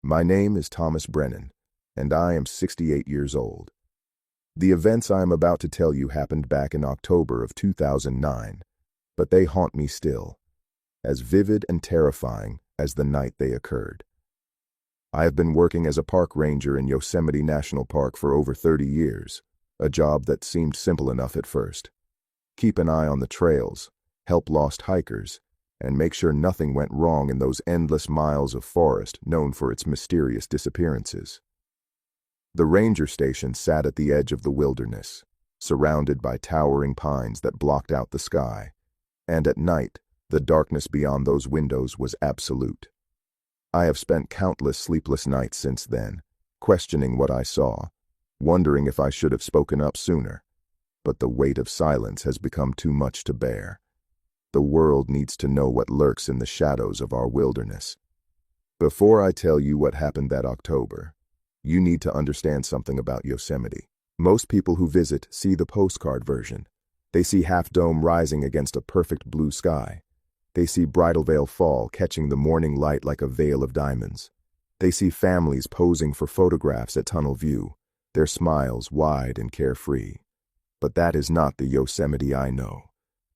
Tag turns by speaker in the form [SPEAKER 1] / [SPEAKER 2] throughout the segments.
[SPEAKER 1] My name is Thomas Brennan, and I am 68 years old. The events I am about to tell you happened back in October of 2009, but they haunt me still, as vivid and terrifying as the night they occurred. I have been working as a park ranger in Yosemite National Park for over 30 years, a job that seemed simple enough at first. Keep an eye on the trails, help lost hikers, and make sure nothing went wrong in those endless miles of forest known for its mysterious disappearances. The ranger station sat at the edge of the wilderness, surrounded by towering pines that blocked out the sky, and at night, the darkness beyond those windows was absolute. I have spent countless sleepless nights since then, questioning what I saw, wondering if I should have spoken up sooner, but the weight of silence has become too much to bear. The world needs to know what lurks in the shadows of our wilderness. Before I tell you what happened that October, you need to understand something about Yosemite. Most people who visit see the postcard version. They see Half Dome rising against a perfect blue sky. They see Bridal Veil Fall catching the morning light like a veil of diamonds. They see families posing for photographs at Tunnel View, their smiles wide and carefree. But that is not the Yosemite I know.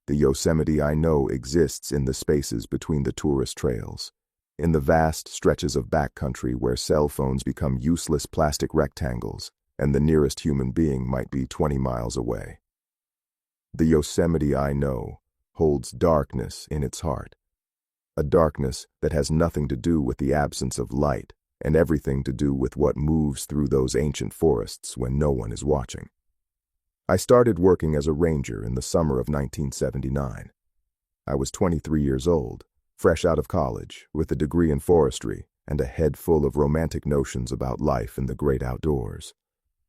[SPEAKER 1] The Yosemite I know exists in the spaces between the tourist trails, in the vast stretches of backcountry where cell phones become useless plastic rectangles and the nearest human being might be 20 miles away. The Yosemite I know holds darkness in its heart, a darkness that has nothing to do with the absence of light and everything to do with what moves through those ancient forests when no one is watching. I started working as a ranger in the summer of 1979. I was 23 years old, fresh out of college, with a degree in forestry and a head full of romantic notions about life in the great outdoors.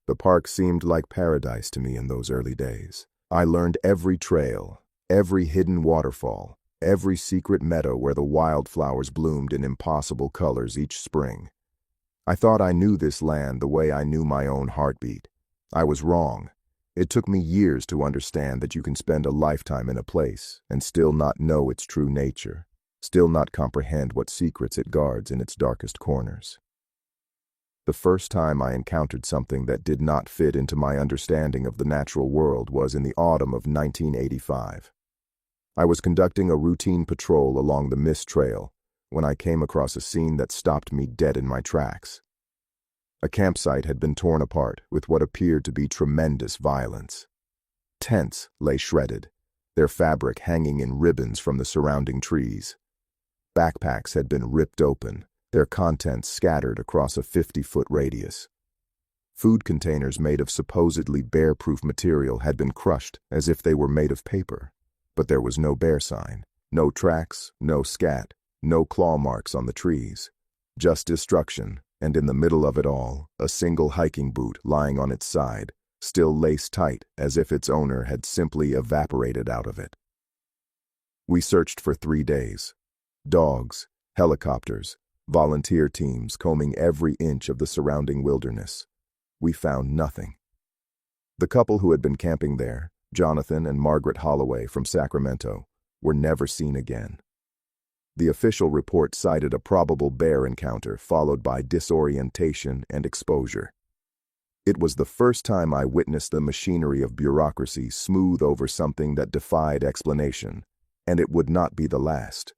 [SPEAKER 1] The park seemed like paradise to me in those early days. I learned every trail, every hidden waterfall, every secret meadow where the wildflowers bloomed in impossible colors each spring. I thought I knew this land the way I knew my own heartbeat. I was wrong. It took me years to understand that you can spend a lifetime in a place and still not know its true nature, still not comprehend what secrets it guards in its darkest corners. The first time I encountered something that did not fit into my understanding of the natural world was in the autumn of 1985. I was conducting a routine patrol along the Mist Trail when I came across a scene that stopped me dead in my tracks. A campsite had been torn apart with what appeared to be tremendous violence. Tents lay shredded, their fabric hanging in ribbons from the surrounding trees. Backpacks had been ripped open, their contents scattered across a 50-foot radius. Food containers made of supposedly bear-proof material had been crushed as if they were made of paper, but there was no bear sign, no tracks, no scat, no claw marks on the trees, just destruction. And in the middle of it all, a single hiking boot lying on its side, still laced tight as if its owner had simply evaporated out of it. We searched for 3 days. Dogs, helicopters, volunteer teams combing every inch of the surrounding wilderness. We found nothing. The couple who had been camping there, Jonathan and Margaret Holloway from Sacramento, were never seen again. The official report cited a probable bear encounter followed by disorientation and exposure. It was the first time I witnessed the machinery of bureaucracy smooth over something that defied explanation, and it would not be the last.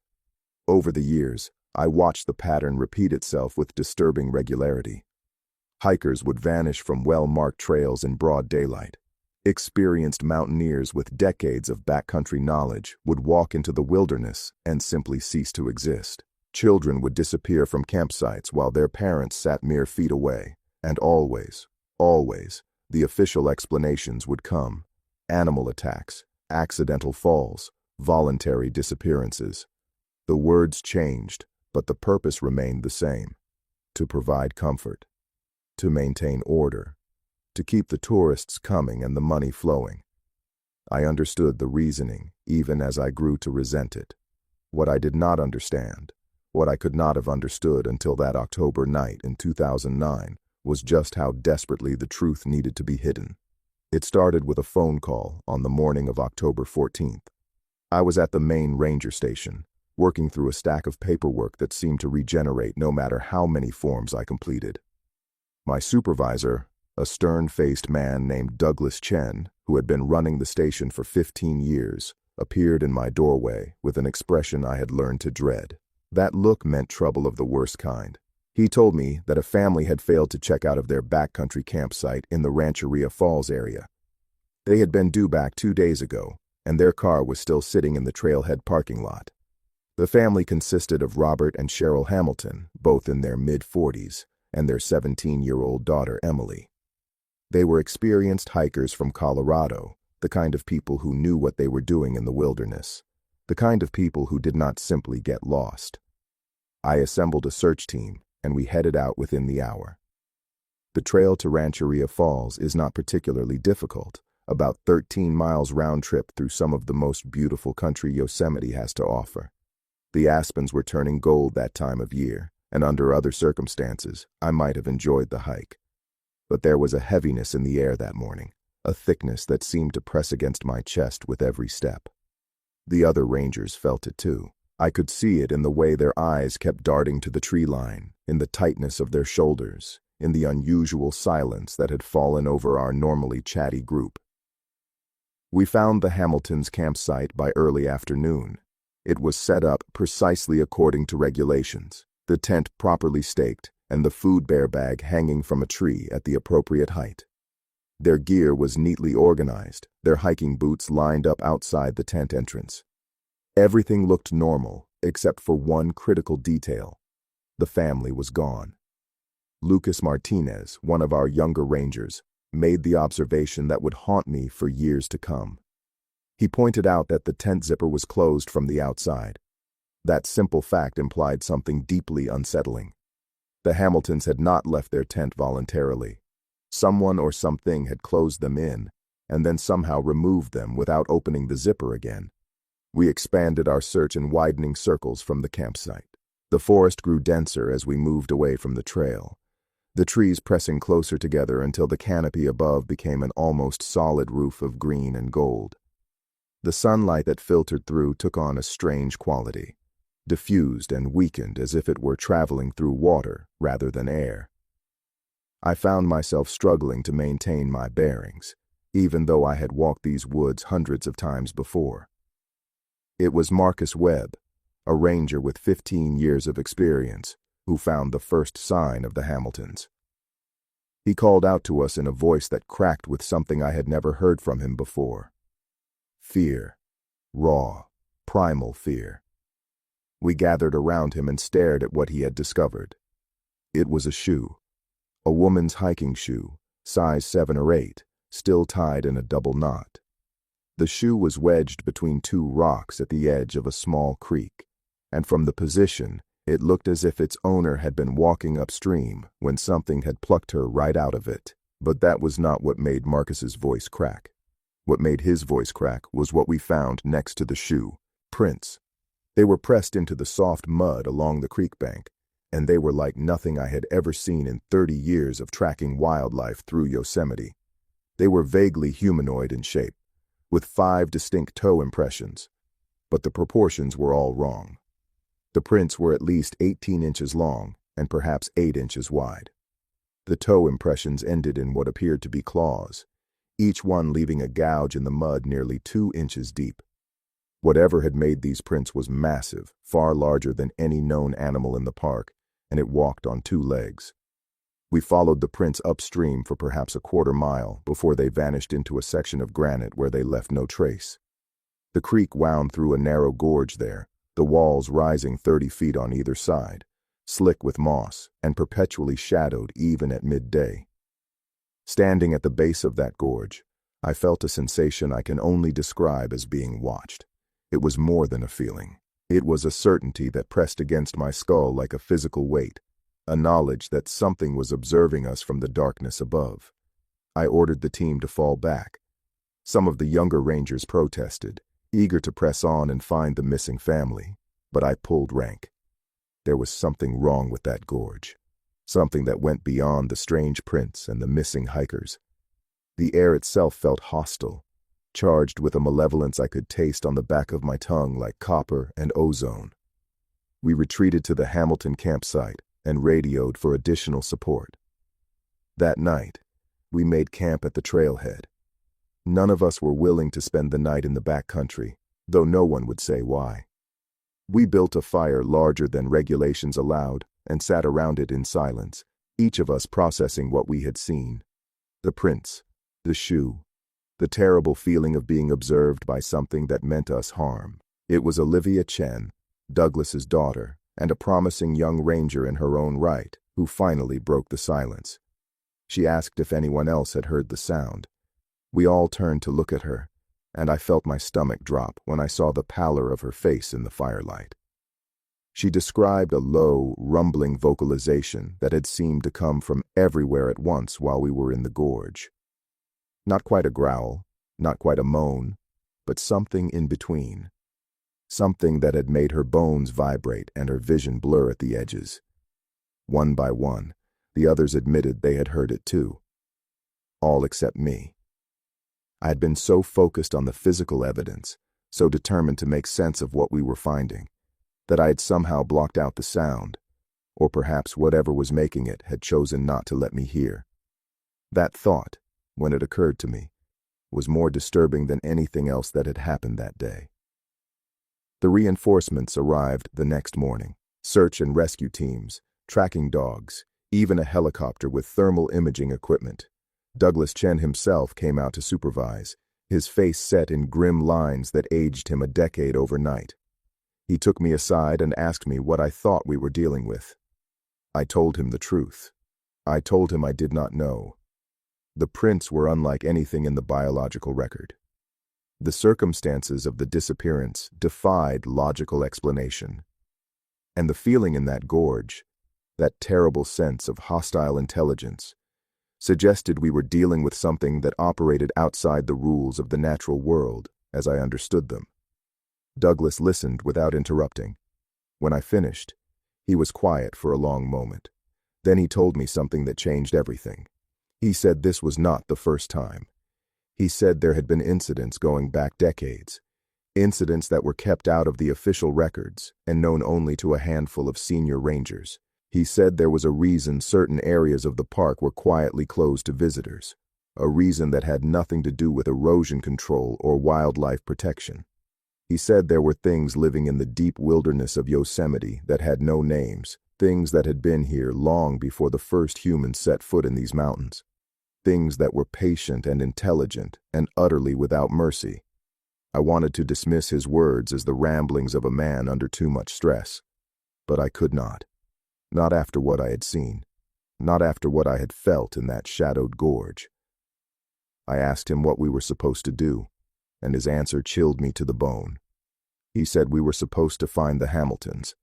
[SPEAKER 1] Over the years, I watched the pattern repeat itself with disturbing regularity. Hikers would vanish from well-marked trails in broad daylight. Experienced mountaineers with decades of backcountry knowledge would walk into the wilderness and simply cease to exist. Children would disappear from campsites while their parents sat mere feet away, and always, the official explanations would come. Animal attacks, accidental falls, voluntary disappearances. The words changed, but the purpose remained the same: to provide comfort, to maintain order, to keep the tourists coming and the money flowing. I understood the reasoning, even as I grew to resent it. What I did not understand, what I could not have understood until that October night in 2009, was just how desperately the truth needed to be hidden. It started with a phone call on the morning of October 14th. I was at the main ranger station, working through a stack of paperwork that seemed to regenerate no matter how many forms I completed. My supervisor, a stern-faced man named Douglas Chen, who had been running the station for 15 years, appeared in my doorway with an expression I had learned to dread. That look meant trouble of the worst kind. He told me that a family had failed to check out of their backcountry campsite in the Rancheria Falls area. They had been due back 2 days ago, and their car was still sitting in the trailhead parking lot. The family consisted of Robert and Cheryl Hamilton, both in their mid-40s, and their 17-year-old daughter, Emily. They were experienced hikers from Colorado, the kind of people who knew what they were doing in the wilderness, the kind of people who did not simply get lost. I assembled a search team, and we headed out within the hour. The trail to Rancheria Falls is not particularly difficult, about 13 miles round trip through some of the most beautiful country Yosemite has to offer. The aspens were turning gold that time of year, and under other circumstances, I might have enjoyed the hike. But there was a heaviness in the air that morning, a thickness that seemed to press against my chest with every step. The other rangers felt it too. I could see it in the way their eyes kept darting to the tree line, in the tightness of their shoulders, in the unusual silence that had fallen over our normally chatty group. We found the Hamiltons' campsite by early afternoon. It was set up precisely according to regulations, the tent properly staked, and the food bear bag hanging from a tree at the appropriate height. Their gear was neatly organized, their hiking boots lined up outside the tent entrance. Everything looked normal, except for one critical detail. The family was gone. Lucas Martinez, one of our younger rangers, made the observation that would haunt me for years to come. He pointed out that the tent zipper was closed from the outside. That simple fact implied something deeply unsettling. The Hamiltons had not left their tent voluntarily. Someone or something had closed them in, and then somehow removed them without opening the zipper again. We expanded our search in widening circles from the campsite. The forest grew denser as we moved away from the trail, the trees pressing closer together until the canopy above became an almost solid roof of green and gold. The sunlight that filtered through took on a strange quality, diffused and weakened as if it were traveling through water rather than air. I found myself struggling to maintain my bearings, even though I had walked these woods hundreds of times before. It was Marcus Webb, a ranger with 15 years of experience, who found the first sign of the Hamiltons. He called out to us in a voice that cracked with something I had never heard from him before. Fear. Raw, primal fear. We gathered around him and stared at what he had discovered. It was a shoe. A woman's hiking shoe, size 7 or 8, still tied in a double knot. The shoe was wedged between two rocks at the edge of a small creek, and from the position, it looked as if its owner had been walking upstream when something had plucked her right out of it. But that was not what made Marcus's voice crack. What made his voice crack was what we found next to the shoe: prints. They were pressed into the soft mud along the creek bank, and they were like nothing I had ever seen in 30 years of tracking wildlife through Yosemite. They were vaguely humanoid in shape, with 5 distinct toe impressions, but the proportions were all wrong. The prints were at least 18 inches long and perhaps 8 inches wide. The toe impressions ended in what appeared to be claws, each one leaving a gouge in the mud nearly 2 inches deep. Whatever had made these prints was massive, far larger than any known animal in the park, and it walked on 2 legs. We followed the prints upstream for perhaps a quarter mile before they vanished into a section of granite where they left no trace. The creek wound through a narrow gorge there, the walls rising 30 feet on either side, slick with moss and perpetually shadowed even at midday. Standing at the base of that gorge, I felt a sensation I can only describe as being watched. It was more than a feeling. It was a certainty that pressed against my skull like a physical weight, a knowledge that something was observing us from the darkness above. I ordered the team to fall back. Some of the younger rangers protested, eager to press on and find the missing family, but I pulled rank. There was something wrong with that gorge, something that went beyond the strange prints and the missing hikers. The air itself felt hostile, charged with a malevolence I could taste on the back of my tongue like copper and ozone. We retreated to the Hamilton campsite and radioed for additional support. That night, we made camp at the trailhead. None of us were willing to spend the night in the backcountry, though no one would say why. We built a fire larger than regulations allowed and sat around it in silence, each of us processing what we had seen. The prints, the shoe, the terrible feeling of being observed by something that meant us harm. It was Olivia Chen, Douglas's daughter, and a promising young ranger in her own right, who finally broke the silence. She asked if anyone else had heard the sound. We all turned to look at her, and I felt my stomach drop when I saw the pallor of her face in the firelight. She described a low, rumbling vocalization that had seemed to come from everywhere at once while we were in the gorge. Not quite a growl, not quite a moan, but something in between. Something that had made her bones vibrate and her vision blur at the edges. One by one, the others admitted they had heard it too. All except me. I had been so focused on the physical evidence, so determined to make sense of what we were finding, that I had somehow blocked out the sound, or perhaps whatever was making it had chosen not to let me hear. That thought, when it occurred to me, was more disturbing than anything else that had happened that day. The reinforcements arrived the next morning. Search and rescue teams, tracking dogs, even a helicopter with thermal imaging equipment. Douglas Chen himself came out to supervise, his face set in grim lines that aged him a decade overnight. He took me aside and asked me what I thought we were dealing with. I told him the truth. I told him I did not know. The prints were unlike anything in the biological record. The circumstances of the disappearance defied logical explanation. And the feeling in that gorge, that terrible sense of hostile intelligence, suggested we were dealing with something that operated outside the rules of the natural world as I understood them. Douglas listened without interrupting. When I finished, he was quiet for a long moment. Then he told me something that changed everything. He said this was not the first time. He said there had been incidents going back decades, incidents that were kept out of the official records and known only to a handful of senior rangers. He said there was a reason certain areas of the park were quietly closed to visitors, a reason that had nothing to do with erosion control or wildlife protection. He said there were things living in the deep wilderness of Yosemite that had no names, things that had been here long before the first humans set foot in these mountains, things that were patient and intelligent and utterly without mercy. I wanted to dismiss his words as the ramblings of a man under too much stress, but I could not. Not after what I had seen, not after what I had felt in that shadowed gorge. I asked him what we were supposed to do, and his answer chilled me to the bone. He said we were supposed to find the Hamiltons,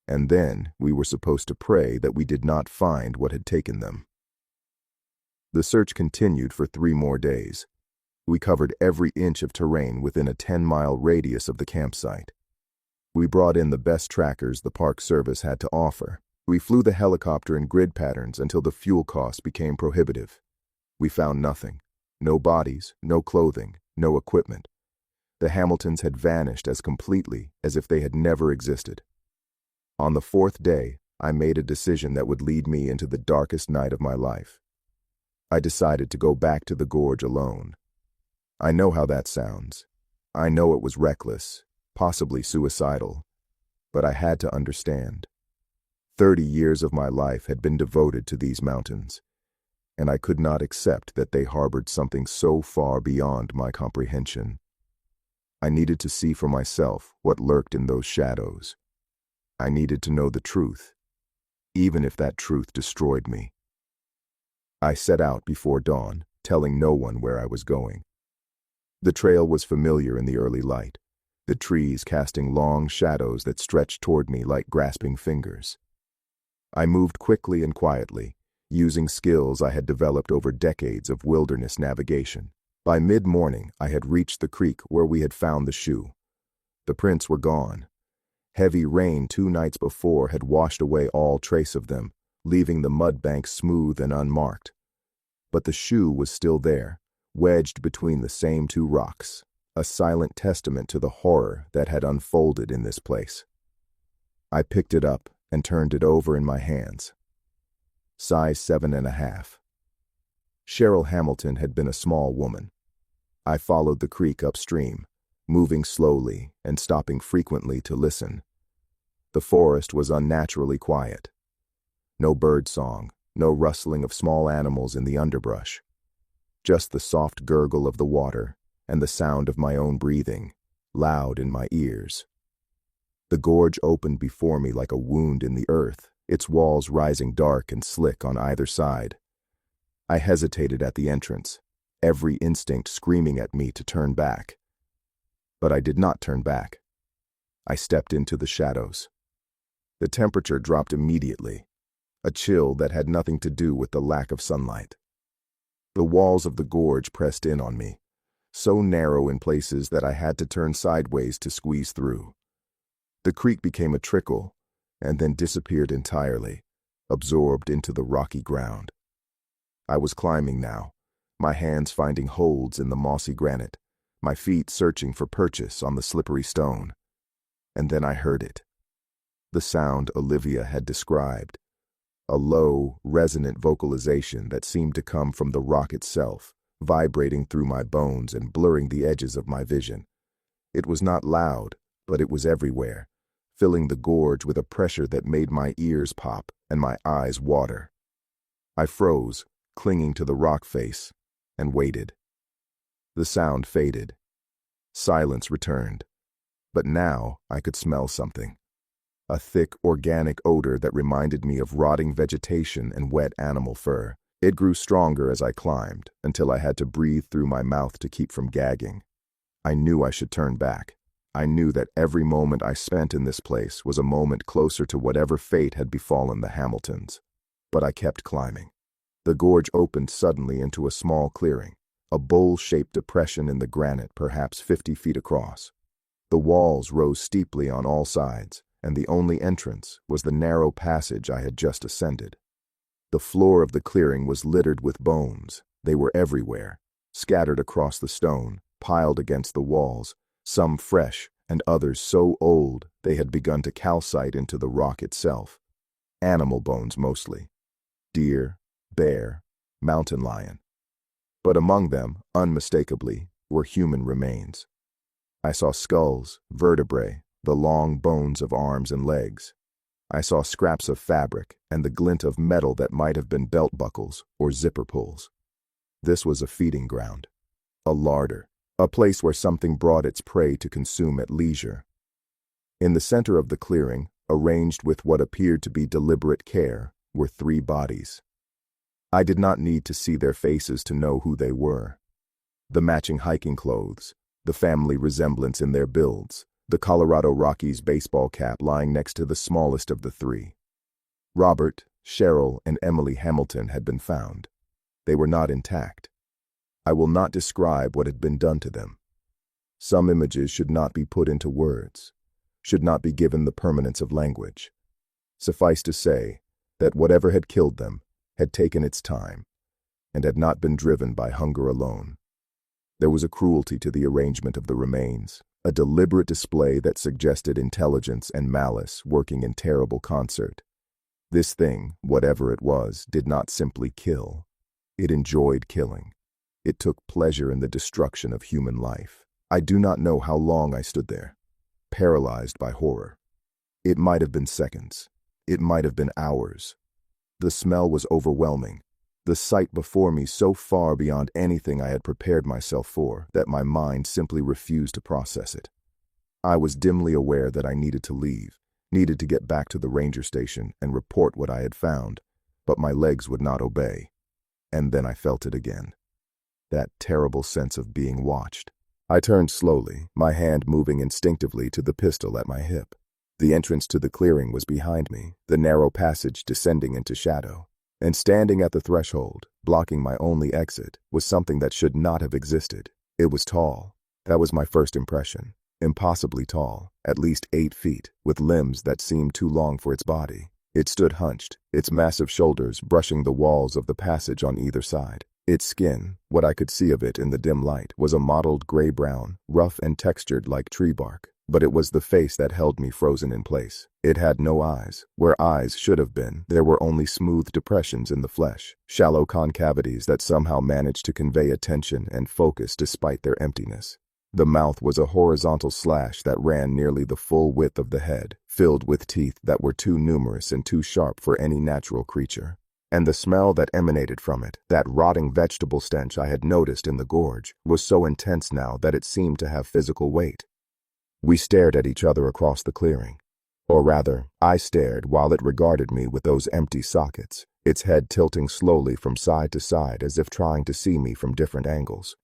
[SPEAKER 1] and then we were supposed to pray that we did not find what had taken them. The search continued for 3 more days. We covered every inch of terrain within a 10-mile radius of the campsite. We brought in the best trackers the Park Service had to offer. We flew the helicopter in grid patterns until the fuel costs became prohibitive. We found nothing. No bodies, no clothing, no equipment. The Hamiltons had vanished as completely as if they had never existed. On the 4th day, I made a decision that would lead me into the darkest night of my life. I decided to go back to the gorge alone. I know how that sounds. I know it was reckless, possibly suicidal, but I had to understand. 30 years of my life had been devoted to these mountains, and I could not accept that they harbored something so far beyond my comprehension. I needed to see for myself what lurked in those shadows. I needed to know the truth, even if that truth destroyed me. I set out before dawn, telling no one where I was going. The trail was familiar in the early light, the trees casting long shadows that stretched toward me like grasping fingers. I moved quickly and quietly, using skills I had developed over decades of wilderness navigation. By mid-morning, I had reached the creek where we had found the shoe. The prints were gone. Heavy rain 2 nights before had washed away all trace of them, leaving the mud banks smooth and unmarked. But the shoe was still there, wedged between the same 2 rocks, a silent testament to the horror that had unfolded in this place. I picked it up and turned it over in my hands. Size 7.5. Cheryl Hamilton had been a small woman. I followed the creek upstream, moving slowly and stopping frequently to listen. The forest was unnaturally quiet. No bird song, no rustling of small animals in the underbrush. Just the soft gurgle of the water and the sound of my own breathing, loud in my ears. The gorge opened before me like a wound in the earth, its walls rising dark and slick on either side. I hesitated at the entrance, every instinct screaming at me to turn back. But I did not turn back. I stepped into the shadows. The temperature dropped immediately, a chill that had nothing to do with the lack of sunlight. The walls of the gorge pressed in on me, so narrow in places that I had to turn sideways to squeeze through. The creek became a trickle, and then disappeared entirely, absorbed into the rocky ground. I was climbing now, my hands finding holds in the mossy granite, my feet searching for purchase on the slippery stone. And then I heard it. The sound Olivia had described, a low, resonant vocalization that seemed to come from the rock itself, vibrating through my bones and blurring the edges of my vision. It was not loud, but it was everywhere, filling the gorge with a pressure that made my ears pop and my eyes water. I froze, clinging to the rock face, and waited. The sound faded. Silence returned. But now I could smell something. A thick, organic odor that reminded me of rotting vegetation and wet animal fur. It grew stronger as I climbed, until I had to breathe through my mouth to keep from gagging. I knew I should turn back. I knew that every moment I spent in this place was a moment closer to whatever fate had befallen the Hamiltons. But I kept climbing. The gorge opened suddenly into a small clearing, a bowl-shaped depression in the granite perhaps 50 feet across. The walls rose steeply on all sides, and the only entrance was the narrow passage I had just ascended. The floor of the clearing was littered with bones. They were everywhere, scattered across the stone, piled against the walls, some fresh and others so old they had begun to calcite into the rock itself. Animal bones mostly. Deer, bear, mountain lion. But among them, unmistakably, were human remains. I saw skulls, vertebrae, the long bones of arms and legs. I saw scraps of fabric and the glint of metal that might have been belt buckles or zipper pulls. This was a feeding ground, a larder, a place where something brought its prey to consume at leisure. In the center of the clearing, arranged with what appeared to be deliberate care, were 3 bodies. I did not need to see their faces to know who they were. The matching hiking clothes, the family resemblance in their builds, the Colorado Rockies baseball cap lying next to the smallest of the 3. Robert, Cheryl, and Emily Hamilton had been found. They were not intact. I will not describe what had been done to them. Some images should not be put into words, should not be given the permanence of language. Suffice to say that whatever had killed them had taken its time and had not been driven by hunger alone. There was a cruelty to the arrangement of the remains, a deliberate display that suggested intelligence and malice working in terrible concert. This thing, whatever it was, did not simply kill. It enjoyed killing. It took pleasure in the destruction of human life. I do not know how long I stood there, paralyzed by horror. It might have been seconds. It might have been hours. The smell was overwhelming, the sight before me so far beyond anything I had prepared myself for that my mind simply refused to process it. I was dimly aware that I needed to leave, needed to get back to the ranger station and report what I had found, but my legs would not obey. And then I felt it again. That terrible sense of being watched. I turned slowly, my hand moving instinctively to the pistol at my hip. The entrance to the clearing was behind me, the narrow passage descending into shadow. And standing at the threshold, blocking my only exit, was something that should not have existed. It was tall. That was my first impression. Impossibly tall, at least 8 feet, with limbs that seemed too long for its body. It stood hunched, its massive shoulders brushing the walls of the passage on either side. Its skin, what I could see of it in the dim light, was a mottled gray-brown, rough and textured like tree bark. But it was the face that held me frozen in place. It had no eyes. Where eyes should have been, there were only smooth depressions in the flesh, shallow concavities that somehow managed to convey attention and focus despite their emptiness. The mouth was a horizontal slash that ran nearly the full width of the head, filled with teeth that were too numerous and too sharp for any natural creature. And the smell that emanated from it, that rotting vegetable stench I had noticed in the gorge, was so intense now that it seemed to have physical weight. We stared at each other across the clearing. Or rather, I stared while it regarded me with those empty sockets, its head tilting slowly from side to side as if trying to see me from different angles.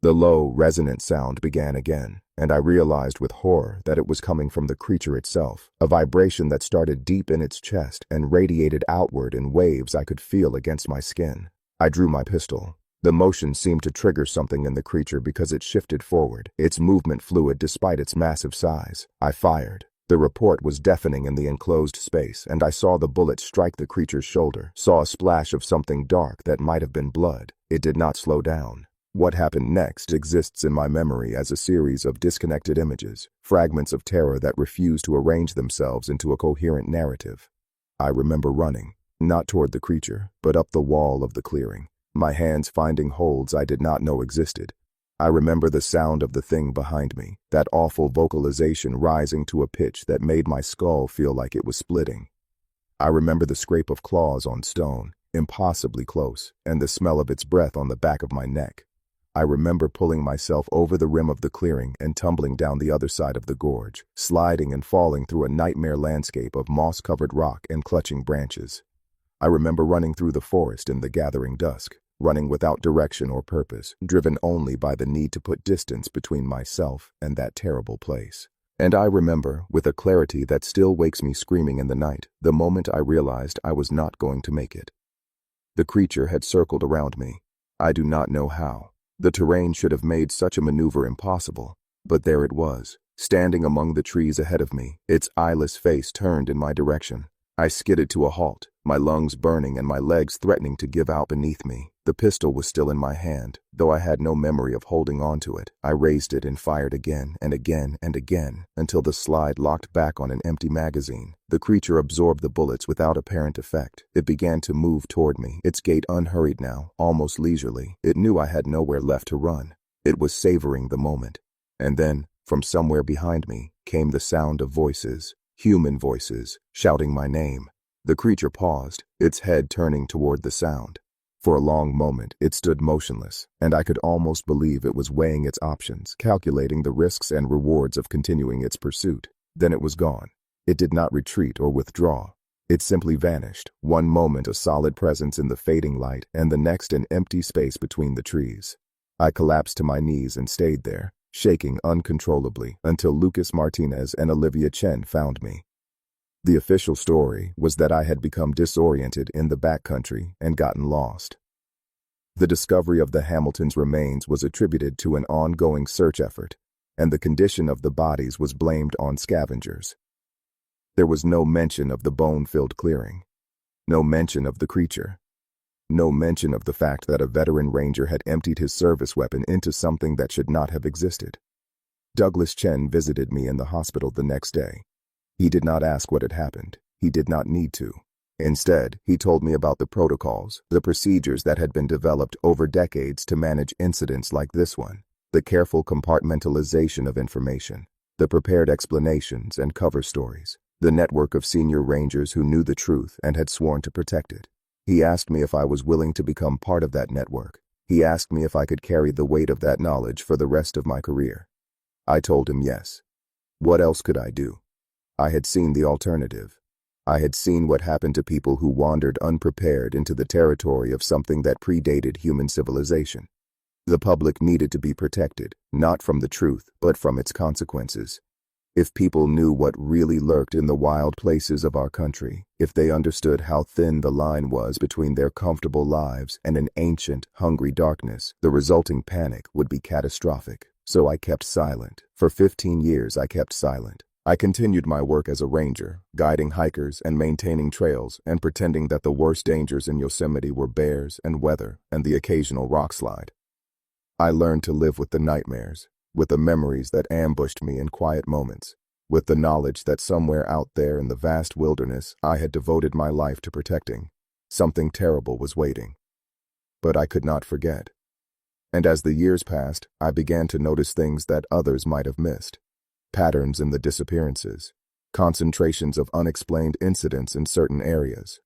[SPEAKER 1] The low, resonant sound began again, and I realized with horror that it was coming from the creature itself, a vibration that started deep in its chest and radiated outward in waves I could feel against my skin. I drew my pistol. The motion seemed to trigger something in the creature because it shifted forward, its movement fluid despite its massive size. I fired. The report was deafening in the enclosed space, and I saw the bullet strike the creature's shoulder, saw a splash of something dark that might have been blood. It did not slow down. What happened next exists in my memory as a series of disconnected images, fragments of terror that refuse to arrange themselves into a coherent narrative. I remember running, not toward the creature, but up the wall of the clearing, my hands finding holds I did not know existed. I remember the sound of the thing behind me, that awful vocalization rising to a pitch that made my skull feel like it was splitting. I remember the scrape of claws on stone, impossibly close, and the smell of its breath on the back of my neck. I remember pulling myself over the rim of the clearing and tumbling down the other side of the gorge, sliding and falling through a nightmare landscape of moss-covered rock and clutching branches. I remember running through the forest in the gathering dusk, running without direction or purpose, driven only by the need to put distance between myself and that terrible place. And I remember, with a clarity that still wakes me screaming in the night, the moment I realized I was not going to make it. The creature had circled around me. I do not know how. The terrain should have made such a maneuver impossible, but there it was, standing among the trees ahead of me, its eyeless face turned in my direction. I skidded to a halt, my lungs burning and my legs threatening to give out beneath me. The pistol was still in my hand, though I had no memory of holding on to it. I raised it and fired again and again and again, until the slide locked back on an empty magazine. The creature absorbed the bullets without apparent effect. It began to move toward me, its gait unhurried now, almost leisurely. It knew I had nowhere left to run. It was savoring the moment. And then, from somewhere behind me, came the sound of voices, human voices, shouting my name. The creature paused, its head turning toward the sound. For a long moment, it stood motionless, and I could almost believe it was weighing its options, calculating the risks and rewards of continuing its pursuit. Then it was gone. It did not retreat or withdraw. It simply vanished, one moment a solid presence in the fading light, and the next an empty space between the trees. I collapsed to my knees and stayed there, shaking uncontrollably, until Lucas Martinez and Olivia Chen found me. The official story was that I had become disoriented in the backcountry and gotten lost. The discovery of the Hamiltons' remains was attributed to an ongoing search effort, and the condition of the bodies was blamed on scavengers. There was no mention of the bone-filled clearing, no mention of the creature, no mention of the fact that a veteran ranger had emptied his service weapon into something that should not have existed. Douglas Chen visited me in the hospital the next day. He did not ask what had happened. He did not need to. Instead, he told me about the protocols, the procedures that had been developed over decades to manage incidents like this one, the careful compartmentalization of information, the prepared explanations and cover stories, the network of senior rangers who knew the truth and had sworn to protect it. He asked me if I was willing to become part of that network. He asked me if I could carry the weight of that knowledge for the rest of my career. I told him yes. What else could I do? I had seen the alternative. I had seen what happened to people who wandered unprepared into the territory of something that predated human civilization. The public needed to be protected, not from the truth, but from its consequences. If people knew what really lurked in the wild places of our country, if they understood how thin the line was between their comfortable lives and an ancient, hungry darkness, the resulting panic would be catastrophic. So I kept silent. For 15 years I kept silent. I continued my work as a ranger, guiding hikers and maintaining trails and pretending that the worst dangers in Yosemite were bears and weather and the occasional rock slide. I learned to live with the nightmares, with the memories that ambushed me in quiet moments, with the knowledge that somewhere out there in the vast wilderness I had devoted my life to protecting, something terrible was waiting. But I could not forget. And as the years passed, I began to notice things that others might have missed. Patterns in the disappearances, concentrations of unexplained incidents in certain areas,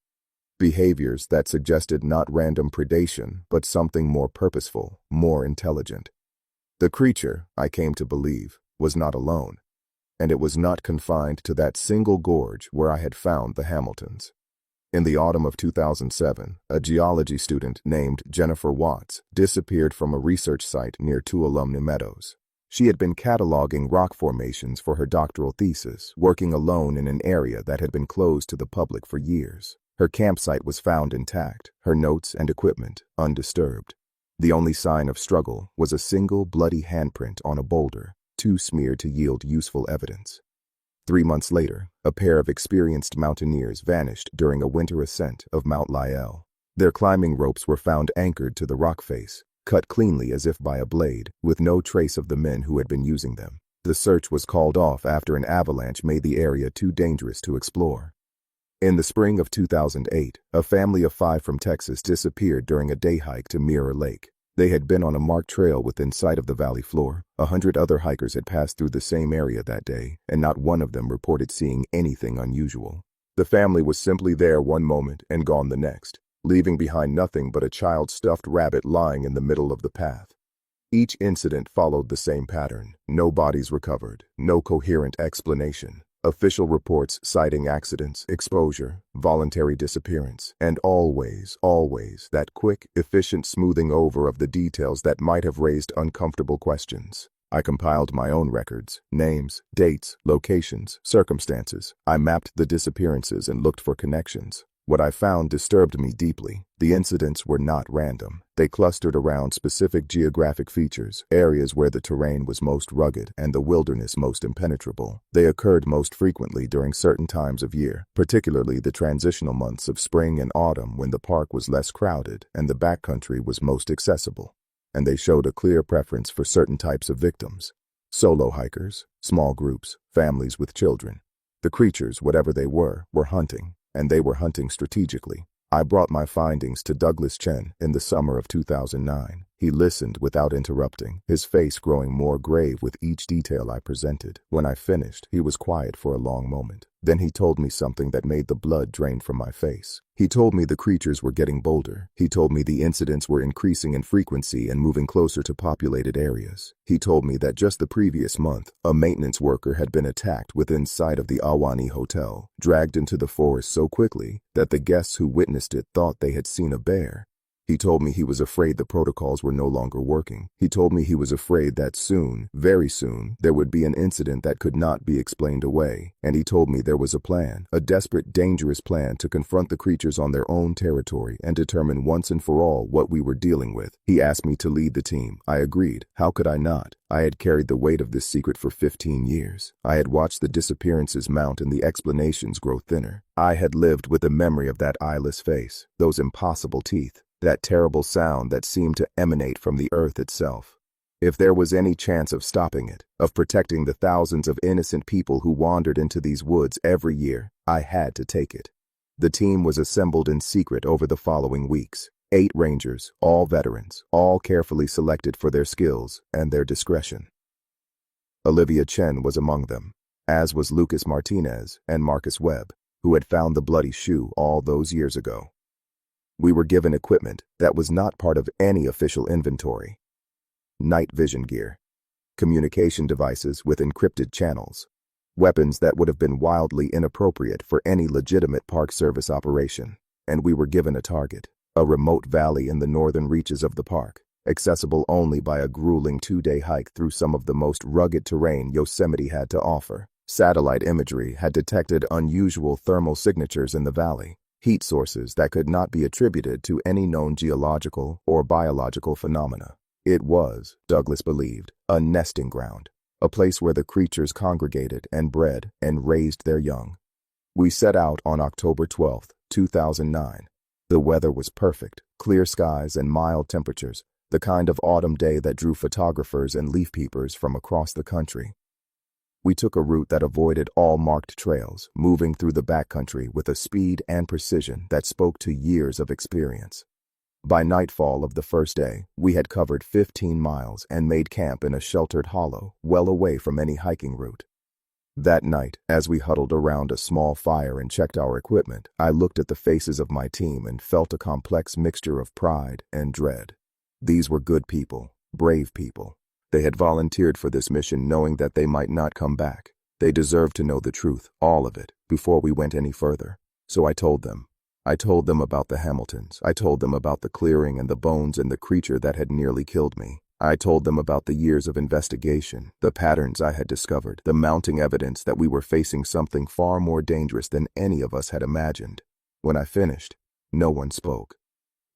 [SPEAKER 1] behaviors that suggested not random predation, but something more purposeful, more intelligent. The creature, I came to believe, was not alone, and it was not confined to that single gorge where I had found the Hamiltons. In the autumn of 2007, a geology student named Jennifer Watts disappeared from a research site near Tuolumne Meadows. She had been cataloging rock formations for her doctoral thesis, working alone in an area that had been closed to the public for years. Her campsite was found intact, her notes and equipment undisturbed. The only sign of struggle was a single bloody handprint on a boulder, too smeared to yield useful evidence. 3 months later, a pair of experienced mountaineers vanished during a winter ascent of Mount Lyell. Their climbing ropes were found anchored to the rock face, cut cleanly as if by a blade, with no trace of the men who had been using them. The search was called off after an avalanche made the area too dangerous to explore. In the spring of 2008, a family of 5 from Texas disappeared during a day hike to Mirror Lake. They had been on a marked trail within sight of the valley floor. 100 other hikers had passed through the same area that day, and not one of them reported seeing anything unusual. The family was simply there one moment and gone the next, leaving behind nothing but a child-stuffed rabbit lying in the middle of the path. Each incident followed the same pattern. No bodies recovered, no coherent explanation. Official reports citing accidents, exposure, voluntary disappearance, and always that quick, efficient smoothing over of the details that might have raised uncomfortable questions. I compiled my own records, names, dates, locations, circumstances. I mapped the disappearances and looked for connections. What I found disturbed me deeply. The incidents were not random. They clustered around specific geographic features, areas where the terrain was most rugged and the wilderness most impenetrable. They occurred most frequently during certain times of year, particularly the transitional months of spring and autumn when the park was less crowded and the backcountry was most accessible. And they showed a clear preference for certain types of victims. Solo hikers, small groups, families with children. The creatures, whatever they were hunting. And they were hunting strategically. I brought my findings to Douglas Chen in the summer of 2009. He listened without interrupting, his face growing more grave with each detail I presented. When I finished, he was quiet for a long moment. Then he told me something that made the blood drain from my face. He told me the creatures were getting bolder. He told me the incidents were increasing in frequency and moving closer to populated areas. He told me that just the previous month, a maintenance worker had been attacked within sight of the Ahwahnee Hotel, dragged into the forest so quickly that the guests who witnessed it thought they had seen a bear. He told me he was afraid the protocols were no longer working. He told me he was afraid that soon, very soon, there would be an incident that could not be explained away. And he told me there was a plan, a desperate, dangerous plan to confront the creatures on their own territory and determine once and for all what we were dealing with. He asked me to lead the team. I agreed. How could I not? I had carried the weight of this secret for 15 years. I had watched the disappearances mount and the explanations grow thinner. I had lived with the memory of that eyeless face, those impossible teeth, that terrible sound that seemed to emanate from the earth itself. If there was any chance of stopping it, of protecting the thousands of innocent people who wandered into these woods every year, I had to take it. The team was assembled in secret over the following weeks. 8 rangers, all veterans, all carefully selected for their skills and their discretion. Olivia Chen was among them, as was Lucas Martinez and Marcus Webb, who had found the bloody shoe all those years ago. We were given equipment that was not part of any official inventory. Night vision gear, communication devices with encrypted channels, weapons that would have been wildly inappropriate for any legitimate Park Service operation. And we were given a target, a remote valley in the northern reaches of the park, accessible only by a grueling 2-day hike through some of the most rugged terrain Yosemite had to offer. Satellite imagery had detected unusual thermal signatures in the valley, heat sources that could not be attributed to any known geological or biological phenomena. It was, Douglas believed, a nesting ground, a place where the creatures congregated and bred and raised their young. We set out on October 12, 2009. The weather was perfect, clear skies and mild temperatures, the kind of autumn day that drew photographers and leaf peepers from across the country. We took a route that avoided all marked trails, moving through the backcountry with a speed and precision that spoke to years of experience. By nightfall of the first day, we had covered 15 miles and made camp in a sheltered hollow, well away from any hiking route. That night, as we huddled around a small fire and checked our equipment, I looked at the faces of my team and felt a complex mixture of pride and dread. These were good people, brave people. They had volunteered for this mission knowing that they might not come back. They deserved to know the truth, all of it, before we went any further. So I told them. I told them about the Hamiltons. I told them about the clearing and the bones and the creature that had nearly killed me. I told them about the years of investigation, the patterns I had discovered, the mounting evidence that we were facing something far more dangerous than any of us had imagined. When I finished, no one spoke.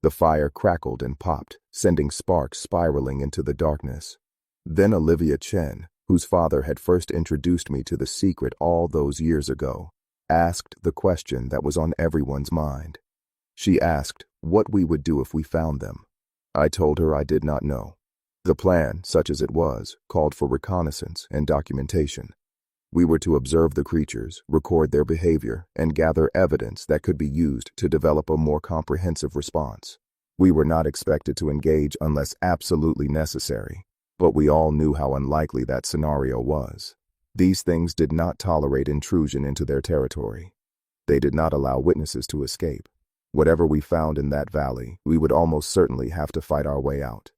[SPEAKER 1] The fire crackled and popped, sending sparks spiraling into the darkness. Then Olivia Chen, whose father had first introduced me to the secret all those years ago, asked the question that was on everyone's mind. She asked what we would do if we found them. I told her I did not know. The plan, such as it was, called for reconnaissance and documentation. We were to observe the creatures, record their behavior, and gather evidence that could be used to develop a more comprehensive response. We were not expected to engage unless absolutely necessary, but we all knew how unlikely that scenario was. These things did not tolerate intrusion into their territory. They did not allow witnesses to escape. Whatever we found in that valley, we would almost certainly have to fight our way out.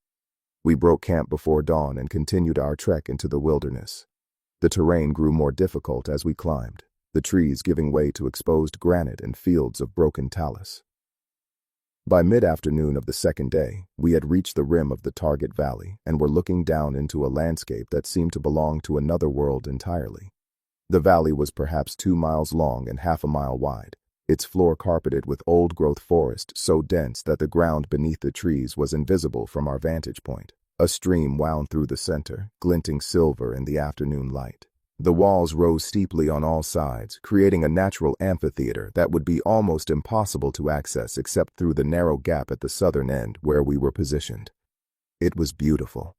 [SPEAKER 1] We broke camp before dawn and continued our trek into the wilderness. The terrain grew more difficult as we climbed, the trees giving way to exposed granite and fields of broken talus. By mid-afternoon of the second day, we had reached the rim of the target valley and were looking down into a landscape that seemed to belong to another world entirely. The valley was perhaps 2 miles long and half a mile wide, its floor carpeted with old-growth forest so dense that the ground beneath the trees was invisible from our vantage point. A stream wound through the center, glinting silver in the afternoon light. The walls rose steeply on all sides, creating a natural amphitheater that would be almost impossible to access except through the narrow gap at the southern end where we were positioned. It was beautiful.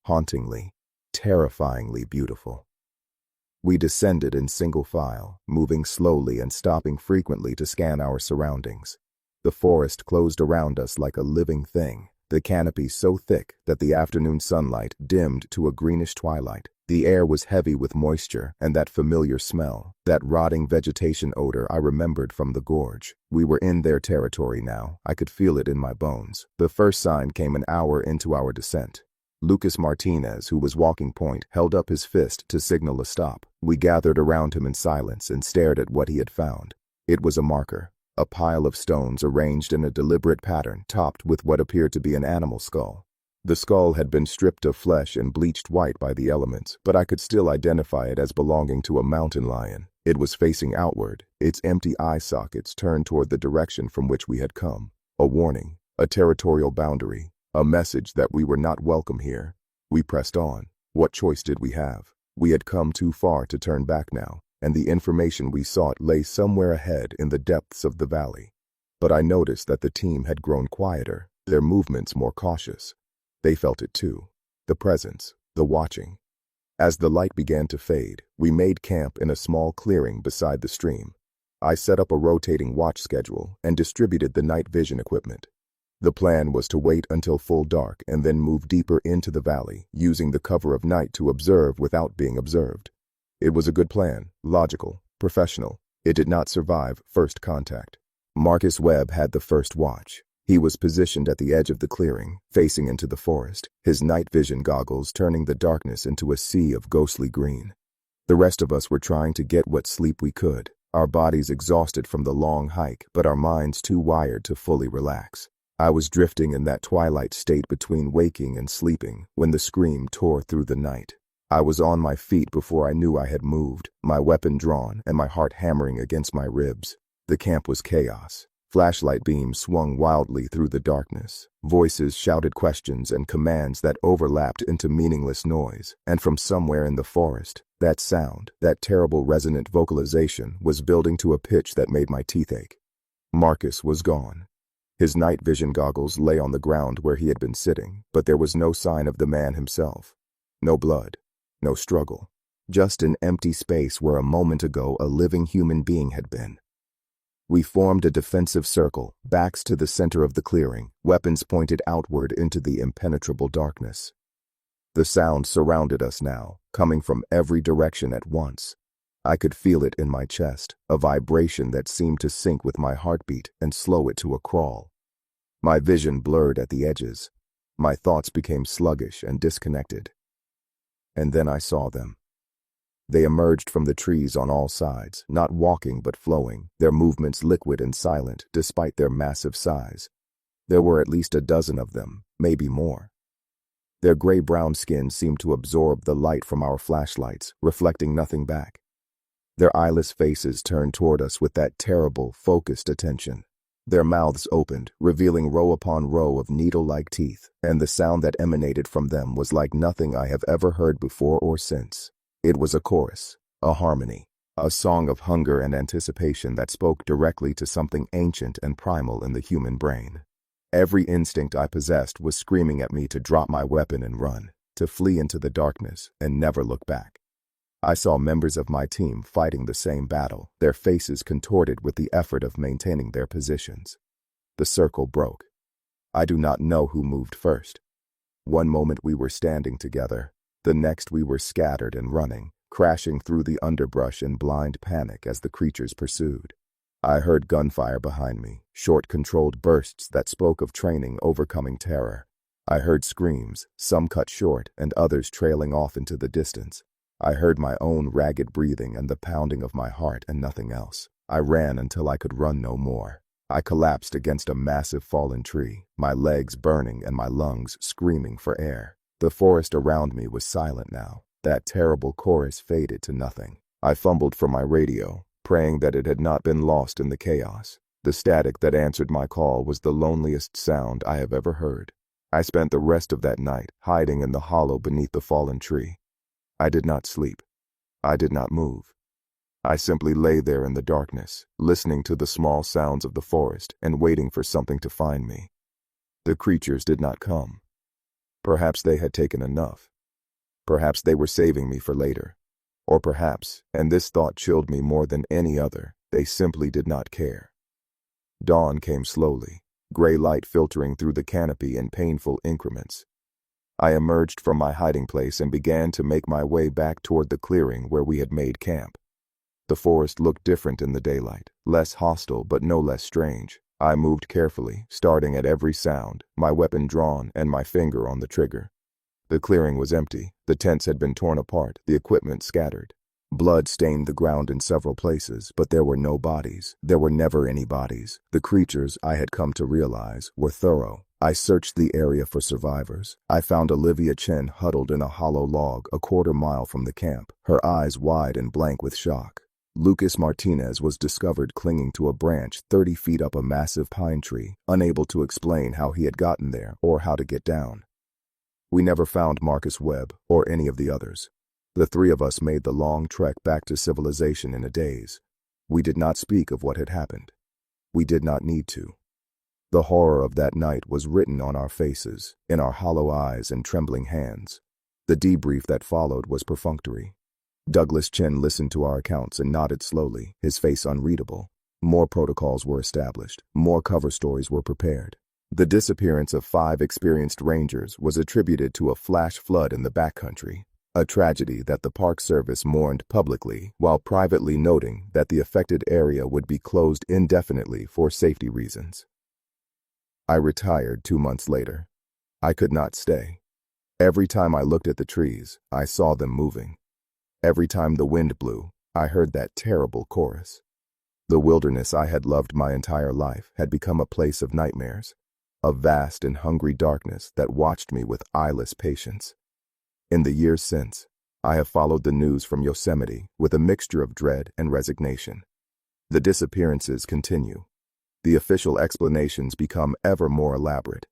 [SPEAKER 1] Hauntingly, terrifyingly beautiful. We descended in single file, moving slowly and stopping frequently to scan our surroundings. The forest closed around us like a living thing, the canopy so thick that the afternoon sunlight dimmed to a greenish twilight. The air was heavy with moisture and that familiar smell, that rotting vegetation odor I remembered from the gorge. We were in their territory now. I could feel it in my bones. The first sign came an hour into our descent. Lucas Martinez, who was walking point, held up his fist to signal a stop. We gathered around him in silence and stared at what he had found. It was a marker, a pile of stones arranged in a deliberate pattern, topped with what appeared to be an animal skull. The skull had been stripped of flesh and bleached white by the elements, but I could still identify it as belonging to a mountain lion. It was facing outward, its empty eye sockets turned toward the direction from which we had come. A warning, a territorial boundary, a message that we were not welcome here. We pressed on. What choice did we have? We had come too far to turn back now, and the information we sought lay somewhere ahead in the depths of the valley. But I noticed that the team had grown quieter, their movements more cautious. They felt it too. The presence, the watching. As the light began to fade, we made camp in a small clearing beside the stream. I set up a rotating watch schedule and distributed the night vision equipment. The plan was to wait until full dark and then move deeper into the valley, using the cover of night to observe without being observed. It was a good plan, logical, professional. It did not survive first contact. Marcus Webb had the first watch. He was positioned at the edge of the clearing, facing into the forest, his night vision goggles turning the darkness into a sea of ghostly green. The rest of us were trying to get what sleep we could, our bodies exhausted from the long hike, but our minds too wired to fully relax. I was drifting in that twilight state between waking and sleeping when the scream tore through the night. I was on my feet before I knew I had moved, my weapon drawn and my heart hammering against my ribs. The camp was chaos. Flashlight beams swung wildly through the darkness. Voices shouted questions and commands that overlapped into meaningless noise, and from somewhere in the forest, that sound, that terrible resonant vocalization, was building to a pitch that made my teeth ache. Marcus was gone. His night vision goggles lay on the ground where he had been sitting, but there was no sign of the man himself. No blood, no struggle, just an empty space where a moment ago a living human being had been. We formed a defensive circle, backs to the center of the clearing, weapons pointed outward into the impenetrable darkness. The sound surrounded us now, coming from every direction at once. I could feel it in my chest, a vibration that seemed to sync with my heartbeat and slow it to a crawl. My vision blurred at the edges. My thoughts became sluggish and disconnected. And then I saw them. They emerged from the trees on all sides, not walking but flowing, their movements liquid and silent despite their massive size. There were at least a dozen of them, maybe more. Their gray-brown skin seemed to absorb the light from our flashlights, reflecting nothing back. Their eyeless faces turned toward us with that terrible, focused attention. Their mouths opened, revealing row upon row of needle-like teeth, and the sound that emanated from them was like nothing I have ever heard before or since. It was a chorus, a harmony, a song of hunger and anticipation that spoke directly to something ancient and primal in the human brain. Every instinct I possessed was screaming at me to drop my weapon and run, to flee into the darkness and never look back. I saw members of my team fighting the same battle, their faces contorted with the effort of maintaining their positions. The circle broke. I do not know who moved first. One moment we were standing together, the next we were scattered and running, crashing through the underbrush in blind panic as the creatures pursued. I heard gunfire behind me, short controlled bursts that spoke of training overcoming terror. I heard screams, some cut short and others trailing off into the distance. I heard my own ragged breathing and the pounding of my heart and nothing else. I ran until I could run no more. I collapsed against a massive fallen tree, my legs burning and my lungs screaming for air. The forest around me was silent now. That terrible chorus faded to nothing. I fumbled for my radio, praying that it had not been lost in the chaos. The static that answered my call was the loneliest sound I have ever heard. I spent the rest of that night hiding in the hollow beneath the fallen tree. I did not sleep. I did not move. I simply lay there in the darkness, listening to the small sounds of the forest and waiting for something to find me. The creatures did not come. Perhaps they had taken enough. Perhaps they were saving me for later. Or perhaps, and this thought chilled me more than any other, they simply did not care. Dawn came slowly, gray light filtering through the canopy in painful increments. I emerged from my hiding place and began to make my way back toward the clearing where we had made camp. The forest looked different in the daylight, less hostile but no less strange. I moved carefully, starting at every sound, my weapon drawn and my finger on the trigger. The clearing was empty. The tents had been torn apart, the equipment scattered. Blood stained the ground in several places, but there were no bodies. There were never any bodies. The creatures, I had come to realize, were thorough. I searched the area for survivors. I found Olivia Chen huddled in a hollow log a quarter-mile from the camp, her eyes wide and blank with shock. Lucas Martinez was discovered clinging to a branch 30 feet up a massive pine tree, unable to explain how he had gotten there or how to get down. We never found Marcus Webb or any of the others. The three of us made the long trek back to civilization in a daze. We did not speak of what had happened. We did not need to. The horror of that night was written on our faces, in our hollow eyes and trembling hands. The debrief that followed was perfunctory. Douglas Chen listened to our accounts and nodded slowly, his face unreadable. More protocols were established. More cover stories were prepared. The disappearance of 5 experienced rangers was attributed to a flash flood in the backcountry, a tragedy that the Park Service mourned publicly while privately noting that the affected area would be closed indefinitely for safety reasons. I retired 2 months later. I could not stay. Every time I looked at the trees, I saw them moving. Every time the wind blew, I heard that terrible chorus. The wilderness I had loved my entire life had become a place of nightmares, a vast and hungry darkness that watched me with eyeless patience. In the years since, I have followed the news from Yosemite with a mixture of dread and resignation. The disappearances continue. The official explanations become ever more elaborate.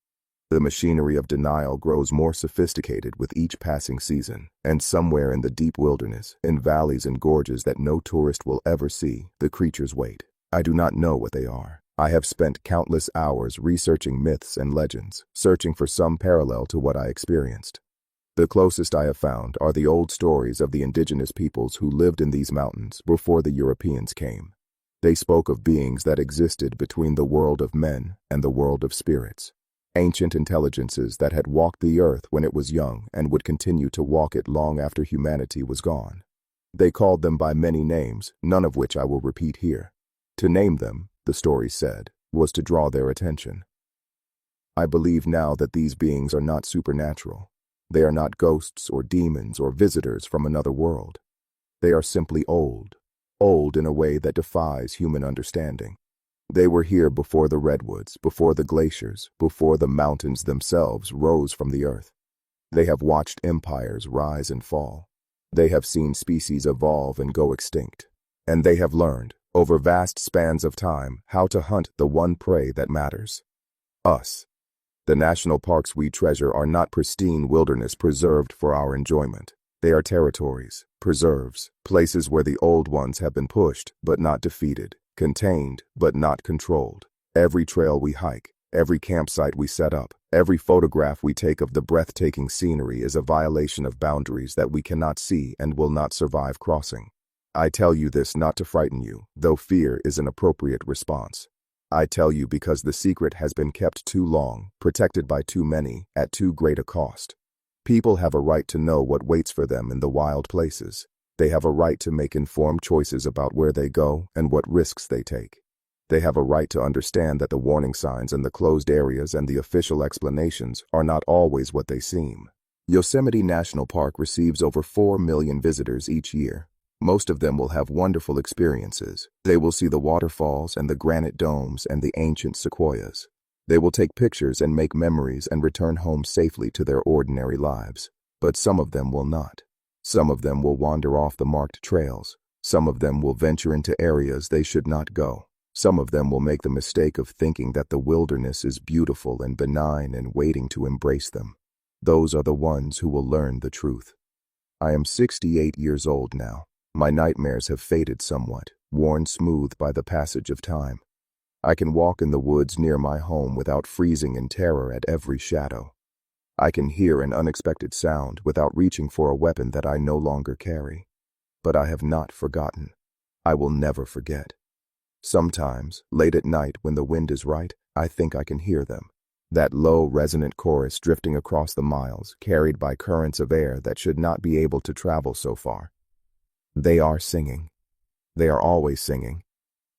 [SPEAKER 1] The machinery of denial grows more sophisticated with each passing season, and somewhere in the deep wilderness, in valleys and gorges that no tourist will ever see, the creatures wait. I do not know what they are. I have spent countless hours researching myths and legends, searching for some parallel to what I experienced. The closest I have found are the old stories of the indigenous peoples who lived in these mountains before the Europeans came. They spoke of beings that existed between the world of men and the world of spirits. Ancient intelligences that had walked the earth when it was young and would continue to walk it long after humanity was gone. They called them by many names, none of which I will repeat here. To name them, the story said, was to draw their attention. I believe now that these beings are not supernatural. They are not ghosts or demons or visitors from another world. They are simply old in a way that defies human understanding. They were here before the redwoods, before the glaciers, before the mountains themselves rose from the earth. They have watched empires rise and fall. They have seen species evolve and go extinct. And they have learned, over vast spans of time, how to hunt the one prey that matters: us. The national parks we treasure are not pristine wilderness preserved for our enjoyment. They are territories, preserves, places where the old ones have been pushed but not defeated, contained but not controlled. Every trail we hike, every campsite we set up, every photograph we take of the breathtaking scenery is a violation of boundaries that we cannot see and will not survive crossing. I tell you this not to frighten you, though fear is an appropriate response. I tell you because the secret has been kept too long, protected by too many, at too great a cost. People have a right to know what waits for them in the wild places. They have a right to make informed choices about where they go and what risks they take. They have a right to understand that the warning signs in the closed areas and the official explanations are not always what they seem. Yosemite National Park receives over 4 million visitors each year. Most of them will have wonderful experiences. They will see the waterfalls and the granite domes and the ancient sequoias. They will take pictures and make memories and return home safely to their ordinary lives. But some of them will not. Some of them will wander off the marked trails. Some of them will venture into areas they should not go. Some of them will make the mistake of thinking that the wilderness is beautiful and benign and waiting to embrace them. Those are the ones who will learn the truth. I am 68 years old now. My nightmares have faded somewhat, worn smooth by the passage of time. I can walk in the woods near my home without freezing in terror at every shadow. I can hear an unexpected sound without reaching for a weapon that I no longer carry. But I have not forgotten. I will never forget. Sometimes, late at night when the wind is right, I think I can hear them. That low, resonant chorus drifting across the miles, carried by currents of air that should not be able to travel so far. They are singing. They are always singing.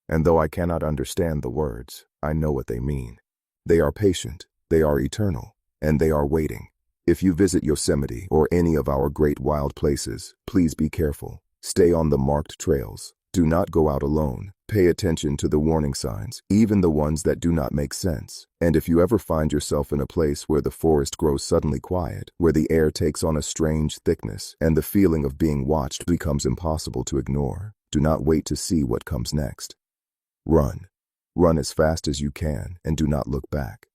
[SPEAKER 1] And though I cannot understand the words, I know what they mean. They are patient, they are eternal, and they are waiting. If you visit Yosemite or any of our great wild places, please be careful. Stay on the marked trails. Do not go out alone. Pay attention to the warning signs, even the ones that do not make sense. And if you ever find yourself in a place where the forest grows suddenly quiet, where the air takes on a strange thickness, and the feeling of being watched becomes impossible to ignore, do not wait to see what comes next. Run. Run as fast as you can, and do not look back.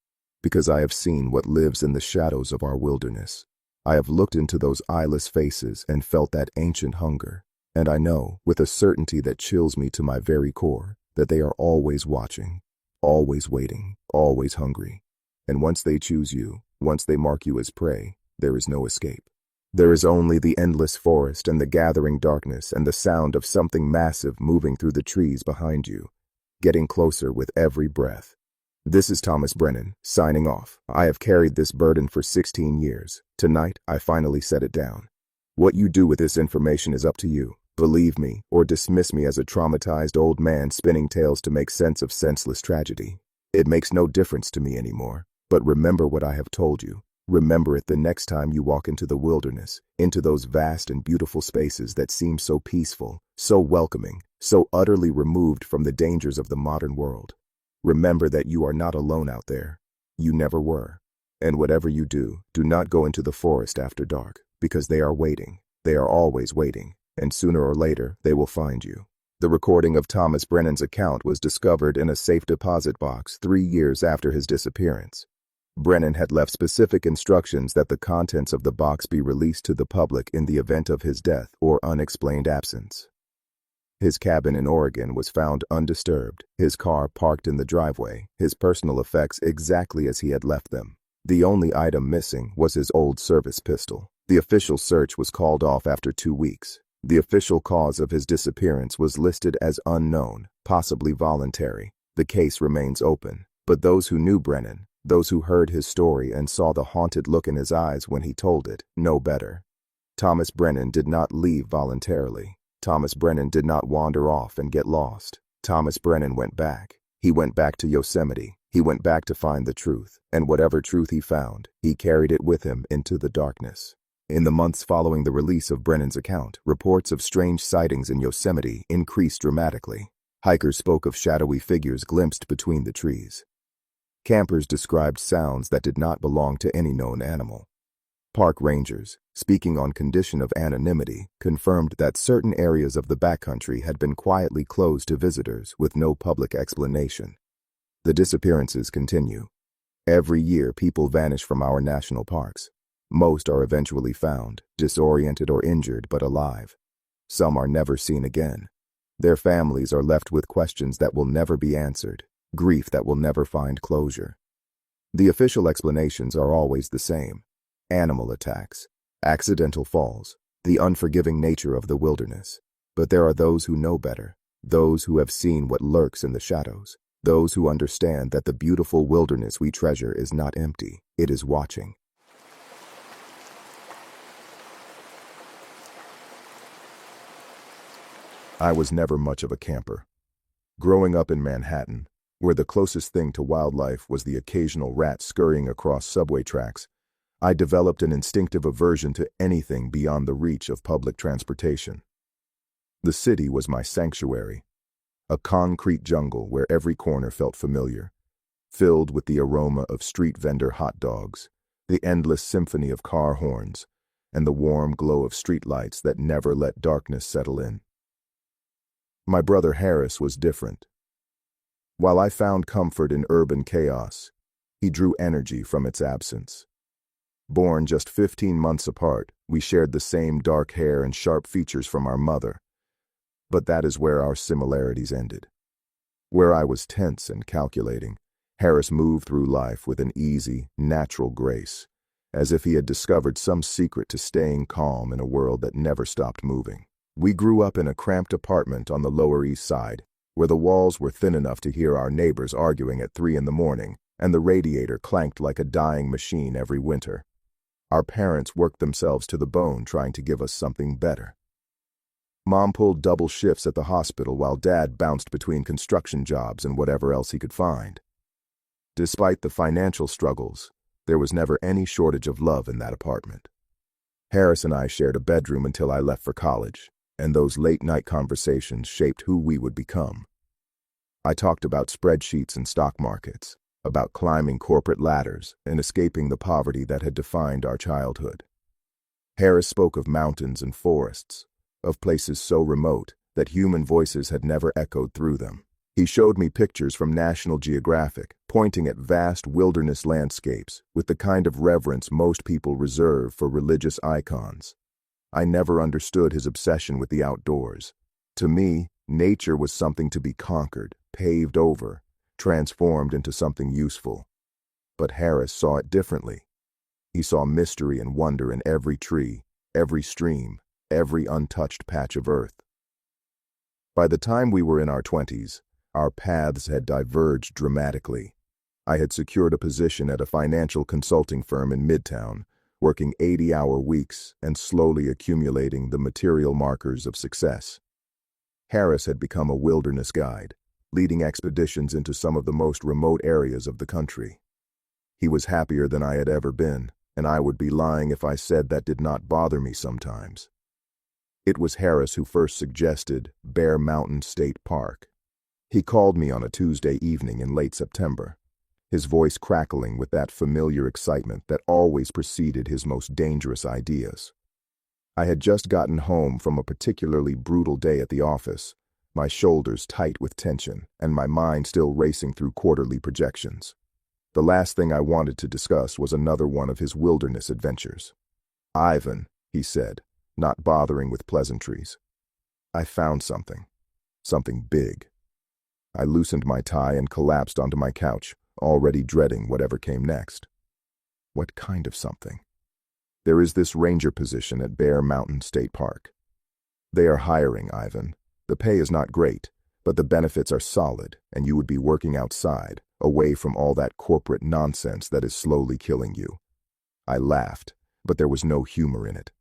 [SPEAKER 1] Because I have seen what lives in the shadows of our wilderness. I have looked into those eyeless faces and felt that ancient hunger. And I know, with a certainty that chills me to my very core, that they are always watching, always waiting, always hungry. And once they choose you, once they mark you as prey, there is no escape. There is only the endless forest and the gathering darkness and the sound of something massive moving through the trees behind you, getting closer with every breath. This is Thomas Brennan, signing off. I have carried this burden for 16 years. Tonight, I finally set it down. What you do with this information is up to you. Believe me, or dismiss me as a traumatized old man spinning tales to make sense of senseless tragedy. It makes no difference to me anymore. But remember what I have told you. Remember it the next time you walk into the wilderness, into those vast and beautiful spaces that seem so peaceful, so welcoming, so utterly removed from the dangers of the modern world. Remember that you are not alone out there. You never were. And whatever you do, do not go into the forest after dark, because they are waiting. They are always waiting. And sooner or later, they will find you. The recording of Thomas Brennan's account was discovered in a safe deposit box 3 years after his disappearance. Brennan had left specific instructions that the contents of the box be released to the public in the event of his death or unexplained absence. His cabin in Oregon was found undisturbed, his car parked in the driveway, his personal effects exactly as he had left them. The only item missing was his old service pistol. The official search was called off after 2 weeks. The official cause of his disappearance was listed as unknown, possibly voluntary. The case remains open, but those who knew Brennan, those who heard his story and saw the haunted look in his eyes when he told it, know better. Thomas Brennan did not leave voluntarily. Thomas Brennan did not wander off and get lost. Thomas Brennan went back. He went back to Yosemite. He went back to find the truth, and whatever truth he found, he carried it with him into the darkness. In the months following the release of Brennan's account, reports of strange sightings in Yosemite increased dramatically. Hikers spoke of shadowy figures glimpsed between the trees. Campers described sounds that did not belong to any known animal. Park rangers, speaking on condition of anonymity, confirmed that certain areas of the backcountry had been quietly closed to visitors with no public explanation. The disappearances continue. Every year, people vanish from our national parks. Most are eventually found, disoriented or injured but alive. Some are never seen again. Their families are left with questions that will never be answered, grief that will never find closure. The official explanations are always the same: animal attacks, accidental falls, the unforgiving nature of the wilderness. But there are those who know better, those who have seen what lurks in the shadows, those who understand that the beautiful wilderness we treasure is not empty, it is watching. I was never much of a camper. Growing up in Manhattan, where the closest thing to wildlife was the occasional rat scurrying across subway tracks, I developed an instinctive aversion to anything beyond the reach of public transportation. The city was my sanctuary, a concrete jungle where every corner felt familiar, filled with the aroma of street vendor hot dogs, the endless symphony of car horns, and the warm glow of streetlights that never let darkness settle in. My brother Harris was different. While I found comfort in urban chaos, he drew energy from its absence. Born just 15 months apart, we shared the same dark hair and sharp features from our mother. But that is where our similarities ended. Where I was tense and calculating, Harris moved through life with an easy, natural grace, as if he had discovered some secret to staying calm in a world that never stopped moving. We grew up in a cramped apartment on the Lower East Side, where the walls were thin enough to hear our neighbors arguing at 3 a.m, and the radiator clanked like a dying machine every winter. Our parents worked themselves to the bone trying to give us something better. Mom pulled double shifts at the hospital while Dad bounced between construction jobs and whatever else he could find. Despite the financial struggles, there was never any shortage of love in that apartment. Harris and I shared a bedroom until I left for college, and those late-night conversations shaped who we would become. I talked about spreadsheets and stock markets, about climbing corporate ladders and escaping the poverty that had defined our childhood. Harris spoke of mountains and forests, of places so remote that human voices had never echoed through them. He showed me pictures from National Geographic, pointing at vast wilderness landscapes with the kind of reverence most people reserve for religious icons. I never understood his obsession with the outdoors. To me, nature was something to be conquered, paved over, transformed into something useful. But Harris saw it differently. He saw mystery and wonder in every tree, every stream, every untouched patch of earth. By the time we were in our 20s, our paths had diverged dramatically. I had secured a position at a financial consulting firm in Midtown, working 80-hour weeks and slowly accumulating the material markers of success. Harris had become a wilderness guide, leading expeditions into some of the most remote areas of the country. He was happier than I had ever been, and I would be lying if I said that did not bother me sometimes. It was Harris who first suggested Bear Mountain State Park. He called me on a Tuesday evening in late September, his voice crackling with that familiar excitement that always preceded his most dangerous ideas. I had just gotten home from a particularly brutal day at the office, my shoulders tight with tension and my mind still racing through quarterly projections. The last thing I wanted to discuss was another one of his wilderness adventures. "Ivan," he said, not bothering with pleasantries, "I found something." Something big. I loosened my tie and collapsed onto my couch, already dreading whatever came next. What kind of something? There is this ranger position at Bear Mountain State Park. They are hiring, Ivan. The pay is not great, but the benefits are solid, and you would be working outside, away from all that corporate nonsense that is slowly killing you. I laughed, but there was no humor in it.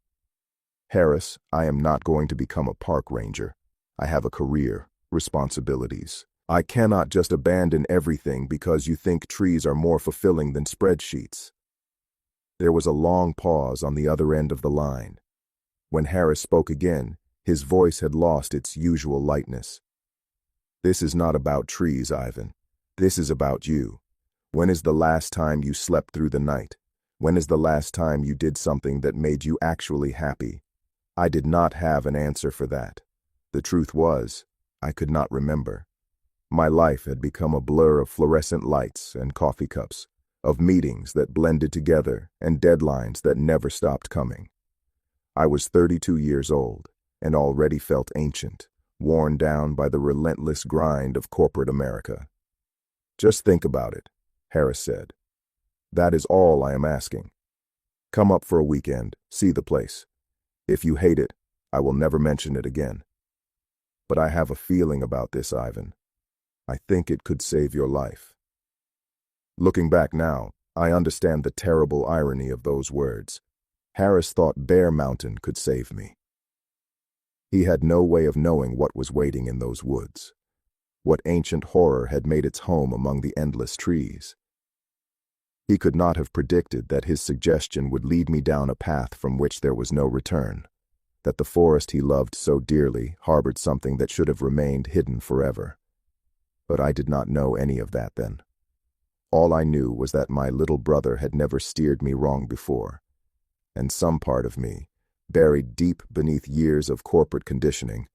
[SPEAKER 1] Harris, I am not going to become a park ranger. I have a career, responsibilities. I cannot just abandon everything because you think trees are more fulfilling than spreadsheets. There was a long pause on the other end of the line. When Harris spoke again, his voice had lost its usual lightness. This is not about trees, Ivan. This is about you. When is the last time you slept through the night? When is the last time you did something that made you actually happy? I did not have an answer for that. The truth was, I could not remember. My life had become a blur of fluorescent lights and coffee cups, of meetings that blended together and deadlines that never stopped coming. I was 32 years old and already felt ancient, worn down by the relentless grind of corporate America. Just think about it, Harris said. That is all I am asking. Come up for a weekend, see the place. If you hate it, I will never mention it again. But I have a feeling about this, Ivan. I think it could save your life. Looking back now, I understand the terrible irony of those words. Harris thought Bear Mountain could save me. He had no way of knowing what was waiting in those woods, what ancient horror had made its home among the endless trees. He could not have predicted that his suggestion would lead me down a path from which there was no return, that the forest he loved so dearly harbored something that should have remained hidden forever. But I did not know any of that then. All I knew was that my little brother had never steered me wrong before, and some part of me, buried deep beneath years of corporate conditioning,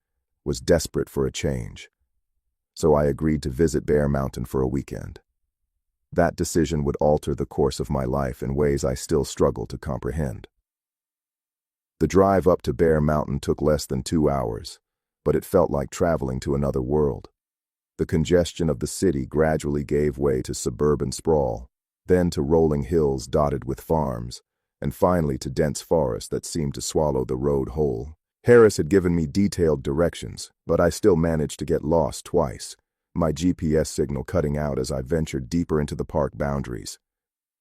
[SPEAKER 1] was desperate for a change. So I agreed to visit Bear Mountain for a weekend. That decision would alter the course of my life in ways I still struggle to comprehend. The drive up to Bear Mountain took less than 2 hours, but it felt like traveling to another world. The congestion of the city gradually gave way to suburban sprawl, then to rolling hills dotted with farms, and finally to dense forest that seemed to swallow the road whole. Harris had given me detailed directions, but I still managed to get lost twice, my GPS signal cutting out as I ventured deeper into the park boundaries.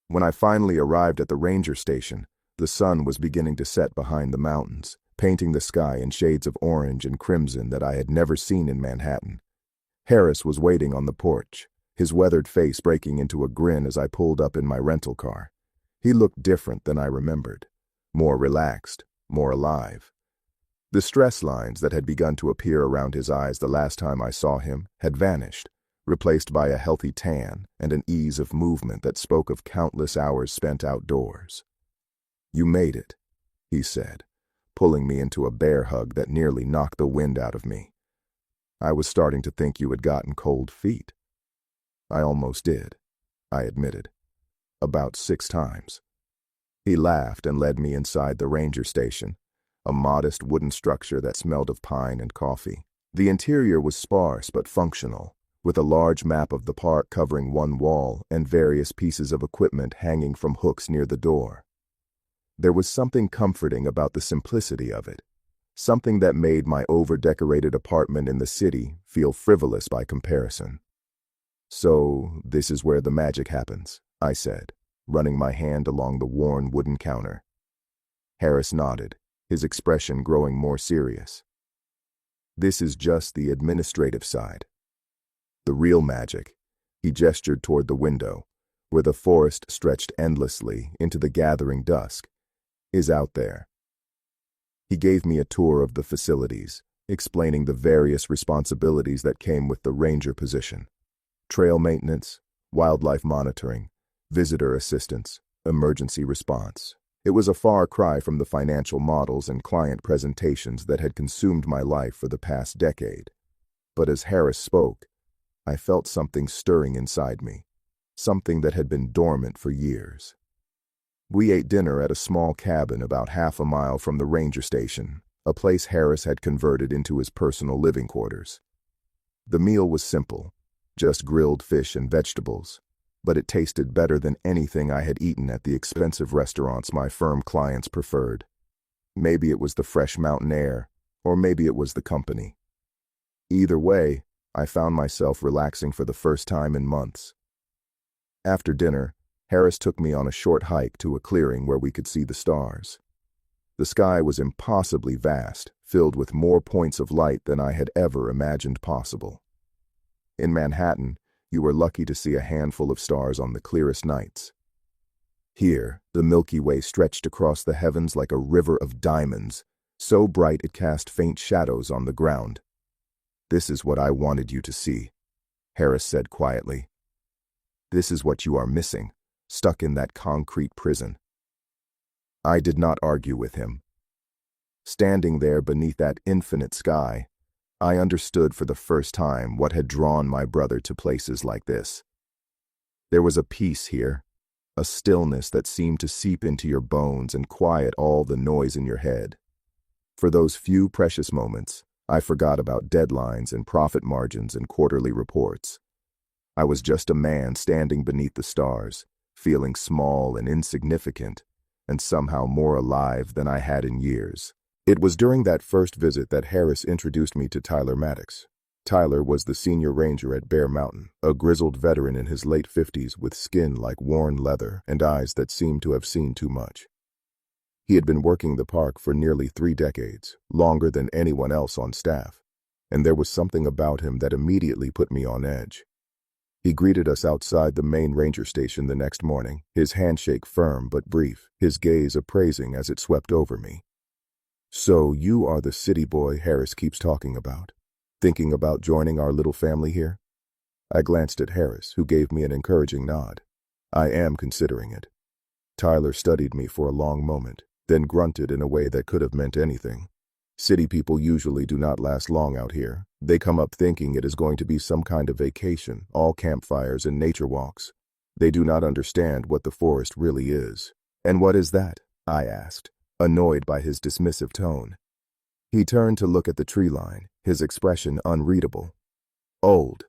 [SPEAKER 1] When I finally arrived at the ranger station, the sun was beginning to set behind the mountains, painting the sky in shades of orange and crimson that I had never seen in Manhattan. Harris was waiting on the porch, his weathered face breaking into a grin as I pulled up in my rental car. He looked different than I remembered, more relaxed, more alive. The stress lines that had begun to appear around his eyes the last time I saw him had vanished, replaced by a healthy tan and an ease of movement that spoke of countless hours spent outdoors. "You made it," he said, pulling me into a bear hug that nearly knocked the wind out of me. "I was starting to think you had gotten cold feet." "I almost did," I admitted. "About 6 times. He laughed and led me inside the ranger station, a modest wooden structure that smelled of pine and coffee. The interior was sparse but functional, with a large map of the park covering one wall and various pieces of equipment hanging from hooks near the door. There was something comforting about the simplicity of it, something that made my over-decorated apartment in the city feel frivolous by comparison. "So, this is where the magic happens," I said, running my hand along the worn wooden counter. Harris nodded, his expression growing more serious. "This is just the administrative side. The real magic," he gestured toward the window, where the forest stretched endlessly into the gathering dusk, "is out there." He gave me a tour of the facilities, explaining the various responsibilities that came with the ranger position: trail maintenance, wildlife monitoring, visitor assistance, emergency response. It was a far cry from the financial models and client presentations that had consumed my life for the past decade. But as Harris spoke, I felt something stirring inside me, something that had been dormant for years. We ate dinner at a small cabin about half a mile from the ranger station, a place Harris had converted into his personal living quarters. The meal was simple, just grilled fish and vegetables, but it tasted better than anything I had eaten at the expensive restaurants my firm clients preferred. Maybe it was the fresh mountain air, or maybe it was the company. Either way, I found myself relaxing for the first time in months. After dinner, Harris took me on a short hike to a clearing where we could see the stars. The sky was impossibly vast, filled with more points of light than I had ever imagined possible. In Manhattan, you were lucky to see a handful of stars on the clearest nights. Here, the Milky Way stretched across the heavens like a river of diamonds, so bright it cast faint shadows on the ground. "This is what I wanted you to see," Harris said quietly. "This is what you are missing, stuck in that concrete prison." I did not argue with him. Standing there beneath that infinite sky, I understood for the first time what had drawn my brother to places like this. There was a peace here, a stillness that seemed to seep into your bones and quiet all the noise in your head. For those few precious moments, I forgot about deadlines and profit margins and quarterly reports. I was just a man standing beneath the stars, feeling small and insignificant, and somehow more alive than I had in years. It was during that first visit that Harris introduced me to Tyler Maddox. Tyler was the senior ranger at Bear Mountain, a grizzled veteran in his late 50s with skin like worn leather and eyes that seemed to have seen too much. He had been working the park for nearly 3 decades, longer than anyone else on staff, and there was something about him that immediately put me on edge. He greeted us outside the main ranger station the next morning, his handshake firm but brief, his gaze appraising as it swept over me. "So you are the city boy Harris keeps talking about, thinking about joining our little family here?" I glanced at Harris, who gave me an encouraging nod. "I am considering it." Tyler studied me for a long moment, then grunted in a way that could have meant anything. City people usually do not last long out here. They come up thinking it is going to be some kind of vacation, all campfires and nature walks. They do not understand what the forest really is. "And what is that?" I asked, annoyed by his dismissive tone. He turned to look at the tree line, his expression unreadable. "Old.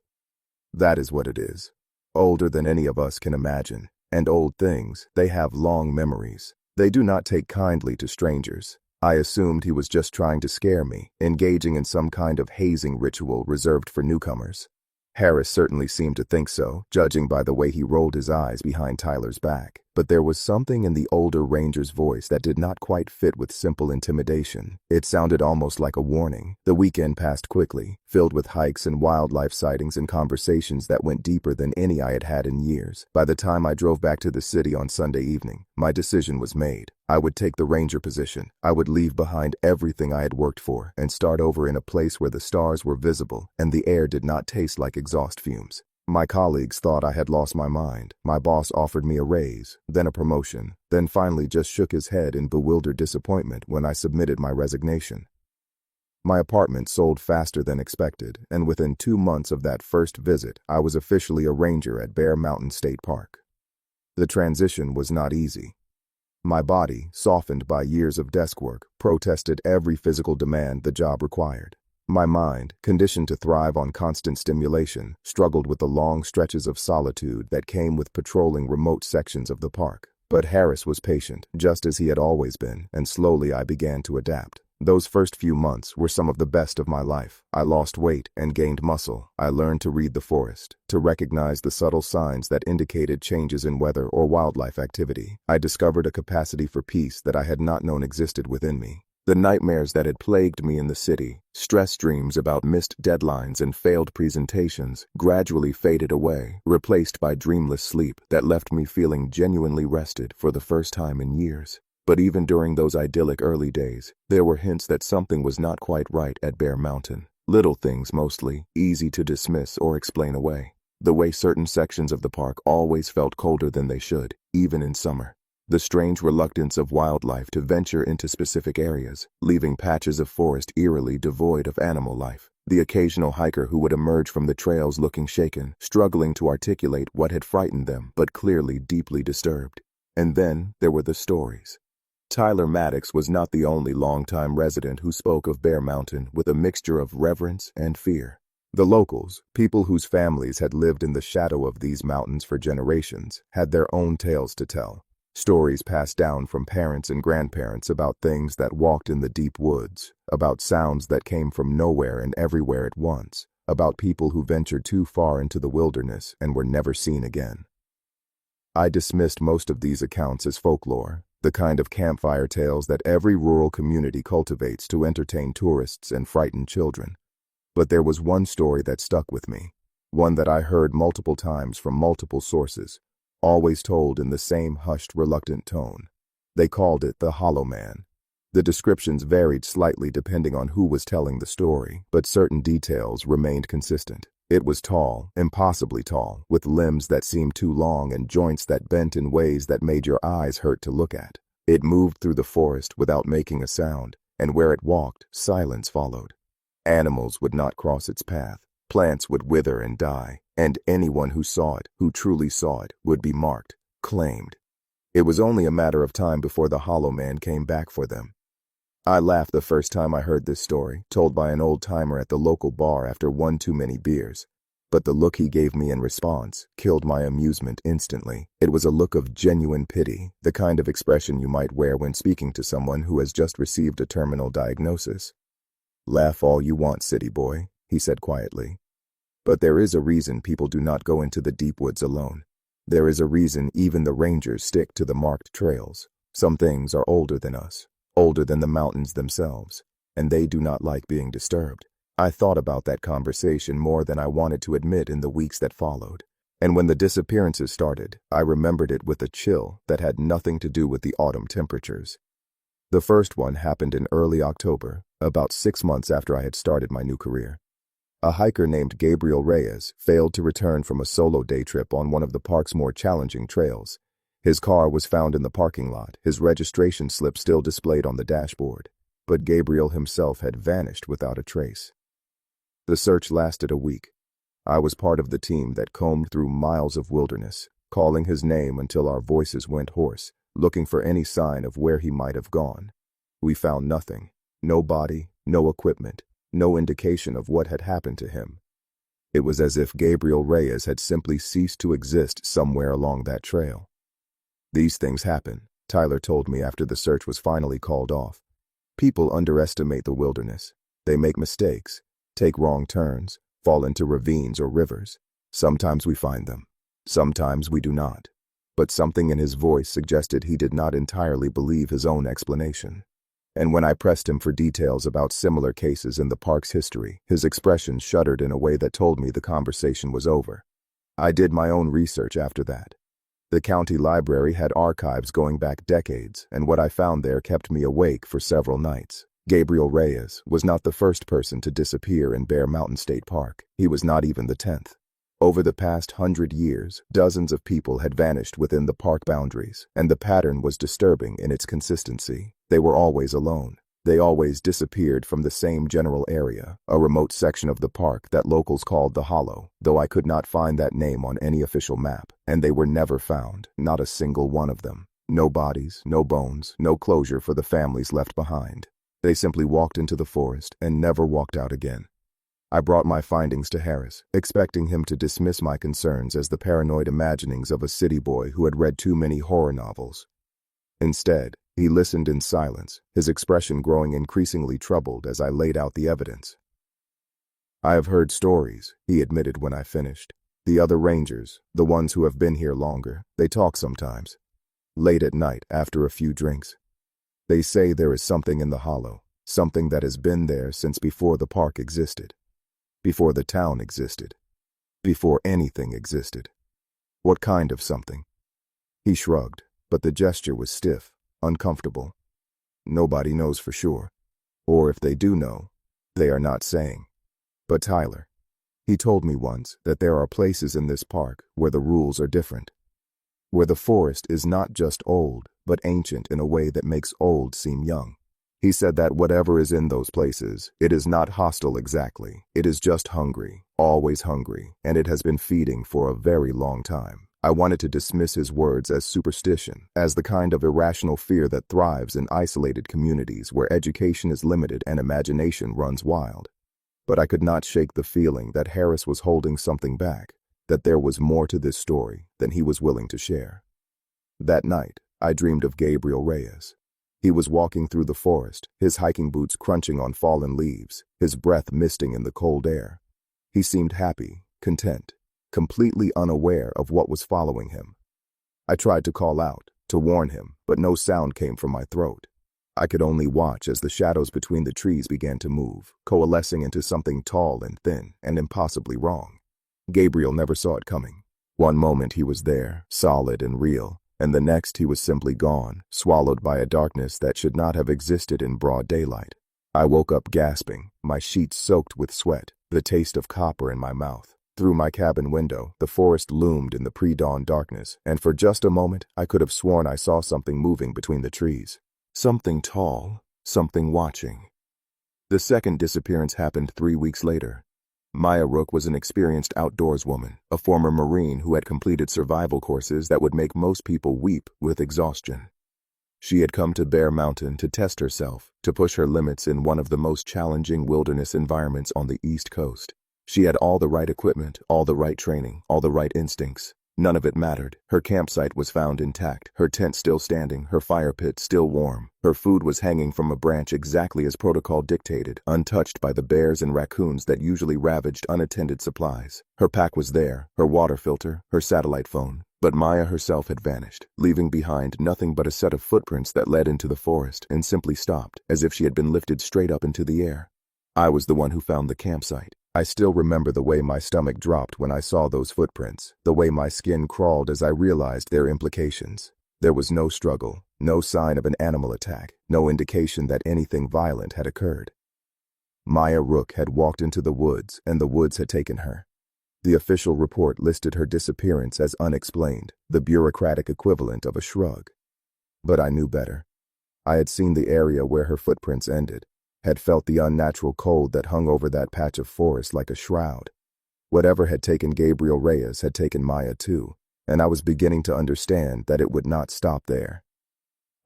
[SPEAKER 1] That is what it is. Older than any of us can imagine. And old things, they have long memories. They do not take kindly to strangers." I assumed he was just trying to scare me, engaging in some kind of hazing ritual reserved for newcomers. Harris certainly seemed to think so, judging by the way he rolled his eyes behind Tyler's back. But there was something in the older ranger's voice that did not quite fit with simple intimidation. It sounded almost like a warning. The weekend passed quickly, filled with hikes and wildlife sightings and conversations that went deeper than any I had had in years. By the time I drove back to the city on Sunday evening, my decision was made. I would take the ranger position. I would leave behind everything I had worked for and start over in a place where the stars were visible and the air did not taste like exhaust fumes. My colleagues thought I had lost my mind. My boss offered me a raise, then a promotion, then finally just shook his head in bewildered disappointment when I submitted my resignation. My apartment sold faster than expected, and within 2 months of that first visit, I was officially a ranger at Bear Mountain State Park. The transition was not easy. My body, softened by years of desk work, protested every physical demand the job required. My mind, conditioned to thrive on constant stimulation, struggled with the long stretches of solitude that came with patrolling remote sections of the park. But Harris was patient, just as he had always been, and slowly I began to adapt. Those first few months were some of the best of my life. I lost weight and gained muscle. I learned to read the forest, to recognize the subtle signs that indicated changes in weather or wildlife activity. I discovered a capacity for peace that I had not known existed within me. The nightmares that had plagued me in the city, stress dreams about missed deadlines and failed presentations, gradually faded away, replaced by dreamless sleep that left me feeling genuinely rested for the first time in years. But even during those idyllic early days, there were hints that something was not quite right at Bear Mountain. Little things mostly, easy to dismiss or explain away. The way certain sections of the park always felt colder than they should, even in summer. The strange reluctance of wildlife to venture into specific areas, leaving patches of forest eerily devoid of animal life. The occasional hiker who would emerge from the trails looking shaken, struggling to articulate what had frightened them, but clearly deeply disturbed. And then there were the stories. Tyler Maddox was not the only longtime resident who spoke of Bear Mountain with a mixture of reverence and fear. The locals, people whose families had lived in the shadow of these mountains for generations, had their own tales to tell. Stories passed down from parents and grandparents about things that walked in the deep woods, about sounds that came from nowhere and everywhere at once, about people who ventured too far into the wilderness and were never seen again. I dismissed most of these accounts as folklore, the kind of campfire tales that every rural community cultivates to entertain tourists and frighten children. But there was one story that stuck with me, one that I heard multiple times from multiple sources, always told in the same hushed, reluctant tone. They called it the Hollow Man. The descriptions varied slightly depending on who was telling the story, but certain details remained consistent. It was tall, impossibly tall, with limbs that seemed too long and joints that bent in ways that made your eyes hurt to look at. It moved through the forest without making a sound, and where it walked, silence followed. Animals would not cross its path, plants would wither and die, and anyone who saw it, who truly saw it, would be marked, claimed. It was only a matter of time before the Hollow Man came back for them. I laughed the first time I heard this story, told by an old-timer at the local bar after one too many beers. But the look he gave me in response killed my amusement instantly. It was a look of genuine pity, the kind of expression you might wear when speaking to someone who has just received a terminal diagnosis. "Laugh all you want, city boy," he said quietly. "But there is a reason people do not go into the deep woods alone. There is a reason even the rangers stick to the marked trails. Some things are older than us, older than the mountains themselves, and they do not like being disturbed." I thought about that conversation more than I wanted to admit in the weeks that followed. And when the disappearances started, I remembered it with a chill that had nothing to do with the autumn temperatures. The first one happened in early October, about 6 months after I had started my new career. A hiker named Gabriel Reyes failed to return from a solo day trip on one of the park's more challenging trails. His car was found in the parking lot, his registration slip still displayed on the dashboard, but Gabriel himself had vanished without a trace. The search lasted a week. I was part of the team that combed through miles of wilderness, calling his name until our voices went hoarse, looking for any sign of where he might have gone. We found nothing. No body, no equipment, no indication of what had happened to him. It was as if Gabriel Reyes had simply ceased to exist somewhere along that trail. "These things happen," Tyler told me after the search was finally called off. "People underestimate the wilderness. They make mistakes, take wrong turns, fall into ravines or rivers. Sometimes we find them. Sometimes we do not." But something in his voice suggested he did not entirely believe his own explanation. And when I pressed him for details about similar cases in the park's history, his expression shuddered in a way that told me the conversation was over. I did my own research after that. The county library had archives going back decades, and what I found there kept me awake for several nights. Gabriel Reyes was not the first person to disappear in Bear Mountain State Park. He was not even the 10th. Over the past 100 years, dozens of people had vanished within the park boundaries, and the pattern was disturbing in its consistency. They were always alone. They always disappeared from the same general area, a remote section of the park that locals called the Hollow, though I could not find that name on any official map, and they were never found, not a single one of them. No bodies, no bones, no closure for the families left behind. They simply walked into the forest and never walked out again. I brought my findings to Harris, expecting him to dismiss my concerns as the paranoid imaginings of a city boy who had read too many horror novels. Instead, he listened in silence, his expression growing increasingly troubled as I laid out the evidence. "I have heard stories," he admitted when I finished. "The other rangers, the ones who have been here longer, they talk sometimes. Late at night, after a few drinks. They say there is something in the hollow, something that has been there since before the park existed. Before the town existed. Before anything existed." "What kind of something?" He shrugged, but the gesture was stiff, uncomfortable. "Nobody knows for sure. Or if they do know, they are not saying. But Tyler, he told me once that there are places in this park where the rules are different. Where the forest is not just old, but ancient in a way that makes old seem young. He said that whatever is in those places, it is not hostile exactly. It is just hungry, always hungry, and it has been feeding for a very long time. I wanted to dismiss his words as superstition, as the kind of irrational fear that thrives in isolated communities where education is limited and imagination runs wild. but I could not shake the feeling that Harris was holding something back, that there was more to this story than he was willing to share. That night, I dreamed of Gabriel Reyes. He was walking through the forest, his hiking boots crunching on fallen leaves, his breath misting in the cold air. He seemed happy, content, completely unaware of what was following him. I tried to call out, to warn him, but no sound came from my throat. I could only watch as the shadows between the trees began to move, coalescing into something tall and thin and impossibly wrong. Gabriel never saw it coming. One moment he was there, solid and real, and the next he was simply gone, swallowed by a darkness that should not have existed in broad daylight. I woke up gasping, my sheets soaked with sweat, the taste of copper in my mouth. Through my cabin window, the forest loomed in the pre-dawn darkness, and for just a moment I could have sworn I saw something moving between the trees. Something tall, something watching. The second disappearance happened 3 weeks later. Maya Rook was an experienced outdoors woman, a former Marine who had completed survival courses that would make most people weep with exhaustion. She had come to Bear Mountain to test herself, to push her limits in one of the most challenging wilderness environments on the East Coast. She had all the right equipment, all the right training, all the right instincts. None of it mattered. Her campsite was found intact, her tent still standing, her fire pit still warm. Her food was hanging from a branch exactly as protocol dictated, untouched by the bears and raccoons that usually ravaged unattended supplies. Her pack was there, her water filter, her satellite phone. But Maya herself had vanished, leaving behind nothing but a set of footprints that led into the forest and simply stopped, as if she had been lifted straight up into the air. I was the one who found the campsite. I still remember the way my stomach dropped when I saw those footprints, the way my skin crawled as I realized their implications. There was no struggle, no sign of an animal attack, no indication that anything violent had occurred. Maya Rook had walked into the woods, and the woods had taken her. The official report listed her disappearance as unexplained, the bureaucratic equivalent of a shrug. But I knew better. I had seen the area where her footprints ended, had felt the unnatural cold that hung over that patch of forest like a shroud. Whatever had taken Gabriel Reyes had taken Maya too, and I was beginning to understand that it would not stop there.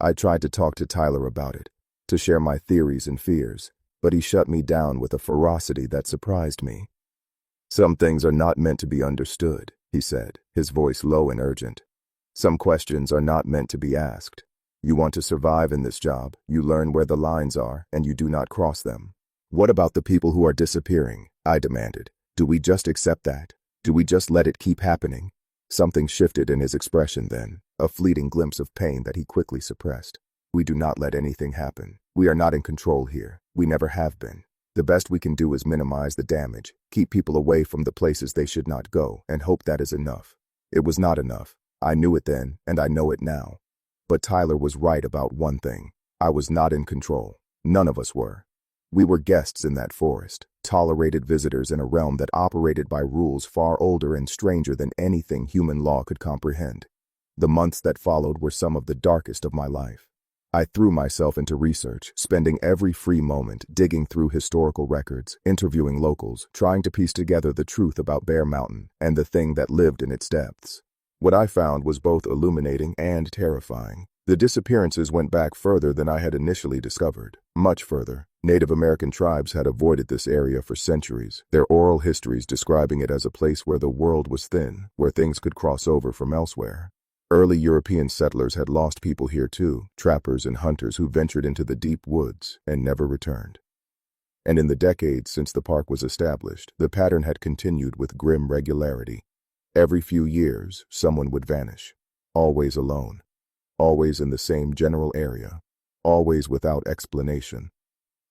[SPEAKER 1] I tried to talk to Tyler about it, to share my theories and fears, but he shut me down with a ferocity that surprised me. "Some things are not meant to be understood," he said, his voice low and urgent. "Some questions are not meant to be asked. You want to survive in this job, you learn where the lines are, and you do not cross them." "What about the people who are disappearing?" I demanded. "Do we just accept that? Do we just let it keep happening?" Something shifted in his expression then, a fleeting glimpse of pain that he quickly suppressed. "We do not let anything happen. We are not in control here. We never have been. The best we can do is minimize the damage, keep people away from the places they should not go, and hope that is enough." It was not enough. I knew it then, and I know it now. But Tyler was right about one thing. I was not in control. None of us were. We were guests in that forest, tolerated visitors in a realm that operated by rules far older and stranger than anything human law could comprehend. The months that followed were some of the darkest of my life. I threw myself into research, spending every free moment digging through historical records, interviewing locals, trying to piece together the truth about Bear Mountain and the thing that lived in its depths. What I found was both illuminating and terrifying. The disappearances went back further than I had initially discovered, much further. Native American tribes had avoided this area for centuries, their oral histories describing it as a place where the world was thin, where things could cross over from elsewhere. Early European settlers had lost people here too, trappers and hunters who ventured into the deep woods and never returned. And in the decades since the park was established, the pattern had continued with grim regularity. Every few years, someone would vanish, always alone, always in the same general area, always without explanation.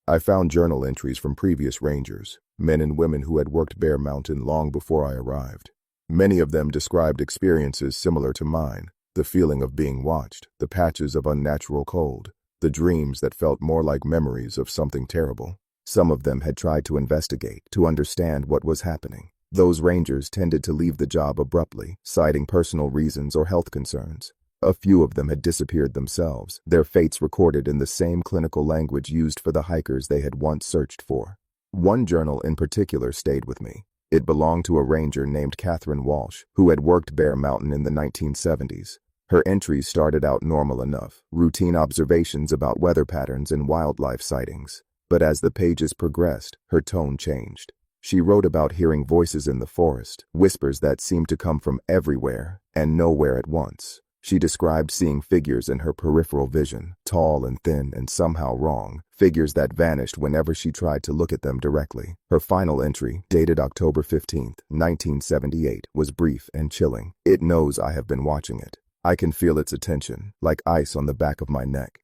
[SPEAKER 1] I found journal entries from previous rangers, men and women who had worked Bear Mountain long before I arrived. Many of them described experiences similar to mine, the feeling of being watched, the patches of unnatural cold, the dreams that felt more like memories of something terrible. Some of them had tried to investigate, to understand what was happening. Those rangers tended to leave the job abruptly, citing personal reasons or health concerns. A few of them had disappeared themselves, their fates recorded in the same clinical language used for the hikers they had once searched for. One journal in particular stayed with me. It belonged to a ranger named Catherine Walsh, who had worked Bear Mountain in the 1970s. Her entries started out normal enough, routine observations about weather patterns and wildlife sightings. But as the pages progressed, her tone changed. She wrote about hearing voices in the forest, whispers that seemed to come from everywhere and nowhere at once. She described seeing figures in her peripheral vision, tall and thin and somehow wrong, figures that vanished whenever she tried to look at them directly. Her final entry, dated October 15th, 1978, was brief and chilling. It knows I have been watching it. I can feel its attention, like ice on the back of my neck.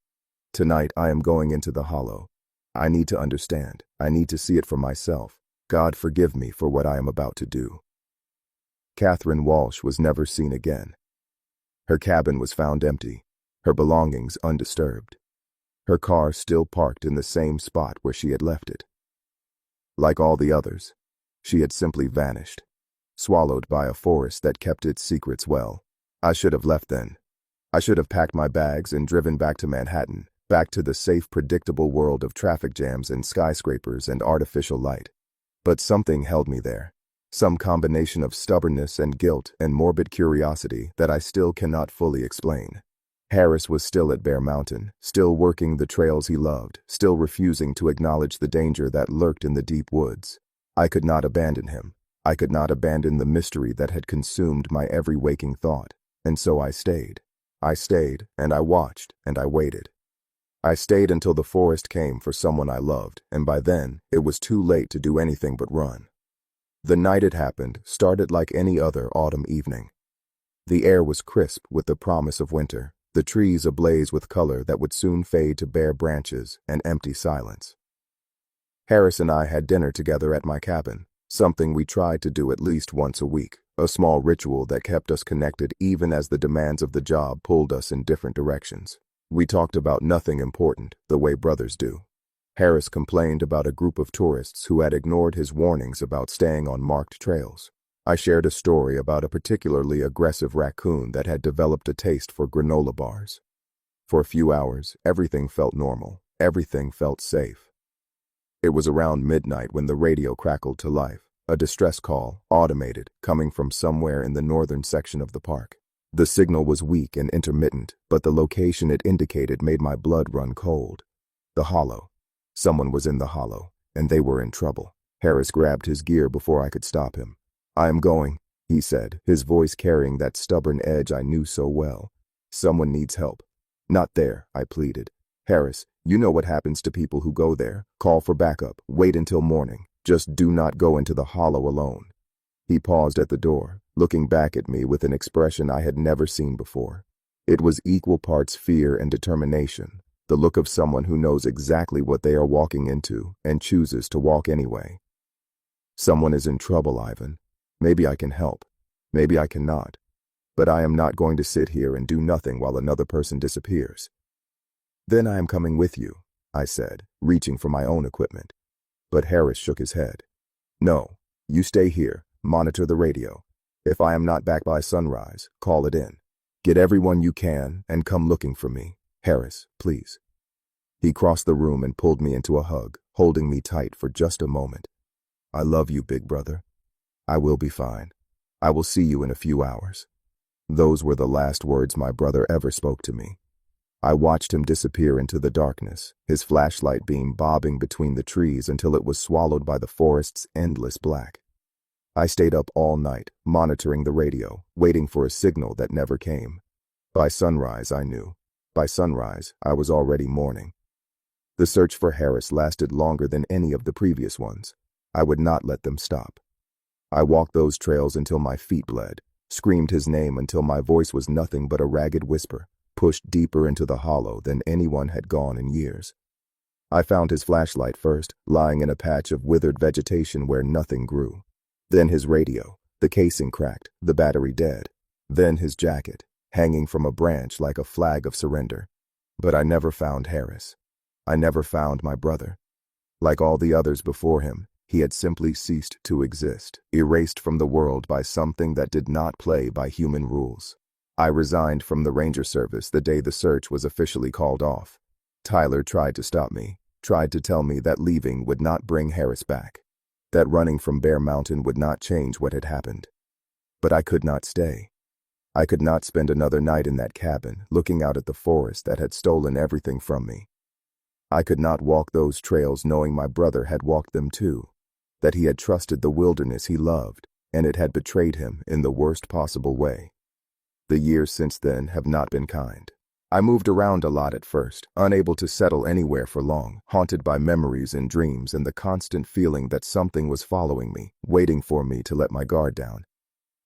[SPEAKER 1] Tonight I am going into the hollow. I need to understand. I need to see it for myself. God forgive me for what I am about to do. Catherine Walsh was never seen again. Her cabin was found empty, her belongings undisturbed. Her car still parked in the same spot where she had left it. Like all the others, she had simply vanished, swallowed by a forest that kept its secrets well. I should have left then. I should have packed my bags and driven back to Manhattan, back to the safe, predictable world of traffic jams and skyscrapers and artificial light. But something held me there. Some combination of stubbornness and guilt and morbid curiosity that I still cannot fully explain. Harris was still at Bear Mountain, still working the trails he loved, still refusing to acknowledge the danger that lurked in the deep woods. I could not abandon him. I could not abandon the mystery that had consumed my every waking thought. And so I stayed. I stayed, and I watched, and I waited. I stayed until the forest came for someone I loved, and by then, it was too late to do anything but run. The night it happened started like any other autumn evening. The air was crisp with the promise of winter, the trees ablaze with color that would soon fade to bare branches and empty silence. Harris and I had dinner together at my cabin, something we tried to do at least once a week, a small ritual that kept us connected even as the demands of the job pulled us in different directions. We talked about nothing important, the way brothers do. Harris complained about a group of tourists who had ignored his warnings about staying on marked trails. I shared a story about a particularly aggressive raccoon that had developed a taste for granola bars. For a few hours, everything felt normal. Everything felt safe. It was around midnight when the radio crackled to life, a distress call, automated, coming from somewhere in the northern section of the park. The signal was weak and intermittent, but the location it indicated made my blood run cold. The hollow. Someone was in the hollow, and they were in trouble. Harris grabbed his gear before I could stop him. "I am going," he said, his voice carrying that stubborn edge I knew so well. "Someone needs help." "Not there," I pleaded. "Harris, you know what happens to people who go there. Call for backup. Wait until morning. Just do not go into the hollow alone." He paused at the door, looking back at me with an expression I had never seen before. It was equal parts fear and determination. The look of someone who knows exactly what they are walking into and chooses to walk anyway. "Someone is in trouble, Ivan. Maybe I can help. Maybe I cannot. But I am not going to sit here and do nothing while another person disappears." "Then I am coming with you," I said, reaching for my own equipment. But Harris shook his head. "No, you stay here, monitor the radio. If I am not back by sunrise, call it in. Get everyone you can and come looking for me. Harris, please." He crossed the room and pulled me into a hug, holding me tight for just a moment. "I love you, big brother. I will be fine. I will see you in a few hours." Those were the last words my brother ever spoke to me. I watched him disappear into the darkness, his flashlight beam bobbing between the trees until it was swallowed by the forest's endless black. I stayed up all night, monitoring the radio, waiting for a signal that never came. By sunrise, I knew. By sunrise, I was already mourning. The search for Harris lasted longer than any of the previous ones. I would not let them stop. I walked those trails until my feet bled, screamed his name until my voice was nothing but a ragged whisper, pushed deeper into the hollow than anyone had gone in years. I found his flashlight first, lying in a patch of withered vegetation where nothing grew. Then his radio, the casing cracked, the battery dead. Then his jacket, hanging from a branch like a flag of surrender. But I never found Harris. I never found my brother. Like all the others before him, he had simply ceased to exist, erased from the world by something that did not play by human rules. I resigned from the Ranger Service the day the search was officially called off. Tyler tried to stop me, tried to tell me that leaving would not bring Harris back, that running from Bear Mountain would not change what had happened. But I could not stay. I could not spend another night in that cabin, looking out at the forest that had stolen everything from me. I could not walk those trails knowing my brother had walked them too, that he had trusted the wilderness he loved, and it had betrayed him in the worst possible way. The years since then have not been kind. I moved around a lot at first, unable to settle anywhere for long, haunted by memories and dreams and the constant feeling that something was following me, waiting for me to let my guard down.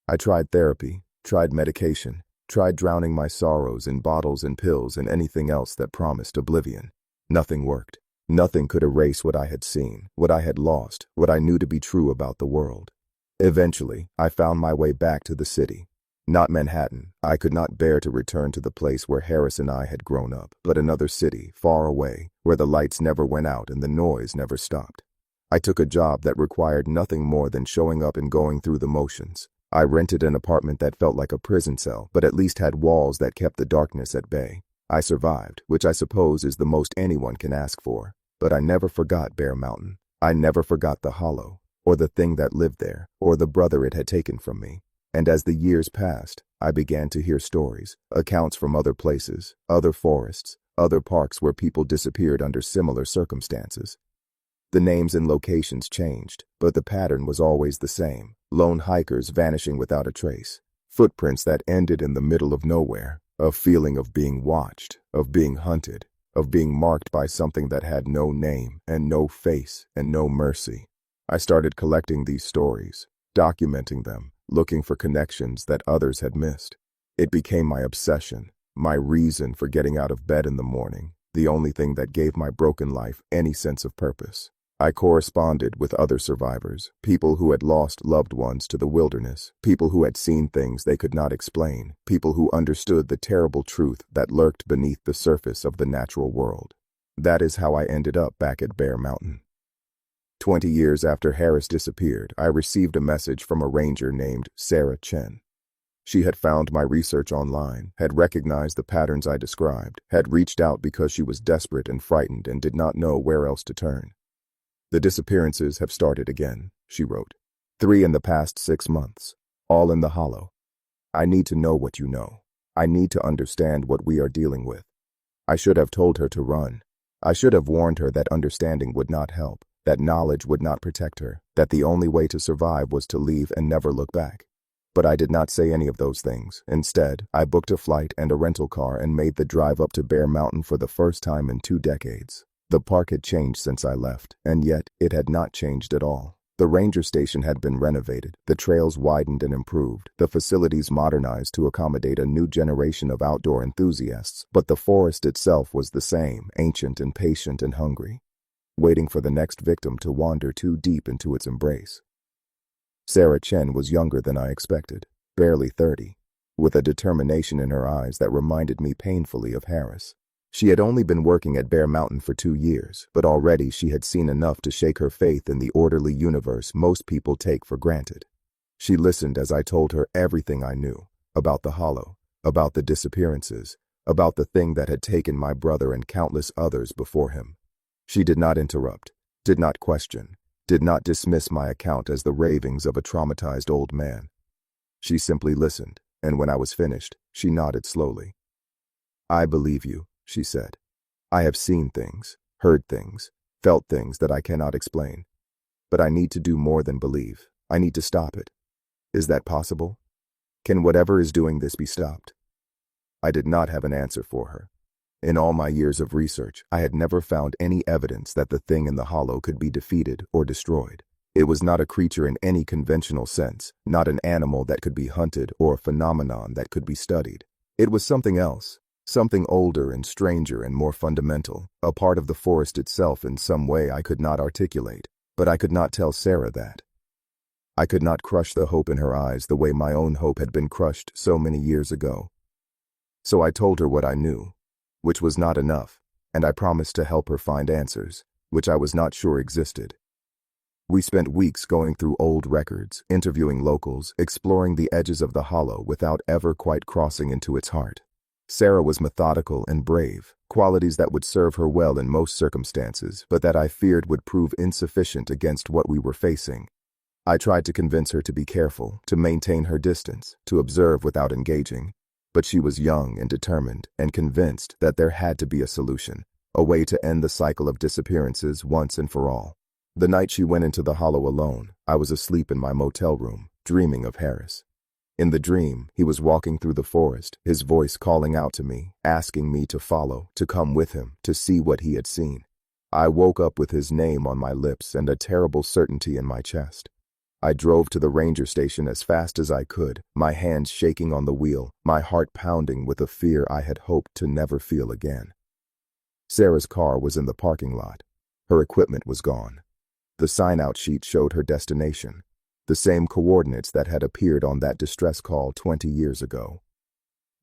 [SPEAKER 1] I tried therapy, tried medication, tried drowning my sorrows in bottles and pills and anything else that promised oblivion. Nothing worked. Nothing could erase what I had seen, what I had lost, what I knew to be true about the world. Eventually, I found my way back to the city. Not Manhattan. I could not bear to return to the place where Harris and I had grown up, but another city, far away, where the lights never went out and the noise never stopped. I took a job that required nothing more than showing up and going through the motions. I rented an apartment that felt like a prison cell, but at least had walls that kept the darkness at bay. I survived, which I suppose is the most anyone can ask for. But I never forgot Bear Mountain. I never forgot the hollow, or the thing that lived there, or the brother it had taken from me. And as the years passed, I began to hear stories, accounts from other places, other forests, other parks where people disappeared under similar circumstances. The names and locations changed, but the pattern was always the same. Lone hikers vanishing without a trace. Footprints that ended in the middle of nowhere. A feeling of being watched, of being hunted, of being marked by something that had no name and no face and no mercy. I started collecting these stories, documenting them, looking for connections that others had missed. It became my obsession, my reason for getting out of bed in the morning, the only thing that gave my broken life any sense of purpose. I corresponded with other survivors, people who had lost loved ones to the wilderness, people who had seen things they could not explain, people who understood the terrible truth that lurked beneath the surface of the natural world. That is how I ended up back at Bear Mountain. 20 years after Harris disappeared, I received a message from a ranger named Sarah Chen. She had found my research online, had recognized the patterns I described, had reached out because she was desperate and frightened and did not know where else to turn. "The disappearances have started again," she wrote. 3 in the past 6 months, all in the hollow. I need to know what you know. I need to understand what we are dealing with. I should have told her to run. I should have warned her that understanding would not help, that knowledge would not protect her, that the only way to survive was to leave and never look back. But I did not say any of those things. Instead, I booked a flight and a rental car and made the drive up to Bear Mountain for the first time in 2 decades. The park had changed since I left, and yet it had not changed at all. The ranger station had been renovated, the trails widened and improved, the facilities modernized to accommodate a new generation of outdoor enthusiasts, but the forest itself was the same, ancient and patient and hungry, waiting for the next victim to wander too deep into its embrace. Sarah Chen was younger than I expected, barely 30, with a determination in her eyes that reminded me painfully of Harris. She had only been working at Bear Mountain for 2 years, but already she had seen enough to shake her faith in the orderly universe most people take for granted. She listened as I told her everything I knew, about the hollow, about the disappearances, about the thing that had taken my brother and countless others before him. She did not interrupt, did not question, did not dismiss my account as the ravings of a traumatized old man. She simply listened, and when I was finished, she nodded slowly. "I believe you," she said. "I have seen things, heard things, felt things that I cannot explain. But I need to do more than believe. I need to stop it. Is that possible? Can whatever is doing this be stopped?" I did not have an answer for her. In all my years of research, I had never found any evidence that the thing in the hollow could be defeated or destroyed. It was not a creature in any conventional sense, not an animal that could be hunted or a phenomenon that could be studied. It was something else. Something older and stranger and more fundamental, a part of the forest itself in some way I could not articulate, but I could not tell Sarah that. I could not crush the hope in her eyes the way my own hope had been crushed so many years ago. So I told her what I knew, which was not enough, and I promised to help her find answers, which I was not sure existed. We spent weeks going through old records, interviewing locals, exploring the edges of the hollow without ever quite crossing into its heart. Sarah was methodical and brave, qualities that would serve her well in most circumstances, but that I feared would prove insufficient against what we were facing. I tried to convince her to be careful, to maintain her distance, to observe without engaging, but she was young and determined and convinced that there had to be a solution, a way to end the cycle of disappearances once and for all. The night she went into the hollow alone, I was asleep in my motel room, dreaming of Harris. In the dream, he was walking through the forest, his voice calling out to me, asking me to follow, to come with him, to see what he had seen. I woke up with his name on my lips and a terrible certainty in my chest. I drove to the ranger station as fast as I could, my hands shaking on the wheel, my heart pounding with a fear I had hoped to never feel again. Sarah's car was in the parking lot. Her equipment was gone. The sign-out sheet showed her destination, the same coordinates that had appeared on that distress call 20 years ago.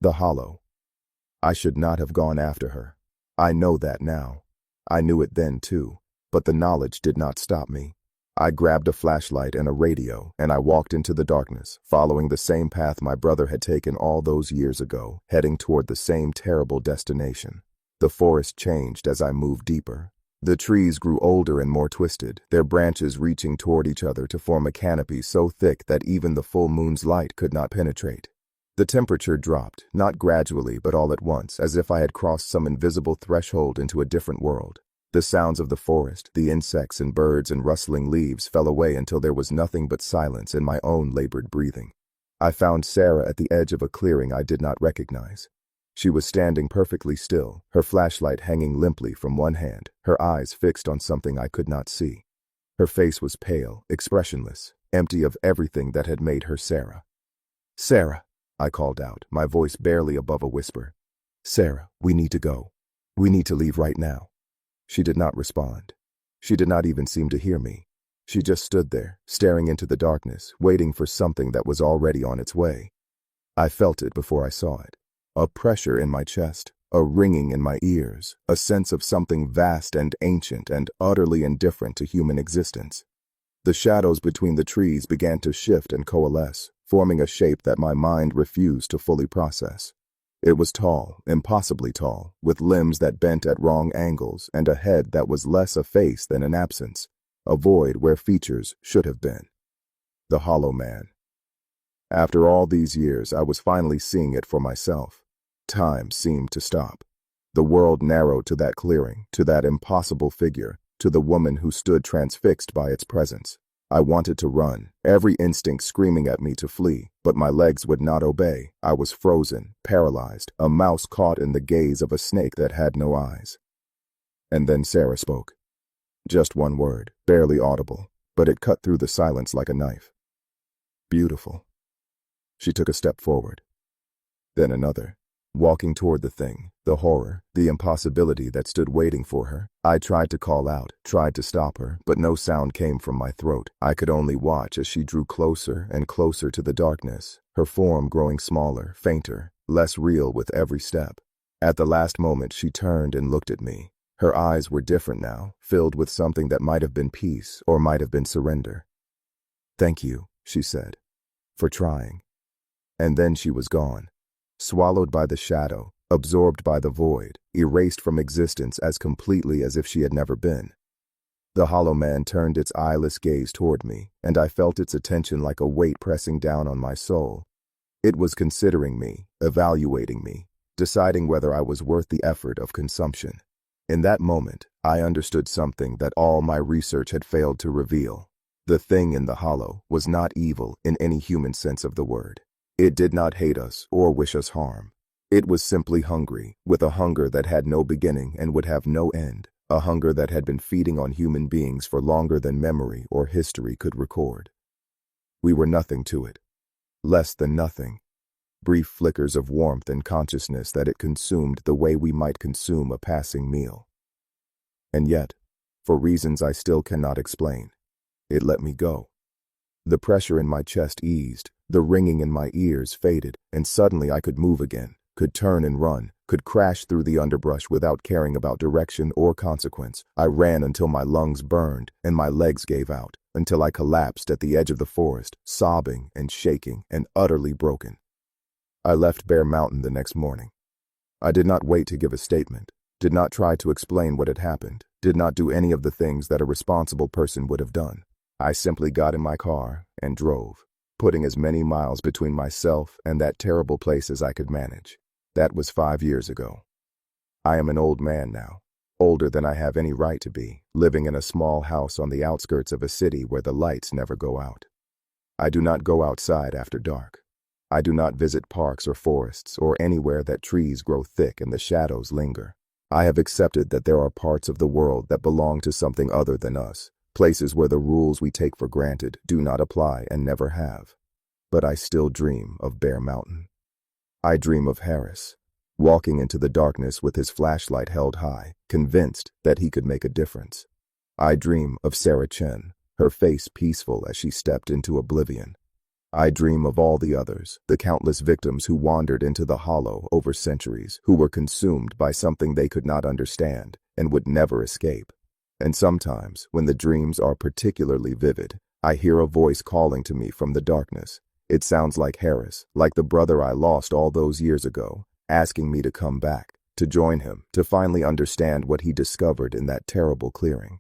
[SPEAKER 1] The hollow. I should not have gone after her. I know that now. I knew it then too, but the knowledge did not stop me. I grabbed a flashlight and a radio, and I walked into the darkness, following the same path my brother had taken all those years ago, heading toward the same terrible destination. The forest changed as I moved deeper. The trees grew older and more twisted, their branches reaching toward each other to form a canopy so thick that even the full moon's light could not penetrate. The temperature dropped, not gradually but all at once, as if I had crossed some invisible threshold into a different world. The sounds of the forest, the insects and birds and rustling leaves fell away until there was nothing but silence and my own labored breathing. I found Sarah at the edge of a clearing I did not recognize. She was standing perfectly still, her flashlight hanging limply from one hand, her eyes fixed on something I could not see. Her face was pale, expressionless, empty of everything that had made her Sarah. "Sarah," I called out, my voice barely above a whisper. "Sarah, we need to go. We need to leave right now." She did not respond. She did not even seem to hear me. She just stood there, staring into the darkness, waiting for something that was already on its way. I felt it before I saw it. A pressure in my chest, a ringing in my ears, a sense of something vast and ancient and utterly indifferent to human existence. The shadows between the trees began to shift and coalesce, forming a shape that my mind refused to fully process. It was tall, impossibly tall, with limbs that bent at wrong angles and a head that was less a face than an absence, a void where features should have been. The Hollow Man. After all these years, I was finally seeing it for myself. Time seemed to stop. The world narrowed to that clearing, to that impossible figure, to the woman who stood transfixed by its presence. I wanted to run, every instinct screaming at me to flee, but my legs would not obey. I was frozen, paralyzed, a mouse caught in the gaze of a snake that had no eyes. And then Sarah spoke. Just one word, barely audible, but it cut through the silence like a knife. "Beautiful." She took a step forward. Then another. Walking toward the thing, the horror, the impossibility that stood waiting for her. I tried to call out, tried to stop her, but no sound came from my throat. I could only watch as she drew closer and closer to the darkness, her form growing smaller, fainter, less real with every step. At the last moment, she turned and looked at me. Her eyes were different now, filled with something that might have been peace or might have been surrender. "Thank you," she said, "for trying." And then she was gone. Swallowed by the shadow, absorbed by the void, erased from existence as completely as if she had never been. The Hollow Man turned its eyeless gaze toward me, and I felt its attention like a weight pressing down on my soul. It was considering me, evaluating me, deciding whether I was worth the effort of consumption. In that moment, I understood something that all my research had failed to reveal. The thing in the hollow was not evil in any human sense of the word. It did not hate us or wish us harm. It was simply hungry, with a hunger that had no beginning and would have no end, a hunger that had been feeding on human beings for longer than memory or history could record. We were nothing to it. Less than nothing. Brief flickers of warmth and consciousness that it consumed the way we might consume a passing meal. And yet, for reasons I still cannot explain, it let me go. The pressure in my chest eased, the ringing in my ears faded, and suddenly I could move again, could turn and run, could crash through the underbrush without caring about direction or consequence. I ran until my lungs burned and my legs gave out, until I collapsed at the edge of the forest, sobbing and shaking and utterly broken. I left Bear Mountain the next morning. I did not wait to give a statement, did not try to explain what had happened, did not do any of the things that a responsible person would have done. I simply got in my car and drove, putting as many miles between myself and that terrible place as I could manage. That was 5 years ago. I am an old man now, older than I have any right to be, living in a small house on the outskirts of a city where the lights never go out. I do not go outside after dark. I do not visit parks or forests or anywhere that trees grow thick and the shadows linger. I have accepted that there are parts of the world that belong to something other than us, places where the rules we take for granted do not apply and never have. But I still dream of Bear Mountain. I dream of Harris, walking into the darkness with his flashlight held high, convinced that he could make a difference. I dream of Sarah Chen, her face peaceful as she stepped into oblivion. I dream of all the others, the countless victims who wandered into the hollow over centuries, who were consumed by something they could not understand and would never escape. And sometimes, when the dreams are particularly vivid, I hear a voice calling to me from the darkness. It sounds like Harris, like the brother I lost all those years ago, asking me to come back, to join him, to finally understand what he discovered in that terrible clearing.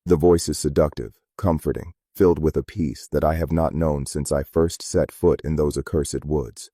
[SPEAKER 1] The voice is seductive, comforting, filled with a peace that I have not known since I first set foot in those accursed woods.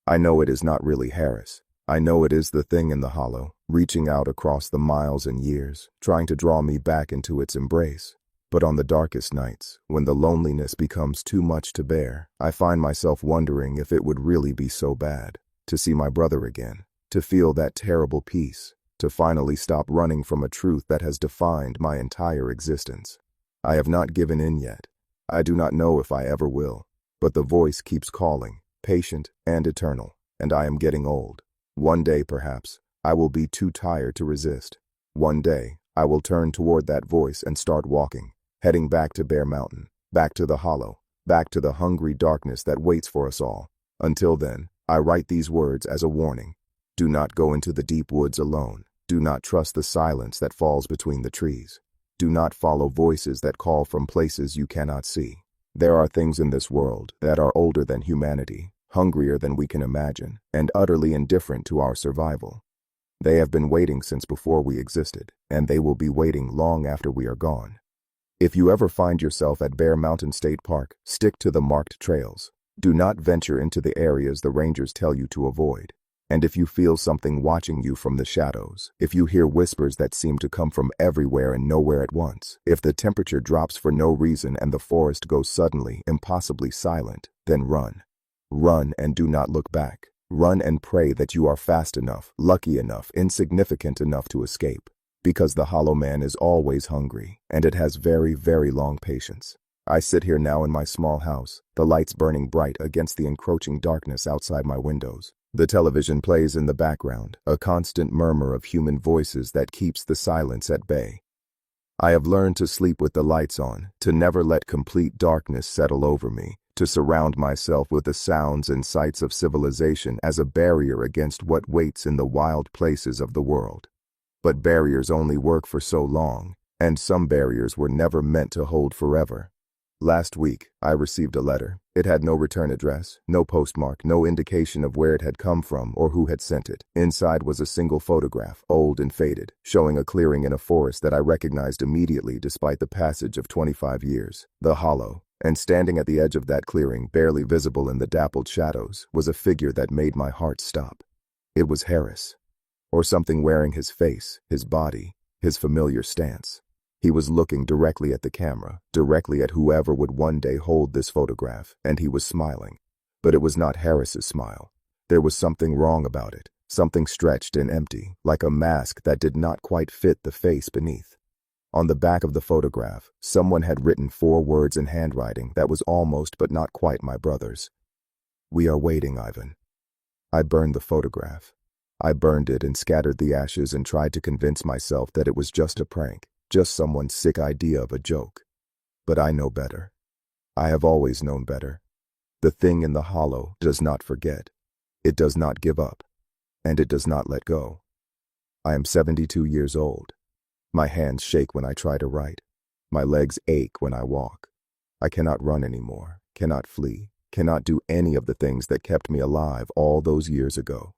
[SPEAKER 1] I know it is not really Harris. I know it is the thing in the hollow, reaching out across the miles and years, trying to draw me back into its embrace. But on the darkest nights, when the loneliness becomes too much to bear, I find myself wondering if it would really be so bad to see my brother again, to feel that terrible peace, to finally stop running from a truth that has defined my entire existence. I have not given in yet. I do not know if I ever will, but the voice keeps calling, patient and eternal, and I am getting old. One day, perhaps, I will be too tired to resist. One day, I will turn toward that voice and start walking, heading back to Bear Mountain, back to the hollow, back to the hungry darkness that waits for us all. Until then, I write these words as a warning. Do not go into the deep woods alone. Do not trust the silence that falls between the trees. Do not follow voices that call from places you cannot see. There are things in this world that are older than humanity, hungrier than we can imagine, and utterly indifferent to our survival. They have been waiting since before we existed, and they will be waiting long after we are gone. If you ever find yourself at Bear Mountain State Park, stick to the marked trails. Do not venture into the areas the rangers tell you to avoid. And if you feel something watching you from the shadows, if you hear whispers that seem to come from everywhere and nowhere at once, if the temperature drops for no reason and the forest goes suddenly, impossibly silent, then run. Run and do not look back. Run and pray that you are fast enough, lucky enough, insignificant enough to escape. Because the Hollow Man is always hungry, and it has very, very long patience. I sit here now in my small house, the lights burning bright against the encroaching darkness outside my windows. The television plays in the background, a constant murmur of human voices that keeps the silence at bay. I have learned to sleep with the lights on, to never let complete darkness settle over me, to surround myself with the sounds and sights of civilization as a barrier against what waits in the wild places of the world. But barriers only work for so long, and some barriers were never meant to hold forever. Last week, I received a letter. It had no return address, no postmark, no indication of where it had come from or who had sent it. Inside was a single photograph, old and faded, showing a clearing in a forest that I recognized immediately despite the passage of 25 years. The Hollow. And standing at the edge of that clearing, barely visible in the dappled shadows, was a figure that made my heart stop. It was Harris. Or something wearing his face, his body, his familiar stance. He was looking directly at the camera, directly at whoever would one day hold this photograph, and he was smiling. But it was not Harris's smile. There was something wrong about it, something stretched and empty, like a mask that did not quite fit the face beneath. On the back of the photograph, someone had written 4 words in handwriting that was almost but not quite my brother's. "We are waiting, Ivan." I burned the photograph. I burned it and scattered the ashes and tried to convince myself that it was just a prank. Just someone's sick idea of a joke. But I know better. I have always known better. The thing in the hollow does not forget. It does not give up. And it does not let go. I am 72 years old. My hands shake when I try to write. My legs ache when I walk. I cannot run anymore, cannot flee, cannot do any of the things that kept me alive all those years ago.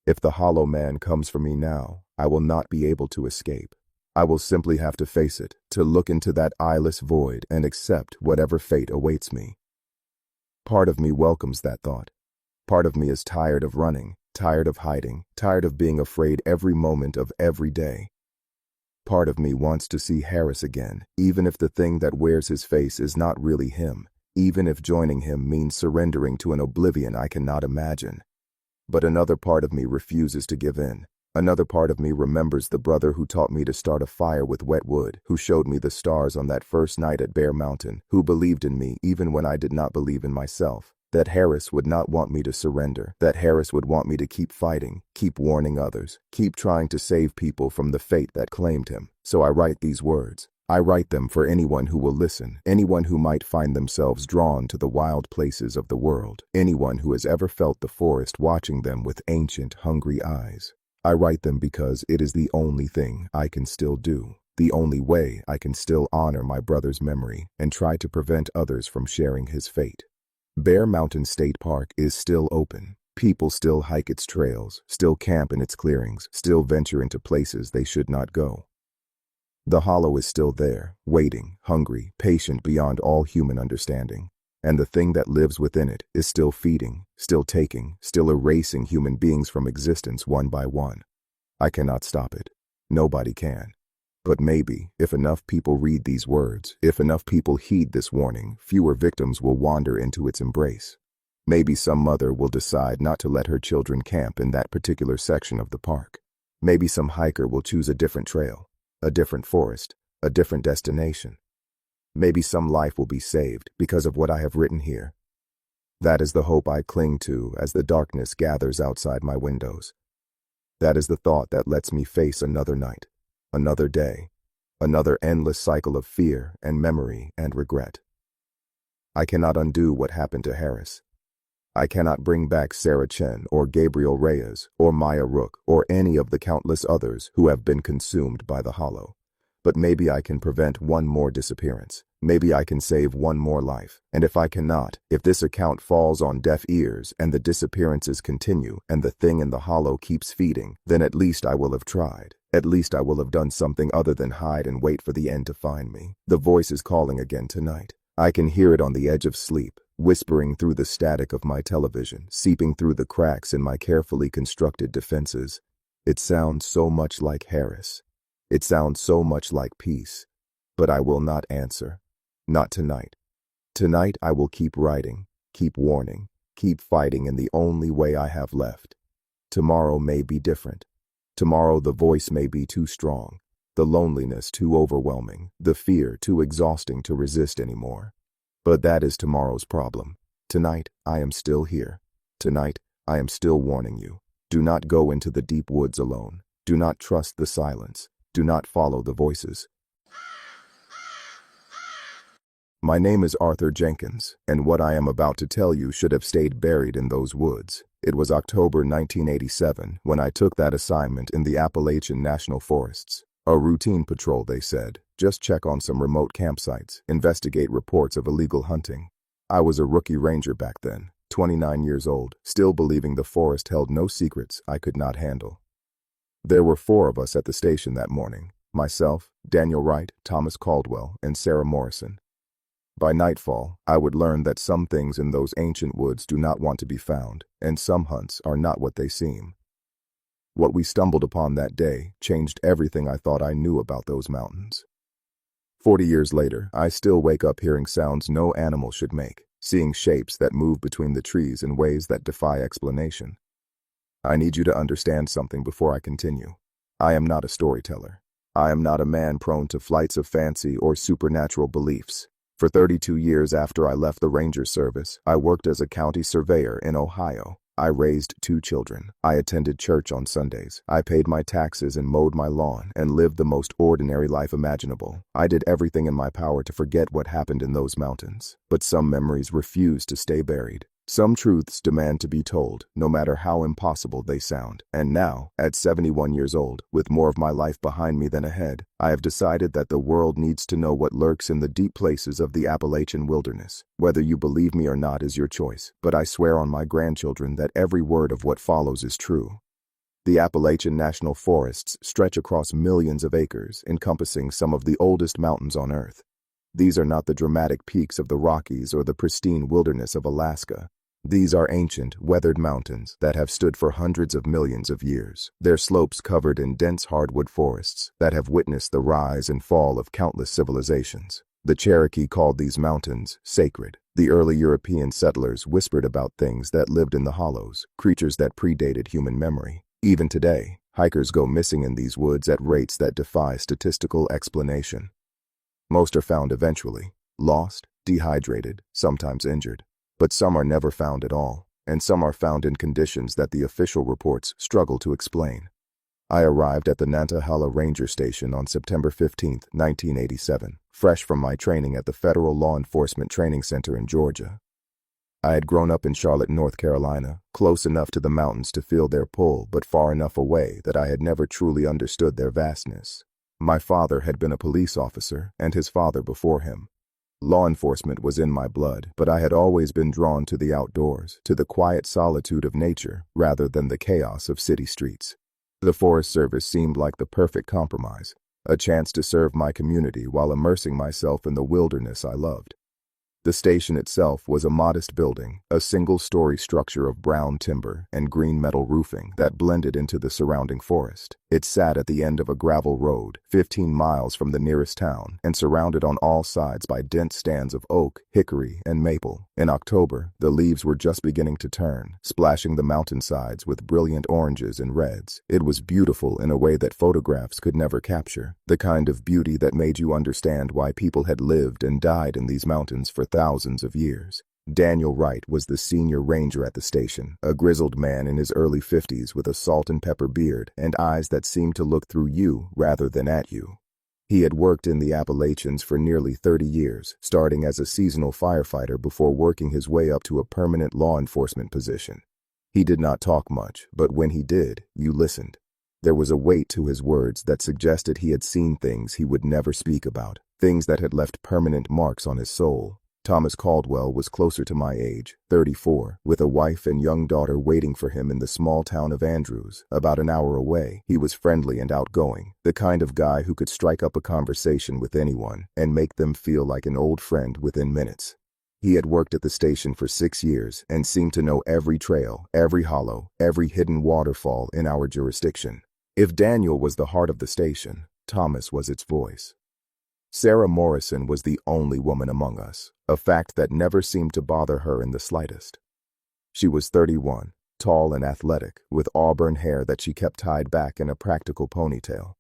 [SPEAKER 1] If the Hollow Man comes for me now, I will not be able to escape. I will simply have to face it, to look into that eyeless void and accept whatever fate awaits me. Part of me welcomes that thought. Part of me is tired of running, tired of hiding, tired of being afraid every moment of every day. Part of me wants to see Harris again, even if the thing that wears his face is not really him, even if joining him means surrendering to an oblivion I cannot imagine. But another part of me refuses to give in. Another part of me remembers the brother who taught me to start a fire with wet wood, who showed me the stars on that first night at Bear Mountain, who believed in me even when I did not believe in myself. That Harris would not want me to surrender, that Harris would want me to keep fighting, keep warning others, keep trying to save people from the fate that claimed him. So I write these words. I write them for anyone who will listen, anyone who might find themselves drawn to the wild places of the world, anyone who has ever felt the forest watching them with ancient, hungry eyes. I write them because it is the only thing I can still do, the only way I can still honor my brother's memory and try to prevent others from sharing his fate. Bear Mountain State Park is still open. People still hike its trails, still camp in its clearings, still venture into places they should not go. The hollow is still there, waiting, hungry, patient beyond all human understanding. And the thing that lives within it is still feeding, still taking, still erasing human beings from existence one by one. I cannot stop it. Nobody can. But maybe, if enough people read these words, if enough people heed this warning, fewer victims will wander into its embrace. Maybe some mother will decide not to let her children camp in that particular section of the park. Maybe some hiker will choose a different trail, a different forest, a different destination. Maybe some life will be saved because of what I have written here. That is the hope I cling to as the darkness gathers outside my windows. That is the thought that lets me face another night. Another day, another endless cycle of fear and memory and regret. I cannot undo what happened to Harris. I cannot bring back Sarah Chen or Gabriel Reyes or Maya Rook or any of the countless others who have been consumed by the hollow. But maybe I can prevent one more disappearance. Maybe I can save one more life. And if I cannot, if this account falls on deaf ears and the disappearances continue and the thing in the hollow keeps feeding, then at least I will have tried. At least I will have done something other than hide and wait for the end to find me. The voice is calling again tonight. I can hear it on the edge of sleep, whispering through the static of my television, seeping through the cracks in my carefully constructed defenses. It sounds so much like Harris. It sounds so much like peace. But I will not answer. Not tonight. Tonight I will keep writing, keep warning, keep fighting in the only way I have left. Tomorrow may be different. Tomorrow the voice may be too strong, the loneliness too overwhelming, the fear too exhausting to resist anymore. But that is tomorrow's problem. Tonight I am still here. Tonight I am still warning you. Do not go into the deep woods alone. Do not trust the silence. Do not follow the voices. My name is Arthur Jenkins, and what I am about to tell you should have stayed buried in those woods. It was October 1987 when I took that assignment in the Appalachian National Forests. A routine patrol, they said. Just check on some remote campsites, investigate reports of illegal hunting. I was a rookie ranger back then, 29 years old, still believing the forest held no secrets I could not handle. There were 4 of us at the station that morning. Myself, Daniel Wright, Thomas Caldwell, and Sarah Morrison. By nightfall, I would learn that some things in those ancient woods do not want to be found, and some hunts are not what they seem. What we stumbled upon that day changed everything I thought I knew about those mountains. 40 years later, I still wake up hearing sounds no animal should make, seeing shapes that move between the trees in ways that defy explanation. I need you to understand something before I continue. I am not a storyteller. I am not a man prone to flights of fancy or supernatural beliefs. For 32 years after I left the Ranger Service, I worked as a county surveyor in Ohio. I raised 2 children. I attended church on Sundays. I paid my taxes and mowed my lawn and lived the most ordinary life imaginable. I did everything in my power to forget what happened in those mountains. But some memories refuse to stay buried. Some truths demand to be told, no matter how impossible they sound. And now, at 71 years old, with more of my life behind me than ahead, I have decided that the world needs to know what lurks in the deep places of the Appalachian wilderness. Whether you believe me or not is your choice, but I swear on my grandchildren that every word of what follows is true. The Appalachian National Forests stretch across millions of acres, encompassing some of the oldest mountains on Earth. These are not the dramatic peaks of the Rockies or the pristine wilderness of Alaska. These are ancient, weathered mountains that have stood for hundreds of millions of years, their slopes covered in dense hardwood forests that have witnessed the rise and fall of countless civilizations. The Cherokee called these mountains sacred. The early European settlers whispered about things that lived in the hollows, creatures that predated human memory. Even today, hikers go missing in these woods at rates that defy statistical explanation. Most are found eventually, lost, dehydrated, sometimes injured. But some are never found at all, and some are found in conditions that the official reports struggle to explain. I arrived at the Nantahala Ranger Station on September 15, 1987, fresh from my training at the Federal Law Enforcement Training Center in Georgia. I had grown up in Charlotte, North Carolina, close enough to the mountains to feel their pull, but far enough away that I had never truly understood their vastness. My father had been a police officer, and his father before him. Law enforcement was in my blood, but I had always been drawn to the outdoors, to the quiet solitude of nature, rather than the chaos of city streets. The Forest Service seemed like the perfect compromise, a chance to serve my community while immersing myself in the wilderness I loved. The station itself was a modest building, a single-story structure of brown timber and green metal roofing that blended into the surrounding forest. It sat at the end of a gravel road, 15 miles from the nearest town, and surrounded on all sides by dense stands of oak, hickory, and maple. In October, the leaves were just beginning to turn, splashing the mountainsides with brilliant oranges and reds. It was beautiful in a way that photographs could never capture, the kind of beauty that made you understand why people had lived and died in these mountains for thousands of years. Daniel Wright was the senior ranger at the station, a grizzled man in his early 50s with a salt and pepper beard and eyes that seemed to look through you rather than at you. He had worked in the Appalachians for nearly 30 years, starting as a seasonal firefighter before working his way up to a permanent law enforcement position. He did not talk much, but when he did, you listened. There was a weight to his words that suggested he had seen things he would never speak about, things that had left permanent marks on his soul. Thomas Caldwell was closer to my age, 34, with a wife and young daughter waiting for him in the small town of Andrews, about an hour away. He was friendly and outgoing, the kind of guy who could strike up a conversation with anyone and make them feel like an old friend within minutes. He had worked at the station for 6 years and seemed to know every trail, every hollow, every hidden waterfall in our jurisdiction. If Daniel was the heart of the station, Thomas was its voice. Sarah Morrison was the only woman among us, a fact that never seemed to bother her in the slightest. She was 31, tall and athletic, with auburn hair that she kept tied back in a practical ponytail.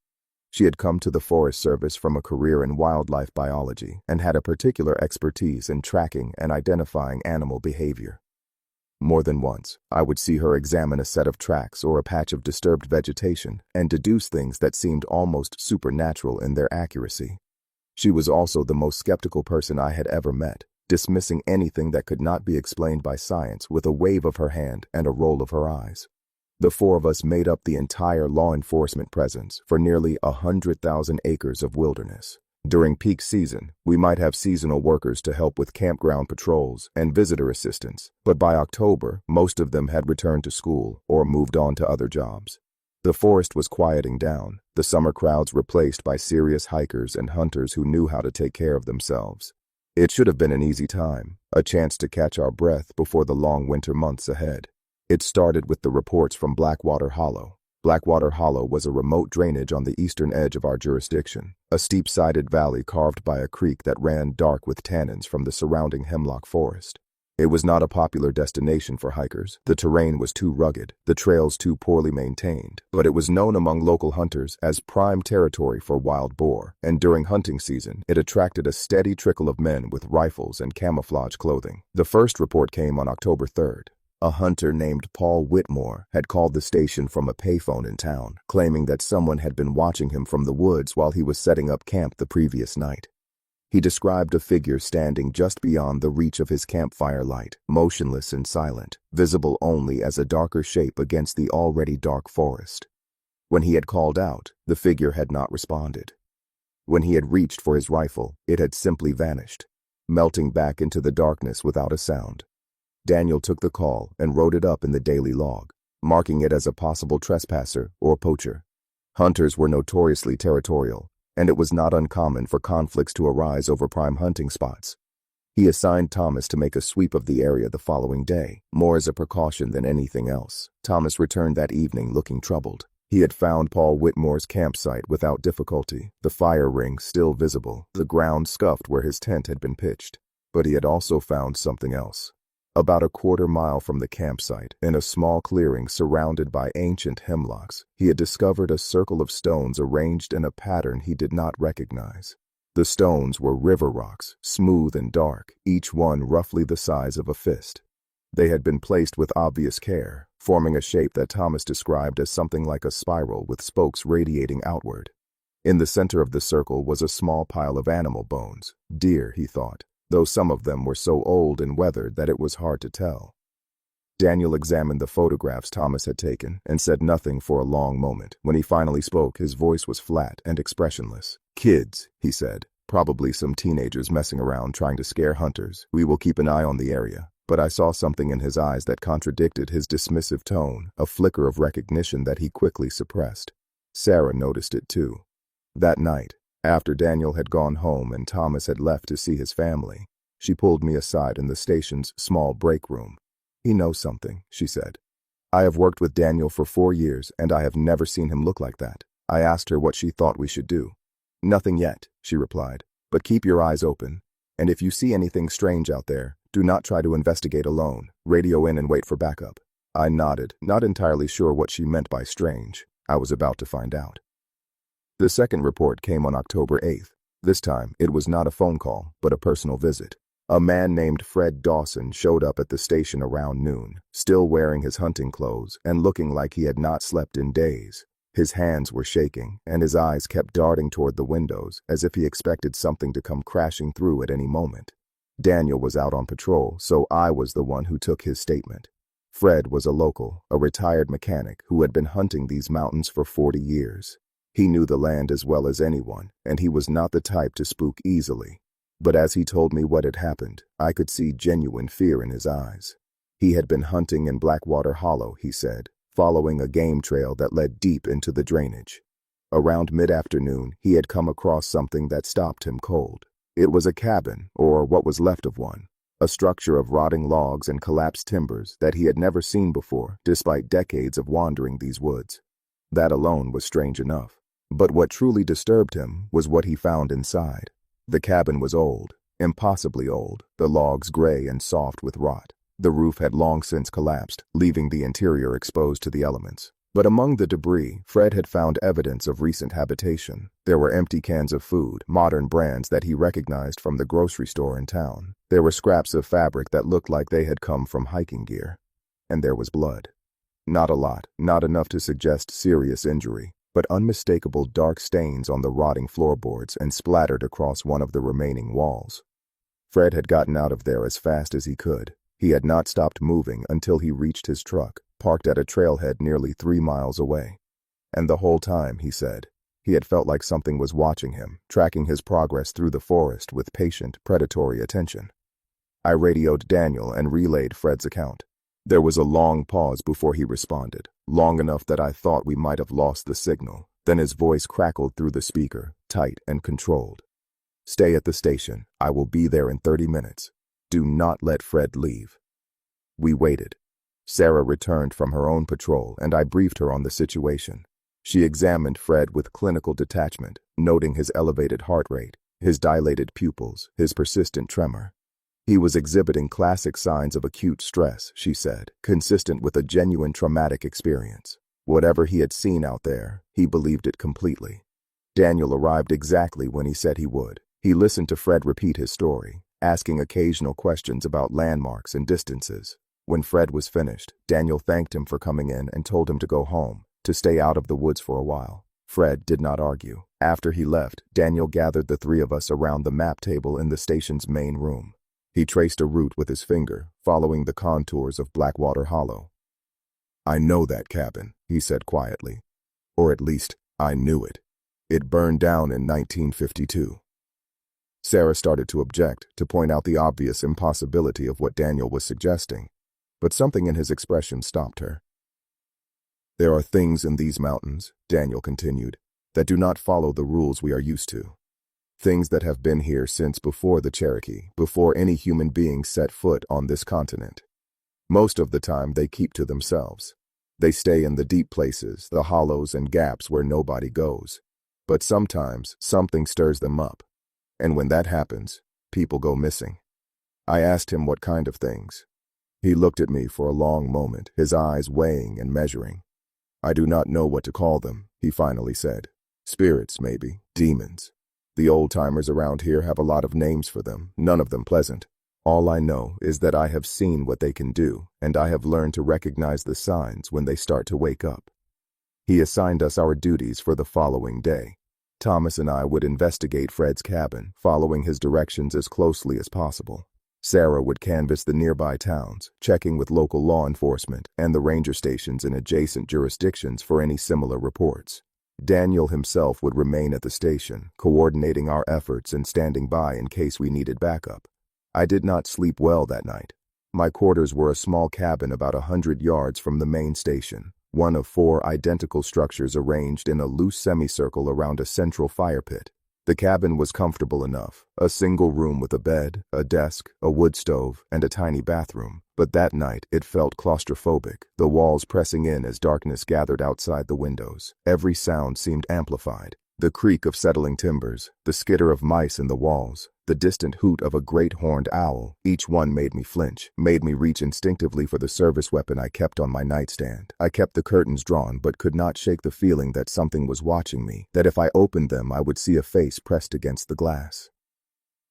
[SPEAKER 1] She had come to the Forest Service from a career in wildlife biology and had a particular expertise in tracking and identifying animal behavior. More than once, I would see her examine a set of tracks or a patch of disturbed vegetation and deduce things that seemed almost supernatural in their accuracy. She was also the most skeptical person I had ever met, dismissing anything that could not be explained by science with a wave of her hand and a roll of her eyes. The four of us made up the entire law enforcement presence for nearly 100,000 acres of wilderness. During peak season, we might have seasonal workers to help with campground patrols and visitor assistance, but by October, most of them had returned to school or moved on to other jobs. The forest was quieting down, the summer crowds replaced by serious hikers and hunters who knew how to take care of themselves. It should have been an easy time, a chance to catch our breath before the long winter months ahead. It started with the reports from Blackwater Hollow. Blackwater Hollow was a remote drainage on the eastern edge of our jurisdiction, a steep-sided valley carved by a creek that ran dark with tannins from the surrounding hemlock forest. It was not a popular destination for hikers. The terrain was too rugged, the trails too poorly maintained, but it was known among local hunters as prime territory for wild boar, and during hunting season, it attracted a steady trickle of men with rifles and camouflage clothing. The first report came on October 3rd. A hunter named Paul Whitmore had called the station from a payphone in town, claiming that someone had been watching him from the woods while he was setting up camp the previous night. He described a figure standing just beyond the reach of his campfire light, motionless and silent, visible only as a darker shape against the already dark forest. When he had called out, the figure had not responded. When he had reached for his rifle, it had simply vanished, melting back into the darkness without a sound. Daniel took the call and wrote it up in the daily log, marking it as a possible trespasser or poacher. Hunters were notoriously territorial, and it was not uncommon for conflicts to arise over prime hunting spots. He assigned Thomas to make a sweep of the area the following day, more as a precaution than anything else. Thomas returned that evening looking troubled. He had found Paul Whitmore's campsite without difficulty, the fire ring still visible, the ground scuffed where his tent had been pitched. But he had also found something else. About a quarter-mile from the campsite, in a small clearing surrounded by ancient hemlocks, he had discovered a circle of stones arranged in a pattern he did not recognize. The stones were river rocks, smooth and dark, each one roughly the size of a fist. They had been placed with obvious care, forming a shape that Thomas described as something like a spiral with spokes radiating outward. In the center of the circle was a small pile of animal bones, deer, he thought, though some of them were so old and weathered that it was hard to tell. Daniel examined the photographs Thomas had taken and said nothing for a long moment. When he finally spoke, his voice was flat and expressionless. "Kids," he said, "probably some teenagers messing around trying to scare hunters. We will keep an eye on the area." But I saw something in his eyes that contradicted his dismissive tone, a flicker of recognition that he quickly suppressed. Sarah noticed it too. That night, after Daniel had gone home and Thomas had left to see his family, she pulled me aside in the station's small break room. "He knows something," she said. "I have worked with Daniel for 4 years, and I have never seen him look like that." I asked her what she thought we should do. "Nothing yet," she replied, "but keep your eyes open. And if you see anything strange out there, do not try to investigate alone. Radio in and wait for backup." I nodded, not entirely sure what she meant by strange. I was about to find out. The second report came on October 8th. This time, it was not a phone call, but a personal visit. A man named Fred Dawson showed up at the station around noon, still wearing his hunting clothes and looking like he had not slept in days. His hands were shaking, and his eyes kept darting toward the windows, as if he expected something to come crashing through at any moment. Daniel was out on patrol, so I was the one who took his statement. Fred was a local, a retired mechanic who had been hunting these mountains for 40 years. He knew the land as well as anyone, and he was not the type to spook easily. But as he told me what had happened, I could see genuine fear in his eyes. He had been hunting in Blackwater Hollow, he said, following a game trail that led deep into the drainage. Around mid-afternoon, he had come across something that stopped him cold. It was a cabin, or what was left of one, a structure of rotting logs and collapsed timbers that he had never seen before, despite decades of wandering these woods. That alone was strange enough. But what truly disturbed him was what he found inside. The cabin was old, impossibly old, the logs gray and soft with rot. The roof had long since collapsed, leaving the interior exposed to the elements. But among the debris, Fred had found evidence of recent habitation. There were empty cans of food, modern brands that he recognized from the grocery store in town. There were scraps of fabric that looked like they had come from hiking gear. And there was blood. Not a lot, not enough to suggest serious injury, but unmistakable dark stains on the rotting floorboards and splattered across one of the remaining walls. Fred had gotten out of there as fast as he could. He had not stopped moving until he reached his truck, parked at a trailhead nearly 3 miles away. And the whole time, he said, he had felt like something was watching him, tracking his progress through the forest with patient, predatory attention. I radioed Daniel and relayed Fred's account. There was a long pause before he responded, long enough that I thought we might have lost the signal. Then his voice crackled through the speaker, tight and controlled. "Stay at the station. I will be there in 30 minutes. Do not let Fred leave." We waited. Sarah returned from her own patrol, and I briefed her on the situation. She examined Fred with clinical detachment, noting his elevated heart rate, his dilated pupils, his persistent tremor. He was exhibiting classic signs of acute stress, she said, consistent with a genuine traumatic experience. Whatever he had seen out there, he believed it completely. Daniel arrived exactly when he said he would. He listened to Fred repeat his story, asking occasional questions about landmarks and distances. When Fred was finished, Daniel thanked him for coming in and told him to go home, to stay out of the woods for a while. Fred did not argue. After he left, Daniel gathered the 3 of us around the map table in the station's main room. He traced a route with his finger, following the contours of Blackwater Hollow. "I know that cabin," he said quietly. "Or at least, I knew it. It burned down in 1952. Sarah started to object, to point out the obvious impossibility of what Daniel was suggesting, but something in his expression stopped her. "There are things in these mountains," Daniel continued, "that do not follow the rules we are used to. Things that have been here since before the Cherokee, before any human being set foot on this continent. Most of the time they keep to themselves. They stay in the deep places, the hollows and gaps where nobody goes. But sometimes something stirs them up. And when that happens, people go missing. I asked him what kind of things. He looked at me for a long moment, his eyes weighing and measuring. I do not know what to call them, he finally said. Spirits, maybe. Demons. The old-timers around here have a lot of names for them, none of them pleasant. All I know is that I have seen what they can do, and I have learned to recognize the signs when they start to wake up. He assigned us our duties for the following day. Thomas and I would investigate Fred's cabin, following his directions as closely as possible. Sarah would canvass the nearby towns, checking with local law enforcement and the ranger stations in adjacent jurisdictions for any similar reports. Daniel himself would remain at the station, coordinating our efforts and standing by in case we needed backup. I did not sleep well that night. My quarters were a small cabin about 100 yards from the main station, one of 4 identical structures arranged in a loose semicircle around a central fire pit. The cabin was comfortable enough, a single room with a bed, a desk, a wood stove, and a tiny bathroom. But that night it felt claustrophobic, the walls pressing in as darkness gathered outside the windows. Every sound seemed amplified. The creak of settling timbers, the skitter of mice in the walls, the distant hoot of a great horned owl, each one made me flinch, made me reach instinctively for the service weapon I kept on my nightstand. I kept the curtains drawn but could not shake the feeling that something was watching me, that if I opened them I would see a face pressed against the glass.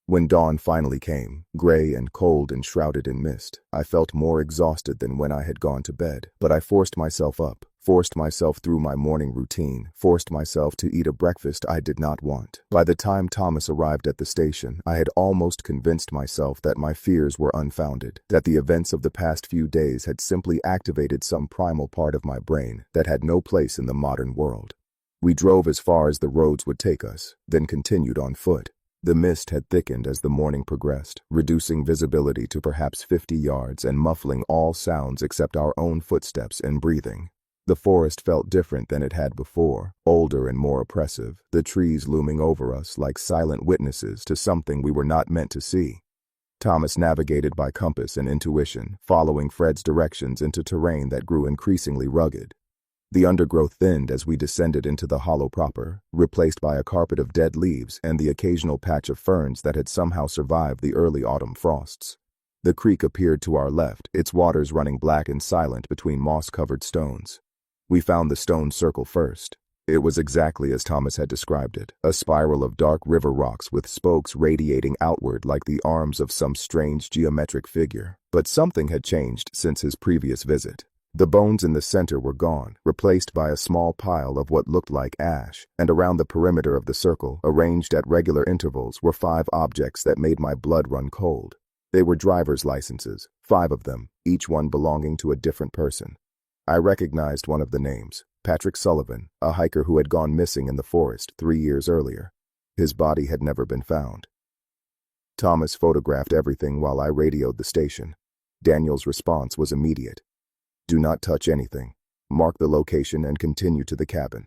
[SPEAKER 1] When dawn finally came, gray and cold and shrouded in mist, I felt more exhausted than when I had gone to bed, but I forced myself up, forced myself through my morning routine, forced myself to eat a breakfast I did not want. By the time Thomas arrived at the station, I had almost convinced myself that my fears were unfounded, that the events of the past few days had simply activated some primal part of my brain that had no place in the modern world. We drove as far as the roads would take us, then continued on foot. The mist had thickened as the morning progressed, reducing visibility to perhaps 50 yards and muffling all sounds except our own footsteps and breathing. The forest felt different than it had before, older and more oppressive, the trees looming over us like silent witnesses to something we were not meant to see. Thomas navigated by compass and intuition, following Fred's directions into terrain that grew increasingly rugged. The undergrowth thinned as we descended into the hollow proper, replaced by a carpet of dead leaves and the occasional patch of ferns that had somehow survived the early autumn frosts. The creek appeared to our left, its waters running black and silent between moss-covered stones. We found the stone circle first. It was exactly as Thomas had described it, a spiral of dark river rocks with spokes radiating outward like the arms of some strange geometric figure. But something had changed since his previous visit. The bones in the center were gone, replaced by a small pile of what looked like ash, and around the perimeter of the circle, arranged at regular intervals, were 5 objects that made my blood run cold. They were driver's licenses, 5 of them, each one belonging to a different person. I recognized one of the names, Patrick Sullivan, a hiker who had gone missing in the forest 3 years earlier. His body had never been found. Thomas photographed everything while I radioed the station. Daniel's response was immediate. Do not touch anything. Mark the location and continue to the cabin.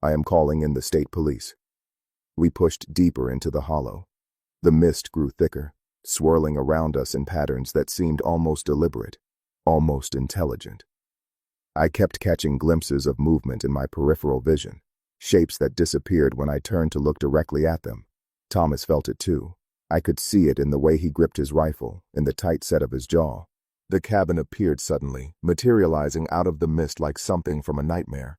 [SPEAKER 1] I am calling in the state police. We pushed deeper into the hollow. The mist grew thicker, swirling around us in patterns that seemed almost deliberate, almost intelligent. I kept catching glimpses of movement in my peripheral vision, shapes that disappeared when I turned to look directly at them. Thomas felt it too. I could see it in the way he gripped his rifle, in the tight set of his jaw. The cabin appeared suddenly, materializing out of the mist like something from a nightmare.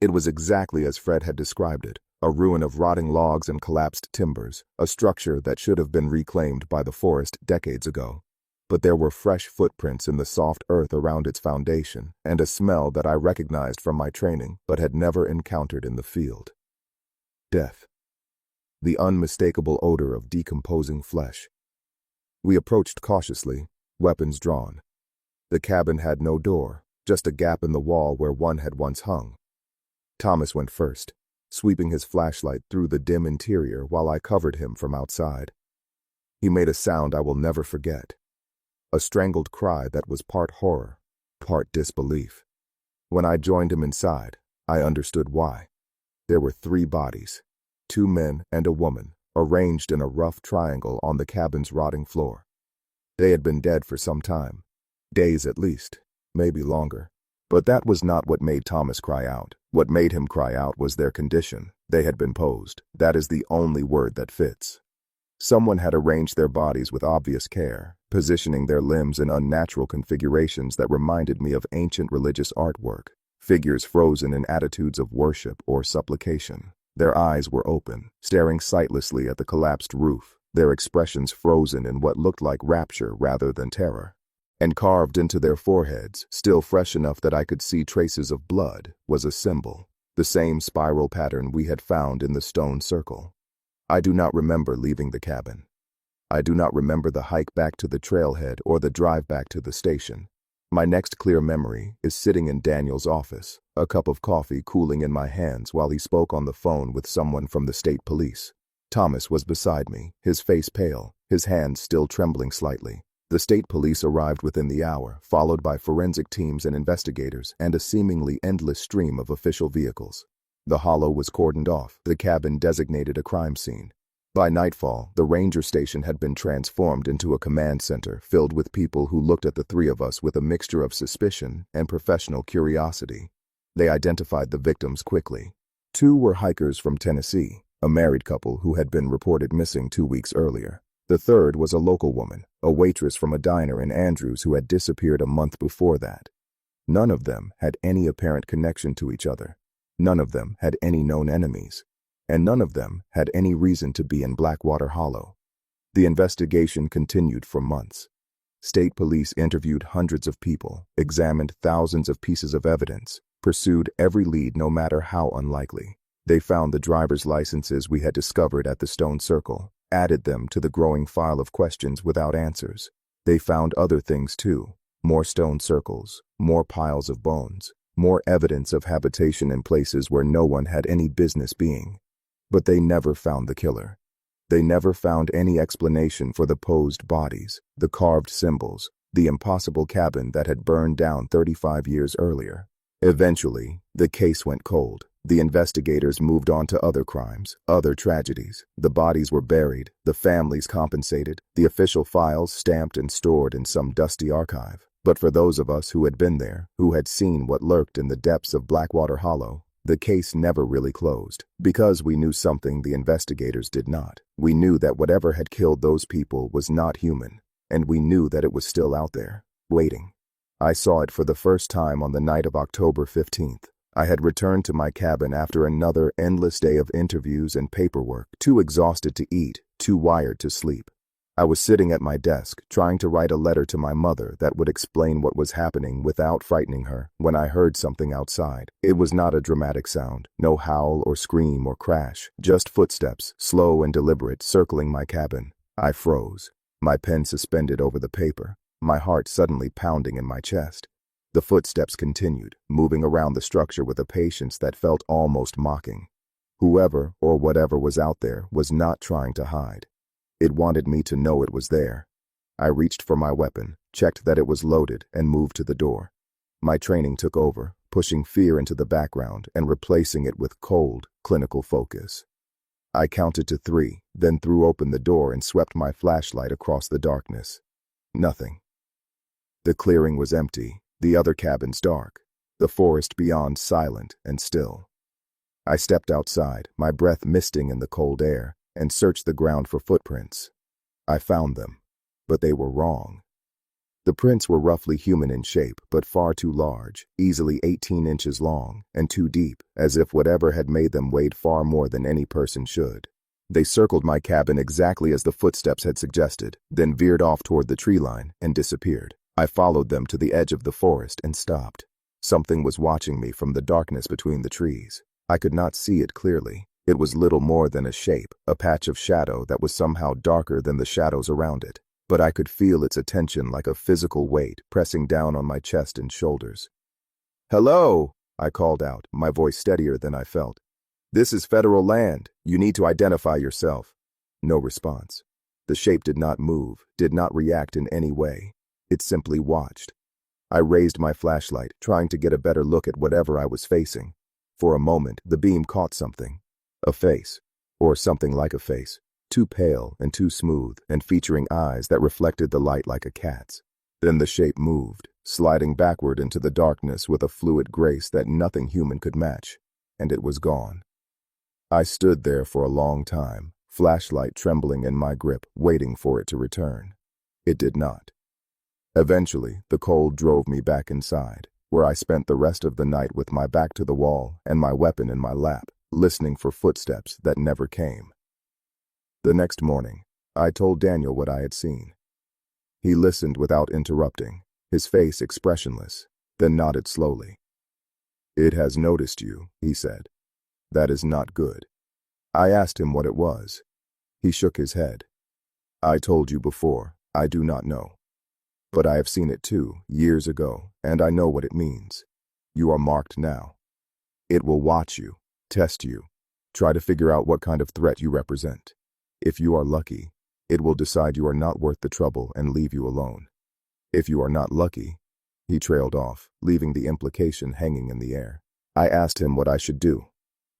[SPEAKER 1] It was exactly as Fred had described it, a ruin of rotting logs and collapsed timbers, a structure that should have been reclaimed by the forest decades ago. But there were fresh footprints in the soft earth around its foundation, and a smell that I recognized from my training but had never encountered in the field. Death. The unmistakable odor of decomposing flesh. We approached cautiously, weapons drawn. The cabin had no door, just a gap in the wall where one had once hung. Thomas went first, sweeping his flashlight through the dim interior while I covered him from outside. He made a sound I will never forget. A strangled cry that was part horror, part disbelief. When I joined him inside, I understood why. There were 3 bodies, 2 men and a woman, arranged in a rough triangle on the cabin's rotting floor. They had been dead for some time, days at least, maybe longer. But that was not what made Thomas cry out. What made him cry out was their condition. They had been posed. That is the only word that fits. Someone had arranged their bodies with obvious care, positioning their limbs in unnatural configurations that reminded me of ancient religious artwork, figures frozen in attitudes of worship or supplication. Their eyes were open, staring sightlessly at the collapsed roof, their expressions frozen in what looked like rapture rather than terror. And carved into their foreheads, still fresh enough that I could see traces of blood, was a symbol, the same spiral pattern we had found in the stone circle. I do not remember leaving the cabin. I do not remember the hike back to the trailhead or the drive back to the station. My next clear memory is sitting in Daniel's office, a cup of coffee cooling in my hands while he spoke on the phone with someone from the state police. Thomas was beside me, his face pale, his hands still trembling slightly. The state police arrived within the hour, followed by forensic teams and investigators and a seemingly endless stream of official vehicles. The hollow was cordoned off, the cabin designated a crime scene. By nightfall, the ranger station had been transformed into a command center filled with people who looked at the three of us with a mixture of suspicion and professional curiosity. They identified the victims quickly. 2 were hikers from Tennessee, a married couple who had been reported missing 2 weeks earlier. The third was a local woman, a waitress from a diner in Andrews who had disappeared a month before that. None of them had any apparent connection to each other. None of them had any known enemies. And none of them had any reason to be in Blackwater Hollow. The investigation continued for months. State police interviewed hundreds of people, examined thousands of pieces of evidence, pursued every lead no matter how unlikely. They found the driver's licenses we had discovered at the stone circle, added them to the growing file of questions without answers. They found other things too, more stone circles, more piles of bones, more evidence of habitation in places where no one had any business being. But they never found the killer. They never found any explanation for the posed bodies, the carved symbols, the impossible cabin that had burned down 35 years earlier. Eventually, the case went cold. The investigators moved on to other crimes, other tragedies. The bodies were buried, the families compensated, the official files stamped and stored in some dusty archive. But for those of us who had been there, who had seen what lurked in the depths of Blackwater Hollow, the case never really closed, because we knew something the investigators did not. We knew that whatever had killed those people was not human, and we knew that it was still out there, waiting. I saw it for the first time on the night of October 15th. I had returned to my cabin after another endless day of interviews and paperwork, too exhausted to eat, too wired to sleep. I was sitting at my desk, trying to write a letter to my mother that would explain what was happening without frightening her, when I heard something outside. It was not a dramatic sound, no howl or scream or crash, just footsteps, slow and deliberate, circling my cabin. I froze, my pen suspended over the paper, my heart suddenly pounding in my chest. The footsteps continued, moving around the structure with a patience that felt almost mocking. Whoever or whatever was out there was not trying to hide. It wanted me to know it was there. I reached for my weapon, checked that it was loaded, and moved to the door. My training took over, pushing fear into the background and replacing it with cold, clinical focus. I counted to 3, then threw open the door and swept my flashlight across the darkness. Nothing. The clearing was empty, the other cabins dark, the forest beyond silent and still. I stepped outside, my breath misting in the cold air, and searched the ground for footprints. I found them, but they were wrong. The prints were roughly human in shape, but far too large, easily 18 inches long, and too deep, as if whatever had made them weighed far more than any person should. They circled my cabin exactly as the footsteps had suggested, then veered off toward the tree line and disappeared. I followed them to the edge of the forest and stopped. Something was watching me from the darkness between the trees. I could not see it clearly. It was little more than a shape, a patch of shadow that was somehow darker than the shadows around it. But I could feel its attention like a physical weight pressing down on my chest and shoulders. "Hello," I called out, my voice steadier than I felt. "This is federal land. You need to identify yourself." No response. The shape did not move, did not react in any way. It simply watched. I raised my flashlight, trying to get a better look at whatever I was facing. For a moment, the beam caught something. A face, or something like a face. too pale and too smooth, and featuring eyes that reflected the light like a cat's. Then the shape moved, sliding backward into the darkness with a fluid grace that nothing human could match, and it was gone. I stood there for a long time, flashlight trembling in my grip, waiting for it to return. It did not. Eventually, the cold drove me back inside, where I spent the rest of the night with my back to the wall and my weapon in my lap, listening for footsteps that never came. The next morning, I told Daniel what I had seen. He listened without interrupting, his face expressionless, then nodded slowly. "It has noticed you," he said. "That is not good." I asked him what it was. He shook his head. "I told you before, I do not know. But I have seen it too, years ago, and I know what it means. You are marked now. It will watch you, test you, try to figure out what kind of threat you represent. If you are lucky, it will decide you are not worth the trouble and leave you alone. If you are not lucky," he trailed off, leaving the implication hanging in the air. I asked him what I should do.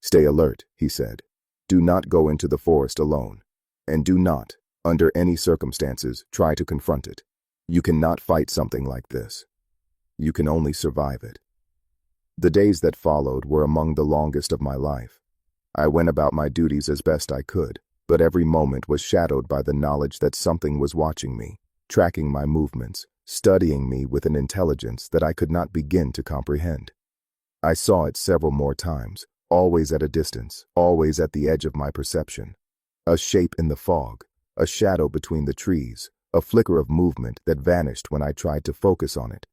[SPEAKER 1] "Stay alert," he said. "Do not go into the forest alone. And do not, under any circumstances, try to confront it. You cannot fight something like this. You can only survive it." The days that followed were among the longest of my life. I went about my duties as best I could, but every moment was shadowed by the knowledge that something was watching me, tracking my movements, studying me with an intelligence that I could not begin to comprehend. I saw it several more times, always at a distance, always at the edge of my perception. A shape in the fog, a shadow between the trees, a flicker of movement that vanished when I tried to focus on it.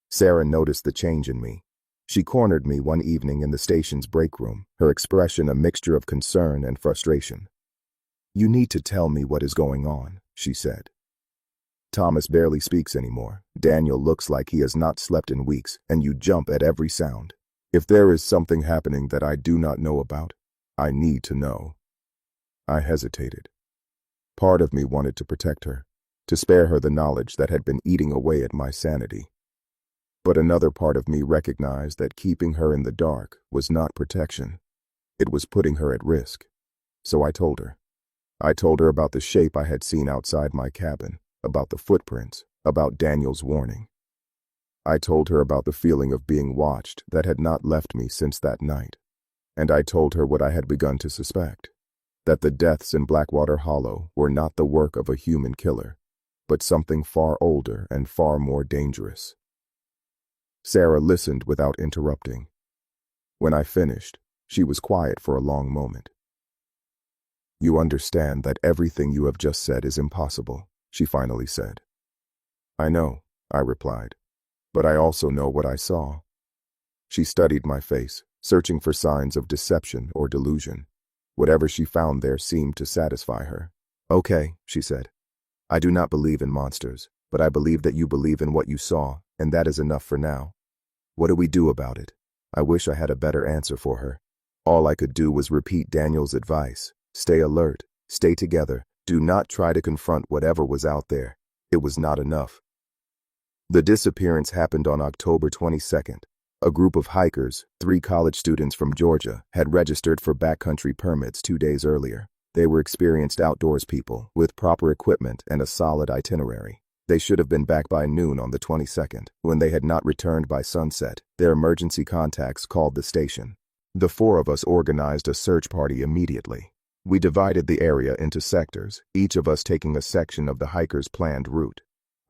[SPEAKER 1] Sarah noticed the change in me. She cornered me one evening in the station's break room, her expression a mixture of concern and frustration. "You need to tell me what is going on," she said. "Thomas barely speaks anymore. Daniel looks like he has not slept in weeks, and you jump at every sound. If there is something happening that I do not know about, I need to know." I hesitated. Part of me wanted to protect her, to spare her the knowledge that had been eating away at my sanity. But another part of me recognized that keeping her in the dark was not protection. It was putting her at risk. So I told her. I told her about the shape I had seen outside my cabin, about the footprints, about Daniel's warning. I told her about the feeling of being watched that had not left me since that night. And I told her what I had begun to suspect, that the deaths in Blackwater Hollow were not the work of a human killer, but something far older and far more dangerous. Sarah listened without interrupting. When I finished, she was quiet for a long moment. "You understand that everything you have just said is impossible," she finally said. "I know," I replied, "but I also know what I saw." She studied my face, searching for signs of deception or delusion. Whatever she found there seemed to satisfy her. "Okay," she said. "I do not believe in monsters, but I believe that you believe in what you saw, and that is enough for now. What do we do about it?" I wish I had a better answer for her. All I could do was repeat Daniel's advice. Stay alert, stay together, do not try to confront whatever was out there. It was not enough. The disappearance happened on October 22nd. A group of hikers, 3 college students from Georgia, had registered for backcountry permits 2 days earlier. They were experienced outdoors people, with proper equipment and a solid itinerary. They should have been back by noon on the 22nd. When they had not returned by sunset, their emergency contacts called the station. The 4 of us organized a search party immediately. We divided the area into sectors, each of us taking a section of the hikers' planned route.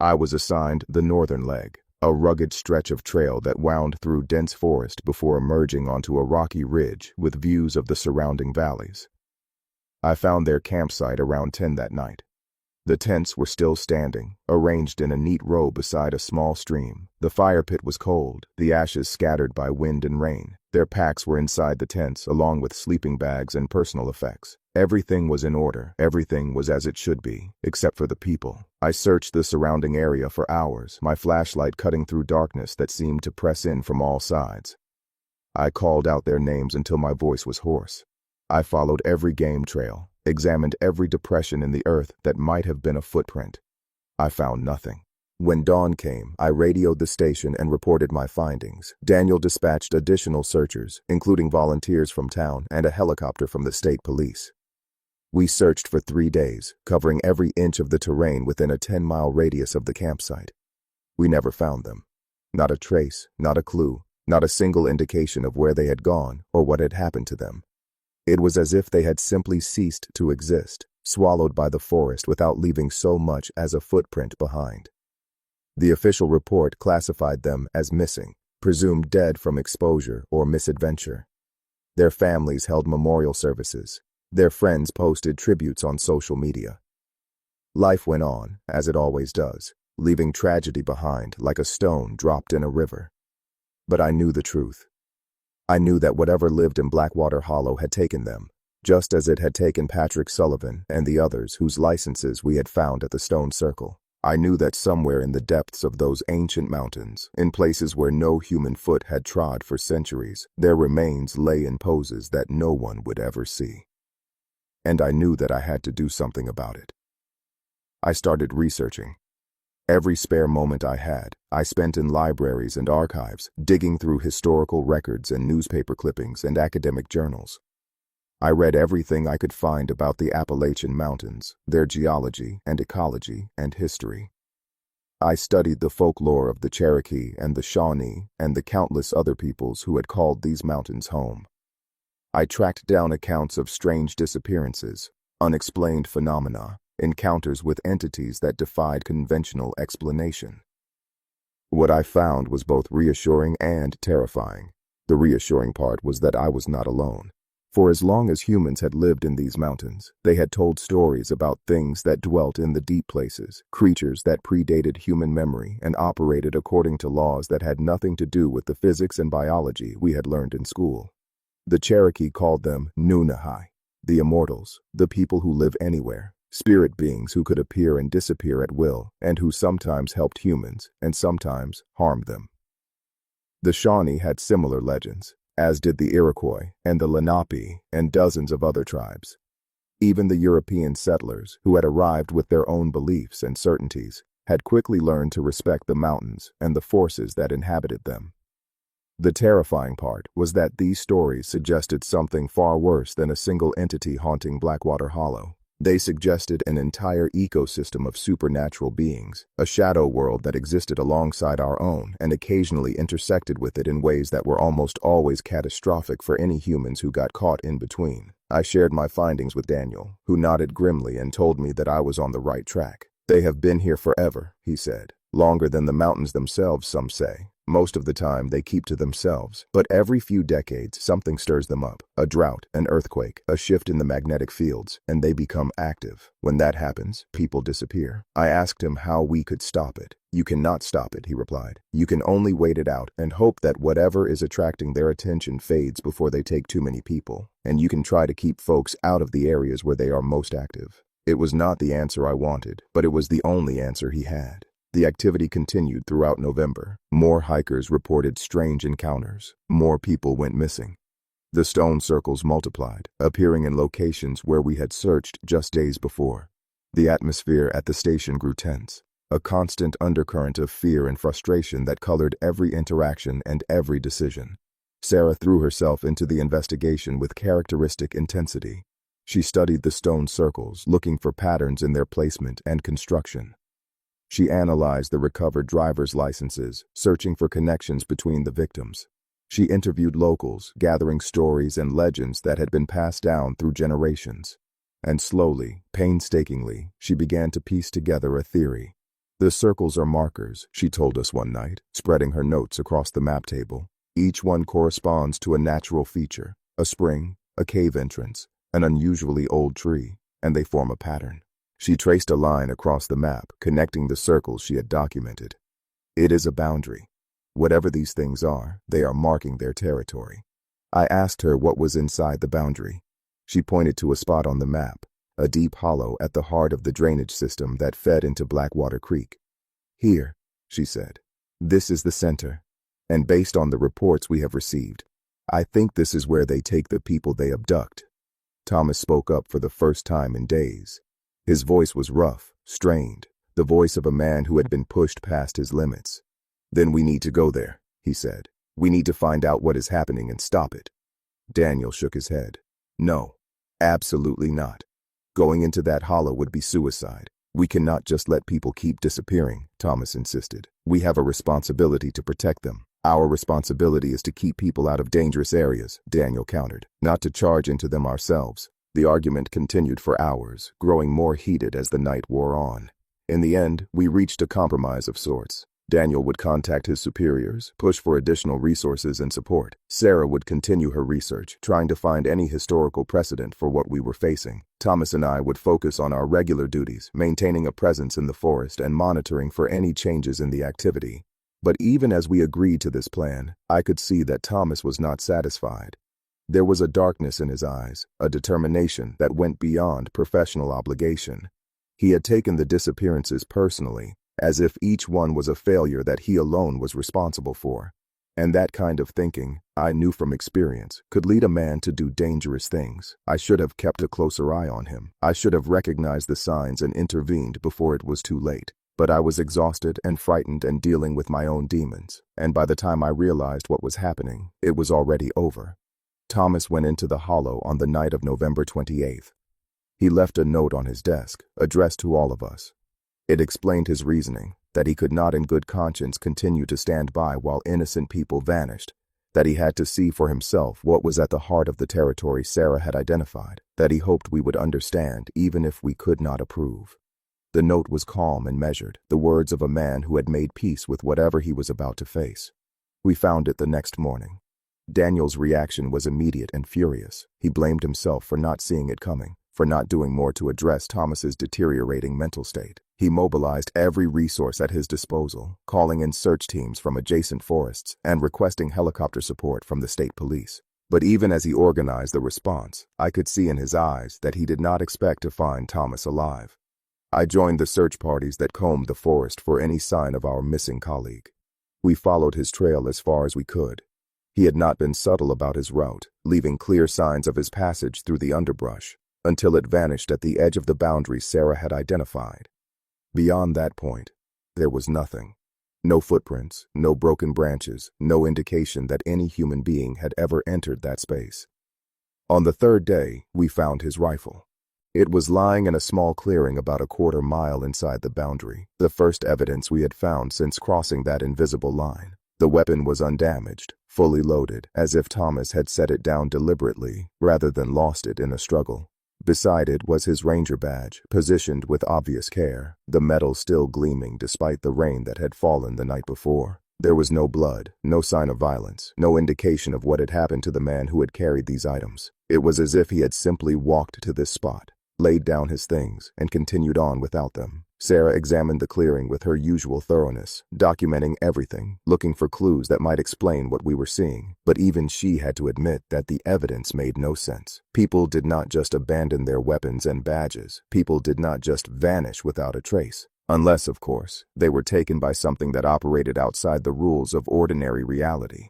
[SPEAKER 1] I was assigned the northern leg, a rugged stretch of trail that wound through dense forest before emerging onto a rocky ridge with views of the surrounding valleys. I found their campsite around 10 that night. The tents were still standing, arranged in a neat row beside a small stream. The fire pit was cold, the ashes scattered by wind and rain. Their packs were inside the tents, along with sleeping bags and personal effects. Everything was in order, everything was as it should be, except for the people. I searched the surrounding area for hours, my flashlight cutting through darkness that seemed to press in from all sides. I called out their names until my voice was hoarse. I followed every game trail, examined every depression in the earth that might have been a footprint. I found nothing. When dawn came, I radioed the station and reported my findings. Daniel dispatched additional searchers, including volunteers from town and a helicopter from the state police. We searched for 3 days, covering every inch of the terrain within a 10-mile radius of the campsite. We never found them. Not a trace, not a clue, not a single indication of where they had gone or what had happened to them. It was as if they had simply ceased to exist, swallowed by the forest without leaving so much as a footprint behind. The official report classified them as missing, presumed dead from exposure or misadventure. Their families held memorial services. Their friends posted tributes on social media. Life went on, as it always does, leaving tragedy behind like a stone dropped in a river. But I knew the truth. I knew that whatever lived in Blackwater Hollow had taken them, just as it had taken Patrick Sullivan and the others whose licenses we had found at the Stone Circle. I knew that somewhere in the depths of those ancient mountains, in places where no human foot had trod for centuries, their remains lay in poses that no one would ever see. And I knew that I had to do something about it. I started researching. Every spare moment I had, I spent in libraries and archives, digging through historical records and newspaper clippings and academic journals. I read everything I could find about the Appalachian Mountains, their geology and ecology and history. I studied the folklore of the Cherokee and the Shawnee and the countless other peoples who had called these mountains home. I tracked down accounts of strange disappearances, unexplained phenomena, encounters with entities that defied conventional explanation. What I found was both reassuring and terrifying. The reassuring part was that I was not alone. For as long as humans had lived in these mountains, they had told stories about things that dwelt in the deep places, creatures that predated human memory and operated according to laws that had nothing to do with the physics and biology we had learned in school. The Cherokee called them Nunahai, the immortals, the people who live anywhere, spirit beings who could appear and disappear at will and who sometimes helped humans and sometimes harmed them. The Shawnee had similar legends, as did the Iroquois and the Lenape and dozens of other tribes. Even the European settlers, who had arrived with their own beliefs and certainties, had quickly learned to respect the mountains and the forces that inhabited them. The terrifying part was that these stories suggested something far worse than a single entity haunting Blackwater Hollow. They suggested an entire ecosystem of supernatural beings, a shadow world that existed alongside our own and occasionally intersected with it in ways that were almost always catastrophic for any humans who got caught in between. I shared my findings with Daniel, who nodded grimly and told me that I was on the right track. "They have been here forever," he said. "Longer than the mountains themselves, some say. Most of the time, they keep to themselves, but every few decades, something stirs them up. A drought, an earthquake, a shift in the magnetic fields, and they become active. When that happens, people disappear." I asked him how we could stop it. "You cannot stop it," he replied. "You can only wait it out and hope that whatever is attracting their attention fades before they take too many people. And you can try to keep folks out of the areas where they are most active." It was not the answer I wanted, but it was the only answer he had. The activity continued throughout November. More hikers reported strange encounters. More people went missing. The stone circles multiplied, appearing in locations where we had searched just days before. The atmosphere at the station grew tense, a constant undercurrent of fear and frustration that colored every interaction and every decision. Sarah threw herself into the investigation with characteristic intensity. She studied the stone circles, looking for patterns in their placement and construction. She analyzed the recovered driver's licenses, searching for connections between the victims. She interviewed locals, gathering stories and legends that had been passed down through generations. And slowly, painstakingly, she began to piece together a theory. "The circles are markers," she told us one night, spreading her notes across the map table. "Each one corresponds to a natural feature, a spring, a cave entrance, an unusually old tree, and they form a pattern." She traced a line across the map, connecting the circles she had documented. "It is a boundary. Whatever these things are, they are marking their territory." I asked her what was inside the boundary. She pointed to a spot on the map, a deep hollow at the heart of the drainage system that fed into Blackwater Creek. "Here," she said. "This is the center. And based on the reports we have received, I think this is where they take the people they abduct." Thomas spoke up for the first time in days. His voice was rough, strained, the voice of a man who had been pushed past his limits. "Then we need to go there," he said. "We need to find out what is happening and stop it." Daniel shook his head. "No, absolutely not. Going into that hollow would be suicide. We cannot just let people keep disappearing, Thomas insisted. We have a responsibility to protect them. Our responsibility is to keep people out of dangerous areas, Daniel countered, not to charge into them ourselves. The argument continued for hours, growing more heated as the night wore on. In the end, we reached a compromise of sorts. Daniel would contact his superiors, push for additional resources and support. Sarah would continue her research, trying to find any historical precedent for what we were facing. Thomas and I would focus on our regular duties, maintaining a presence in the forest and monitoring for any changes in the activity. But even as we agreed to this plan, I could see that Thomas was not satisfied. There was a darkness in his eyes, a determination that went beyond professional obligation. He had taken the disappearances personally, as if each one was a failure that he alone was responsible for. And that kind of thinking, I knew from experience, could lead a man to do dangerous things. I should have kept a closer eye on him. I should have recognized the signs and intervened before it was too late. But I was exhausted and frightened and dealing with my own demons, and by the time I realized what was happening, it was already over. Thomas went into the hollow on the night of November 28th. He left a note on his desk, addressed to all of us. It explained his reasoning, that he could not in good conscience continue to stand by while innocent people vanished, that he had to see for himself what was at the heart of the territory Sarah had identified, that he hoped we would understand even if we could not approve. The note was calm and measured, the words of a man who had made peace with whatever he was about to face. We found it the next morning. Daniel's reaction was immediate and furious. He blamed himself for not seeing it coming, for not doing more to address Thomas's deteriorating mental state. He mobilized every resource at his disposal, calling in search teams from adjacent forests and requesting helicopter support from the state police. But even as he organized the response, I could see in his eyes that he did not expect to find Thomas alive. I joined the search parties that combed the forest for any sign of our missing colleague. We followed his trail as far as we could. He had not been subtle about his route, leaving clear signs of his passage through the underbrush, until it vanished at the edge of the boundary Sarah had identified. Beyond that point, there was nothing. No footprints, no broken branches, no indication that any human being had ever entered that space. On the third day, we found his rifle. It was lying in a small clearing about a quarter mile inside the boundary, the first evidence we had found since crossing that invisible line. The weapon was undamaged, fully loaded, as if Thomas had set it down deliberately, rather than lost it in a struggle. Beside it was his ranger badge, positioned with obvious care, the metal still gleaming despite the rain that had fallen the night before. There was no blood, no sign of violence, no indication of what had happened to the man who had carried these items. It was as if he had simply walked to this spot, laid down his things, and continued on without them. Sarah examined the clearing with her usual thoroughness, documenting everything, looking for clues that might explain what we were seeing. But even she had to admit that the evidence made no sense. People did not just abandon their weapons and badges. People did not just vanish without a trace. Unless, of course, they were taken by something that operated outside the rules of ordinary reality.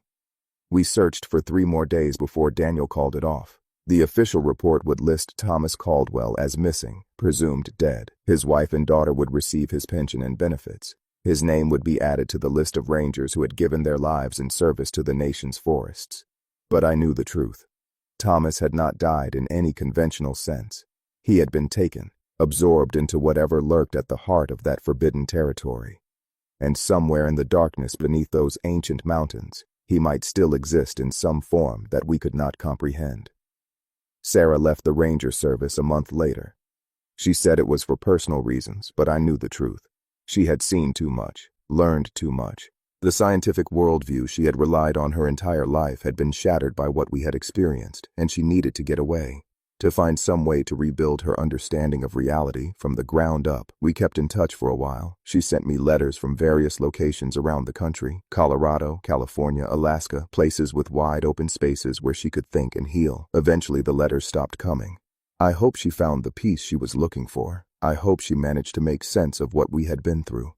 [SPEAKER 1] We searched for 3 more days before Daniel called it off. The official report would list Thomas Caldwell as missing, presumed dead. His wife and daughter would receive his pension and benefits. His name would be added to the list of rangers who had given their lives in service to the nation's forests. But I knew the truth. Thomas had not died in any conventional sense. He had been taken, absorbed into whatever lurked at the heart of that forbidden territory. And somewhere in the darkness beneath those ancient mountains, he might still exist in some form that we could not comprehend. Sarah left the ranger service a month later. She said it was for personal reasons, but I knew the truth. She had seen too much, learned too much. The scientific worldview she had relied on her entire life had been shattered by what we had experienced, and she needed to get away, to find some way to rebuild her understanding of reality from the ground up. We kept in touch for a while. She sent me letters from various locations around the country: Colorado, California, Alaska, places with wide open spaces where she could think and heal. Eventually the letters stopped coming. I hope she found the peace she was looking for. I hope she managed to make sense of what we had been through.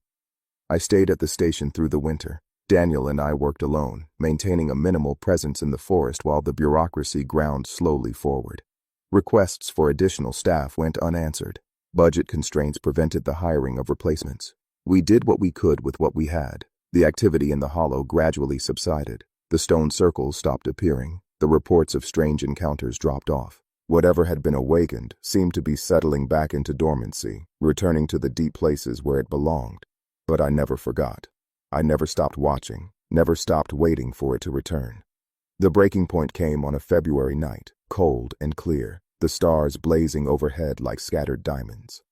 [SPEAKER 1] I stayed at the station through the winter. Daniel and I worked alone, maintaining a minimal presence in the forest while the bureaucracy ground slowly forward. Requests for additional staff went unanswered. Budget constraints prevented the hiring of replacements. We did what we could with what we had. The activity in the hollow gradually subsided. The stone circles stopped appearing. The reports of strange encounters dropped off. Whatever had been awakened seemed to be settling back into dormancy, returning to the deep places where it belonged. But I never forgot. I never stopped watching, never stopped waiting for it to return. The breaking point came on a February night, cold and clear, the stars blazing overhead like scattered diamonds.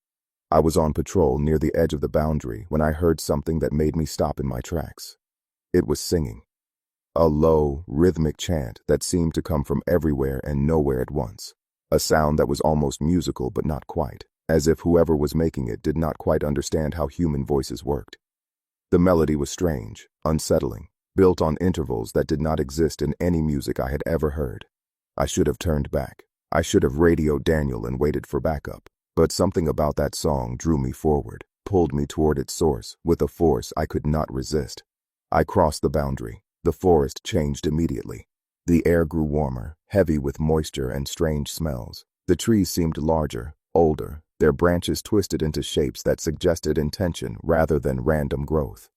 [SPEAKER 1] I was on patrol near the edge of the boundary when I heard something that made me stop in my tracks. It was singing. A low, rhythmic chant that seemed to come from everywhere and nowhere at once. A sound that was almost musical but not quite, as if whoever was making it did not quite understand how human voices worked. The melody was strange, unsettling, built on intervals that did not exist in any music I had ever heard. I should have turned back. I should have radioed Daniel and waited for backup. But something about that song drew me forward, pulled me toward its source with a force I could not resist. I crossed the boundary. The forest changed immediately. The air grew warmer, heavy with moisture and strange smells. The trees seemed larger, older, their branches twisted into shapes that suggested intention rather than random growth.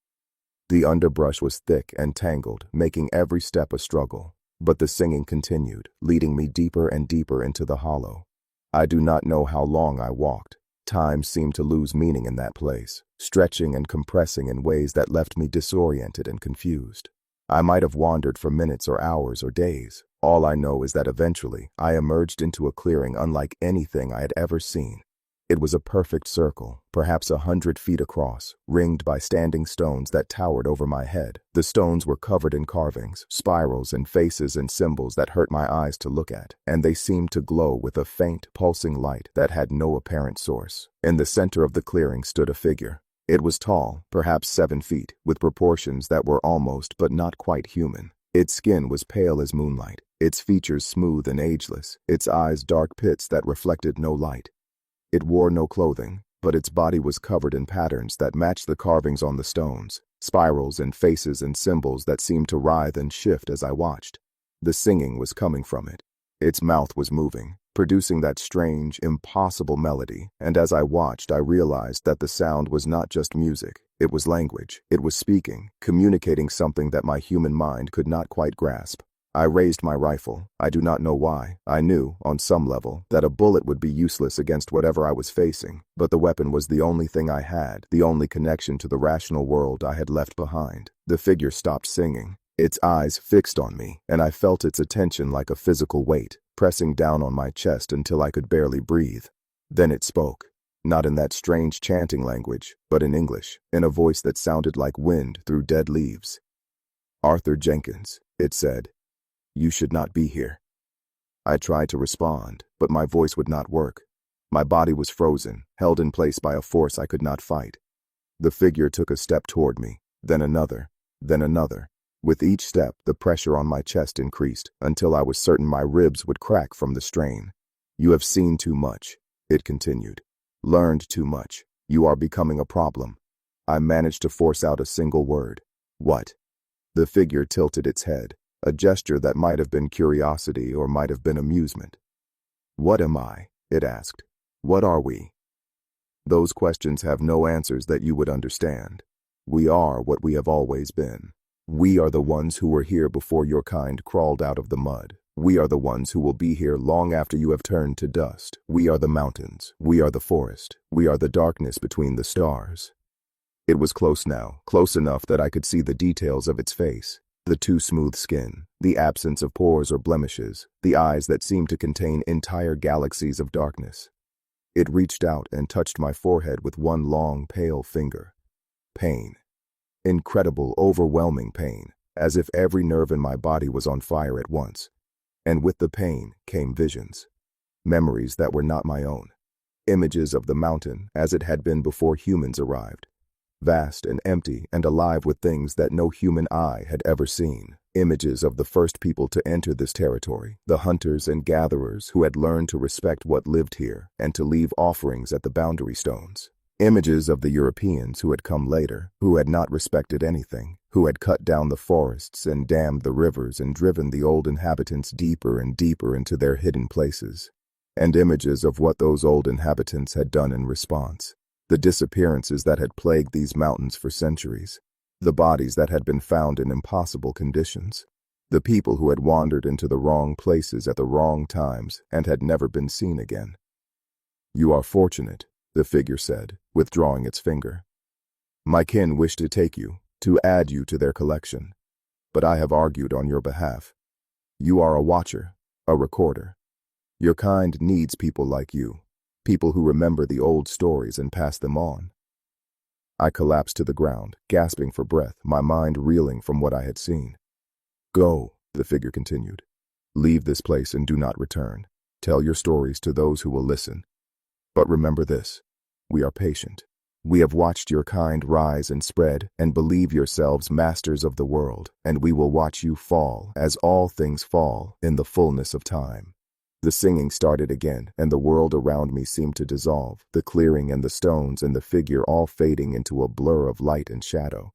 [SPEAKER 1] The underbrush was thick and tangled, making every step a struggle. But the singing continued, leading me deeper and deeper into the hollow. I do not know how long I walked. Time seemed to lose meaning in that place, stretching and compressing in ways that left me disoriented and confused. I might have wandered for minutes or hours or days. All I know is that eventually I emerged into a clearing unlike anything I had ever seen. It was a perfect circle, perhaps 100 feet across, ringed by standing stones that towered over my head. The stones were covered in carvings, spirals, and faces and symbols that hurt my eyes to look at, and they seemed to glow with a faint, pulsing light that had no apparent source. In the center of the clearing stood a figure. It was tall, perhaps 7 feet, with proportions that were almost but not quite human. Its skin was pale as moonlight, its features smooth and ageless, its eyes dark pits that reflected no light. It wore no clothing, but its body was covered in patterns that matched the carvings on the stones, spirals and faces and symbols that seemed to writhe and shift as I watched. The singing was coming from it. Its mouth was moving, producing that strange, impossible melody, and as I watched I realized that the sound was not just music, it was language. It was speaking, communicating something that my human mind could not quite grasp. I raised my rifle. I do not know why. I knew, on some level, that a bullet would be useless against whatever I was facing, but the weapon was the only thing I had, the only connection to the rational world I had left behind. The figure stopped singing, its eyes fixed on me, and I felt its attention like a physical weight, pressing down on my chest until I could barely breathe. Then it spoke, not in that strange chanting language, but in English, in a voice that sounded like wind through dead leaves. "Arthur Jenkins," it said. "You should not be here." I tried to respond, but my voice would not work. My body was frozen, held in place by a force I could not fight. The figure took a step toward me, then another, then another. With each step, the pressure on my chest increased, until I was certain my ribs would crack from the strain. "You have seen too much," it continued. "Learned too much. You are becoming a problem." I managed to force out a single word. "What?" The figure tilted its head, a gesture that might have been curiosity or might have been amusement. "What am I?" it asked. "What are we?" Those questions have no answers that you would understand. We are what we have always been. We are the ones who were here before your kind crawled out of the mud. We are the ones who will be here long after you have turned to dust. We are the mountains. We are the forest. We are the darkness between the stars. It was close now, close enough that I could see the details of its face. The too smooth skin, the absence of pores or blemishes, the eyes that seemed to contain entire galaxies of darkness. It reached out and touched my forehead with one long, pale finger. Pain. Incredible, overwhelming pain, as if every nerve in my body was on fire at once. And with the pain came visions. Memories that were not my own. Images of the mountain as it had been before humans arrived. Vast and empty and alive with things that no human eye had ever seen. Images of the first people to enter this territory, the hunters and gatherers who had learned to respect what lived here and to leave offerings at the boundary stones. Images of the Europeans who had come later, who had not respected anything, who had cut down the forests and dammed the rivers and driven the old inhabitants deeper and deeper into their hidden places. And images of what those old inhabitants had done in response. The disappearances that had plagued these mountains for centuries, the bodies that had been found in impossible conditions, The people who had wandered into the wrong places at the wrong times and had never been seen again. "You are fortunate," the figure said, withdrawing its finger. "My kin wish to take you, to add you to their collection. But I have argued on your behalf. You are a watcher, a recorder. Your kind needs people like you, people who remember the old stories and pass them on." I collapsed to the ground, gasping for breath, my mind reeling from what I had seen. "Go," the figure continued. "Leave this place and do not return. Tell your stories to those who will listen. But remember this, we are patient. We have watched your kind rise and spread, and believe yourselves masters of the world, and we will watch you fall, as all things fall, in the fullness of time." The singing started again, and the world around me seemed to dissolve, the clearing and the stones and the figure all fading into a blur of light and shadow.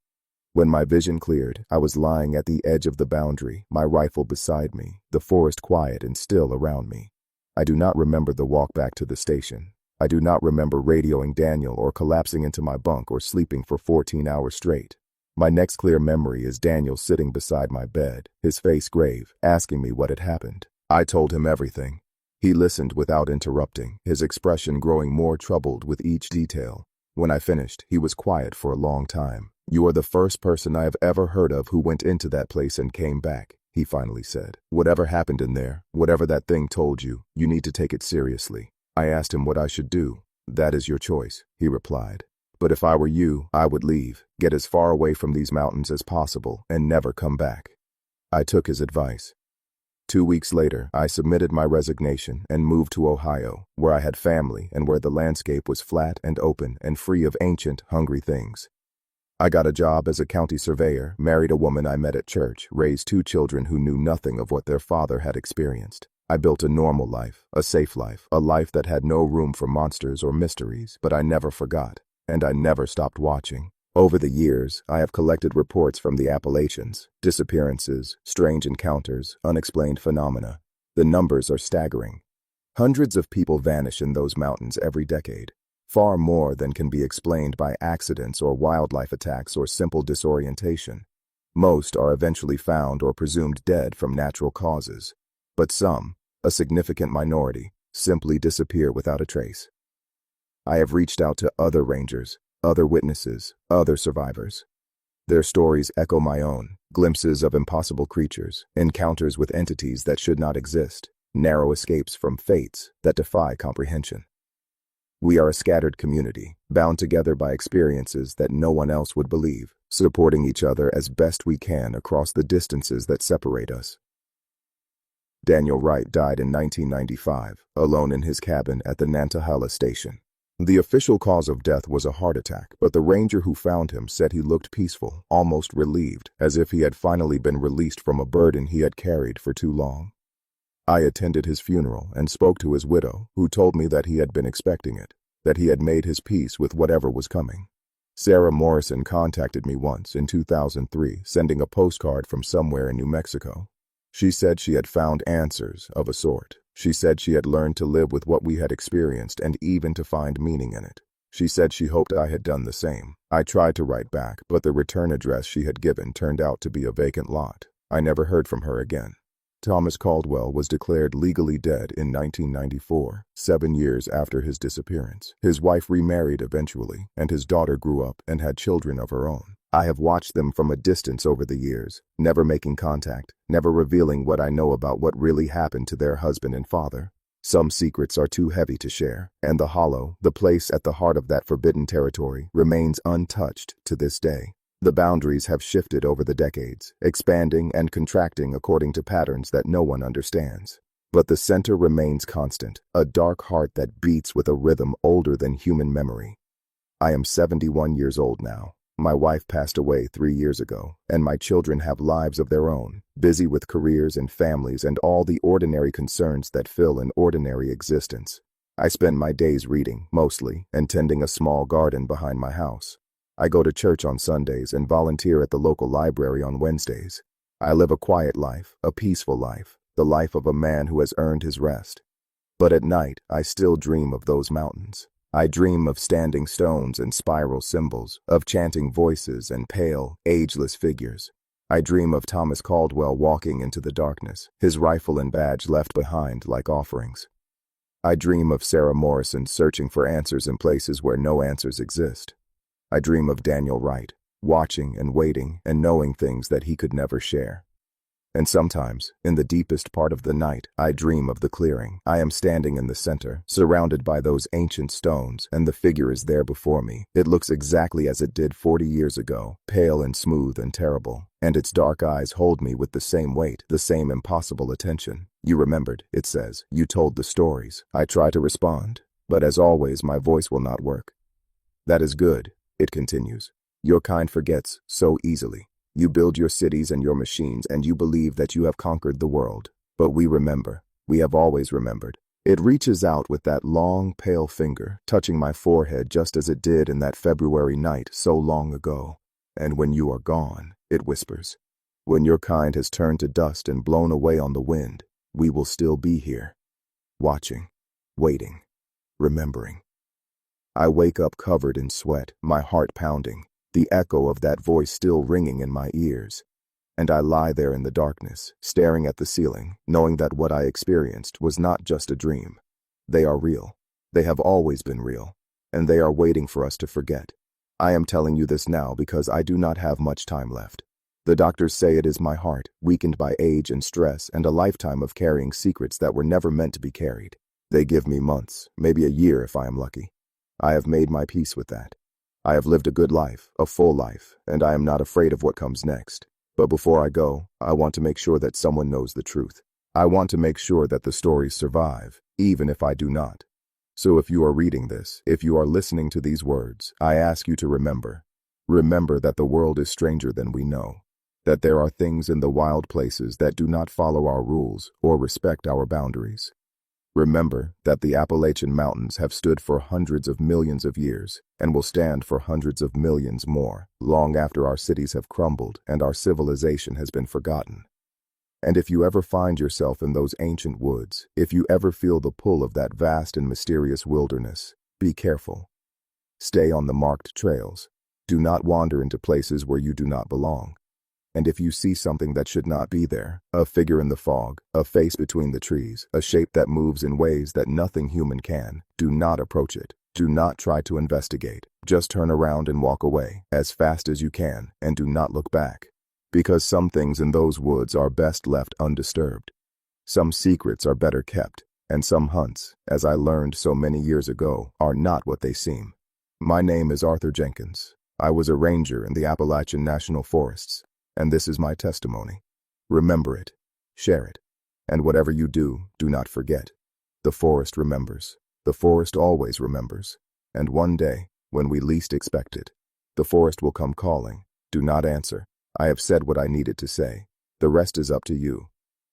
[SPEAKER 1] When my vision cleared, I was lying at the edge of the boundary, my rifle beside me, the forest quiet and still around me. I do not remember the walk back to the station. I do not remember radioing Daniel or collapsing into my bunk or sleeping for 14 hours straight. My next clear memory is Daniel sitting beside my bed, his face grave, asking me what had happened. I told him everything. He listened without interrupting, his expression growing more troubled with each detail. When I finished, he was quiet for a long time. "You are the first person I have ever heard of who went into that place and came back," he finally said. "Whatever happened in there, whatever that thing told you, you need to take it seriously." I asked him what I should do. "That is your choice," he replied. "But if I were you, I would leave, get as far away from these mountains as possible, and never come back." I took his advice. 2 weeks later, I submitted my resignation and moved to Ohio, where I had family and where the landscape was flat and open and free of ancient, hungry things. I got a job as a county surveyor, married a woman I met at church, raised 2 children who knew nothing of what their father had experienced. I built a normal life, a safe life, a life that had no room for monsters or mysteries, but I never forgot, and I never stopped watching. Over the years, I have collected reports from the Appalachians, disappearances, strange encounters, unexplained phenomena. The numbers are staggering. Hundreds of people vanish in those mountains every decade, far more than can be explained by accidents or wildlife attacks or simple disorientation. Most are eventually found or presumed dead from natural causes, but some, a significant minority, simply disappear without a trace. I have reached out to other rangers, other witnesses, other survivors. Their stories echo my own, glimpses of impossible creatures, encounters with entities that should not exist, narrow escapes from fates that defy comprehension. We are a scattered community, bound together by experiences that no one else would believe, supporting each other as best we can across the distances that separate us. Daniel Wright died in 1995, alone in his cabin at the Nantahala station. The official cause of death was a heart attack, but the ranger who found him said he looked peaceful, almost relieved, as if he had finally been released from a burden he had carried for too long. I attended his funeral and spoke to his widow, who told me that he had been expecting it, that he had made his peace with whatever was coming. Sarah Morrison contacted me once in 2003, sending a postcard from somewhere in New Mexico. She said she had found answers of a sort. She said she had learned to live with what we had experienced and even to find meaning in it. She said she hoped I had done the same. I tried to write back, but the return address she had given turned out to be a vacant lot. I never heard from her again. Thomas Caldwell was declared legally dead in 1994, 7 years after his disappearance. His wife remarried eventually, and his daughter grew up and had children of her own. I have watched them from a distance over the years, never making contact, never revealing what I know about what really happened to their husband and father. Some secrets are too heavy to share, and the hollow, the place at the heart of that forbidden territory, remains untouched to this day. The boundaries have shifted over the decades, expanding and contracting according to patterns that no one understands. But the center remains constant, a dark heart that beats with a rhythm older than human memory. I am 71 years old now. My wife passed away 3 years ago, and my children have lives of their own, busy with careers and families and all the ordinary concerns that fill an ordinary existence. I spend my days reading, mostly, and tending a small garden behind my house. I go to church on Sundays and volunteer at the local library on Wednesdays. I live a quiet life, a peaceful life, the life of a man who has earned his rest. But at night, I still dream of those mountains. I dream of standing stones and spiral symbols, of chanting voices and pale, ageless figures. I dream of Thomas Caldwell walking into the darkness, his rifle and badge left behind like offerings. I dream of Sarah Morrison searching for answers in places where no answers exist. I dream of Daniel Wright, watching and waiting and knowing things that he could never share. And sometimes, in the deepest part of the night, I dream of the clearing. I am standing in the center, surrounded by those ancient stones, and the figure is there before me. It looks exactly as it did 40 years ago, pale and smooth and terrible, and its dark eyes hold me with the same weight, the same impossible attention. You remembered, it says. You told the stories. I try to respond, but as always, my voice will not work. That is good, it continues. Your kind forgets so easily. You build your cities and your machines, and you believe that you have conquered the world. But we remember. We have always remembered. It reaches out with that long, pale finger, touching my forehead just as it did in that February night so long ago. And when you are gone, it whispers. When your kind has turned to dust and blown away on the wind, we will still be here. Watching, waiting, remembering. I wake up covered in sweat, my heart pounding, the echo of that voice still ringing in my ears. And I lie there in the darkness, staring at the ceiling, knowing that what I experienced was not just a dream. They are real. They have always been real. And they are waiting for us to forget. I am telling you this now because I do not have much time left. The doctors say it is my heart, weakened by age and stress and a lifetime of carrying secrets that were never meant to be carried. They give me months, maybe a year if I am lucky. I have made my peace with that. I have lived a good life, a full life, and I am not afraid of what comes next. But before I go, I want to make sure that someone knows the truth. I want to make sure that the stories survive, even if I do not. So if you are reading this, if you are listening to these words, I ask you to remember. Remember that the world is stranger than we know. That there are things in the wild places that do not follow our rules or respect our boundaries. Remember that the Appalachian Mountains have stood for hundreds of millions of years and will stand for hundreds of millions more, long after our cities have crumbled and our civilization has been forgotten. And if you ever find yourself in those ancient woods, if you ever feel the pull of that vast and mysterious wilderness, be careful. Stay on the marked trails. Do not wander into places where you do not belong. And if you see something that should not be there, a figure in the fog, a face between the trees, a shape that moves in ways that nothing human can, do not approach it. Do not try to investigate. Just turn around and walk away as fast as you can, and do not look back. Because some things in those woods are best left undisturbed. Some secrets are better kept, and some hunts, as I learned so many years ago, are not what they seem. My name is Arthur Jenkins. I was a ranger in the Appalachian National Forests. And this is my testimony. Remember it, share it, and whatever you do, do not forget. The forest remembers. The forest always remembers. And one day, when we least expect it, the forest will come calling. Do not answer. I have said what I needed to say. The rest is up to you.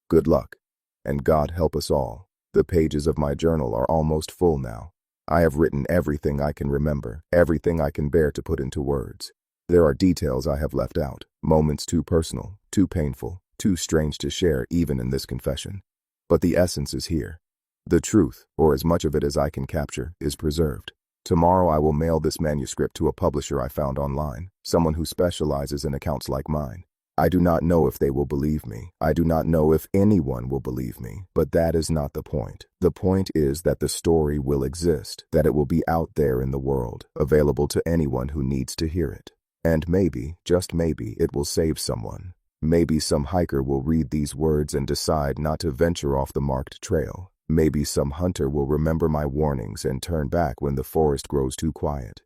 [SPEAKER 1] Good luck, and God help us all. The pages of my journal are almost full now. I have written everything I can remember, everything I can bear to put into words. There are details I have left out, moments too personal, too painful, too strange to share even in this confession. But the essence is here. The truth, or as much of it as I can capture, is preserved. Tomorrow I will mail this manuscript to a publisher I found online, someone who specializes in accounts like mine. I do not know if they will believe me. I do not know if anyone will believe me, but that is not the point. The point is that the story will exist, that it will be out there in the world, available to anyone who needs to hear it. And maybe, just maybe, it will save someone. Maybe some hiker will read these words and decide not to venture off the marked trail. Maybe some hunter will remember my warnings and turn back when the forest grows too quiet.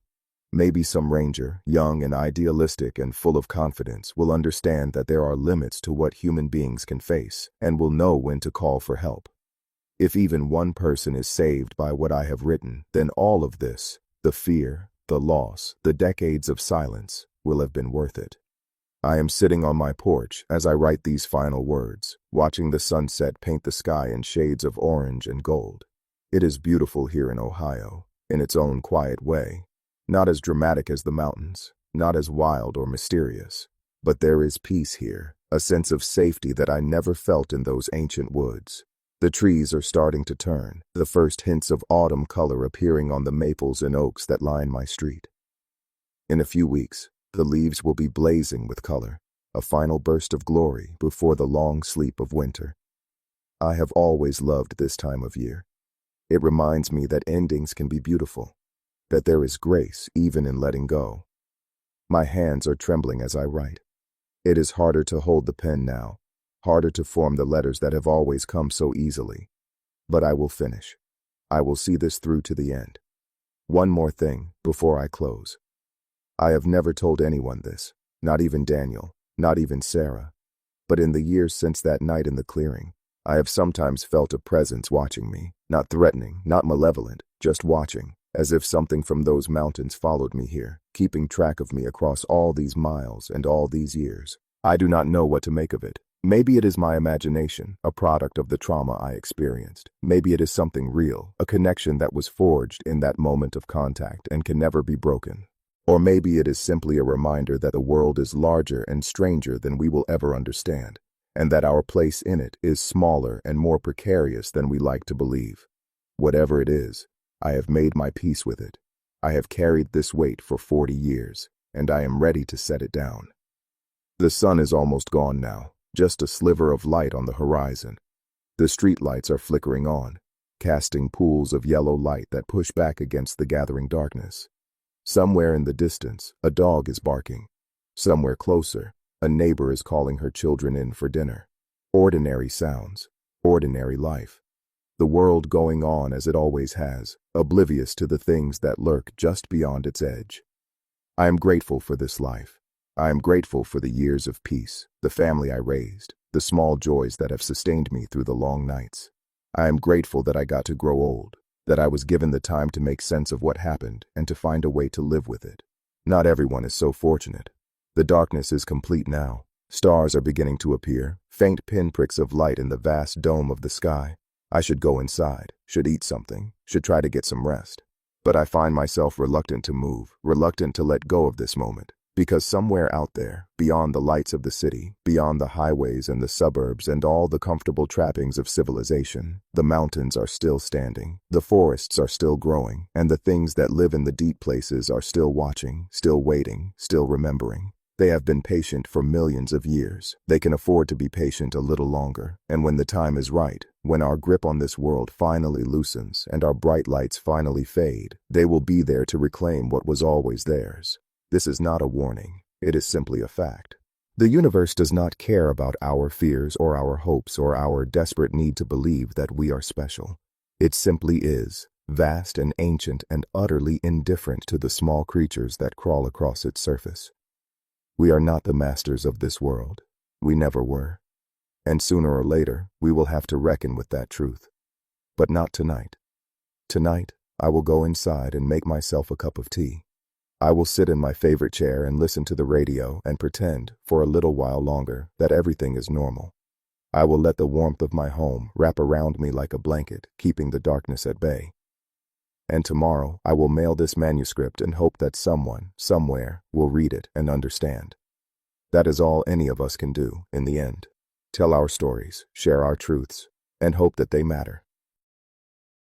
[SPEAKER 1] Maybe some ranger, young and idealistic and full of confidence, will understand that there are limits to what human beings can face and will know when to call for help. If even one person is saved by what I have written, then all of this, the fear, the loss, the decades of silence, will have been worth it. I am sitting on my porch as I write these final words, watching the sunset paint the sky in shades of orange and gold. It is beautiful here in Ohio, in its own quiet way. Not as dramatic as the mountains, not as wild or mysterious, but there is peace here, a sense of safety that I never felt in those ancient woods. The trees are starting to turn, the first hints of autumn color appearing on the maples and oaks that line my street. In a few weeks, the leaves will be blazing with color. a final burst of glory before the long sleep of winter. I have always loved this time of year. It reminds me that endings can be beautiful, that there is grace even in letting go. My hands are trembling as I write. It is harder to hold the pen now, harder to form the letters that have always come so easily. But I will finish. I will see this through to the end. One more thing before I close. I have never told anyone this, not even Daniel, not even Sarah. But in the years since that night in the clearing, I have sometimes felt a presence watching me, not threatening, not malevolent, just watching, as if something from those mountains followed me here, keeping track of me across all these miles and all these years. I do not know what to make of it. Maybe it is my imagination, a product of the trauma I experienced. Maybe it is something real, a connection that was forged in that moment of contact and can never be broken. Or maybe it is simply a reminder that the world is larger and stranger than we will ever understand, and that our place in it is smaller and more precarious than we like to believe. Whatever it is, I have made my peace with it. I have carried this weight for 40 years, and I am ready to set it down. The sun is almost gone now, just a sliver of light on the horizon. The streetlights are flickering on, casting pools of yellow light that push back against the gathering darkness. Somewhere in the distance, a dog is barking. Somewhere closer, a neighbor is calling her children in for dinner. Ordinary sounds, ordinary life. The world going on as it always has, oblivious to the things that lurk just beyond its edge. I am grateful for this life. I am grateful for the years of peace, the family I raised, the small joys that have sustained me through the long nights. I am grateful that I got to grow old, that I was given the time to make sense of what happened and to find a way to live with it. Not everyone is so fortunate. The darkness is complete now. Stars are beginning to appear, faint pinpricks of light in the vast dome of the sky. I should go inside, should eat something, should try to get some rest. But I find myself reluctant to move, reluctant to let go of this moment. Because somewhere out there, beyond the lights of the city, beyond the highways and the suburbs and all the comfortable trappings of civilization, the mountains are still standing, the forests are still growing, and the things that live in the deep places are still watching, still waiting, still remembering. They have been patient for millions of years. They can afford to be patient a little longer, and when the time is right, when our grip on this world finally loosens and our bright lights finally fade, they will be there to reclaim what was always theirs. This is not a warning, it is simply a fact. The universe does not care about our fears or our hopes or our desperate need to believe that we are special. It simply is, vast and ancient and utterly indifferent to the small creatures that crawl across its surface. We are not the masters of this world. We never were. And sooner or later, we will have to reckon with that truth. But not tonight. Tonight, I will go inside and make myself a cup of tea. I will sit in my favorite chair and listen to the radio and pretend, for a little while longer, that everything is normal. I will let the warmth of my home wrap around me like a blanket, keeping the darkness at bay. And tomorrow, I will mail this manuscript and hope that someone, somewhere, will read it and understand. That is all any of us can do, in the end. Tell our stories, share our truths, and hope that they matter.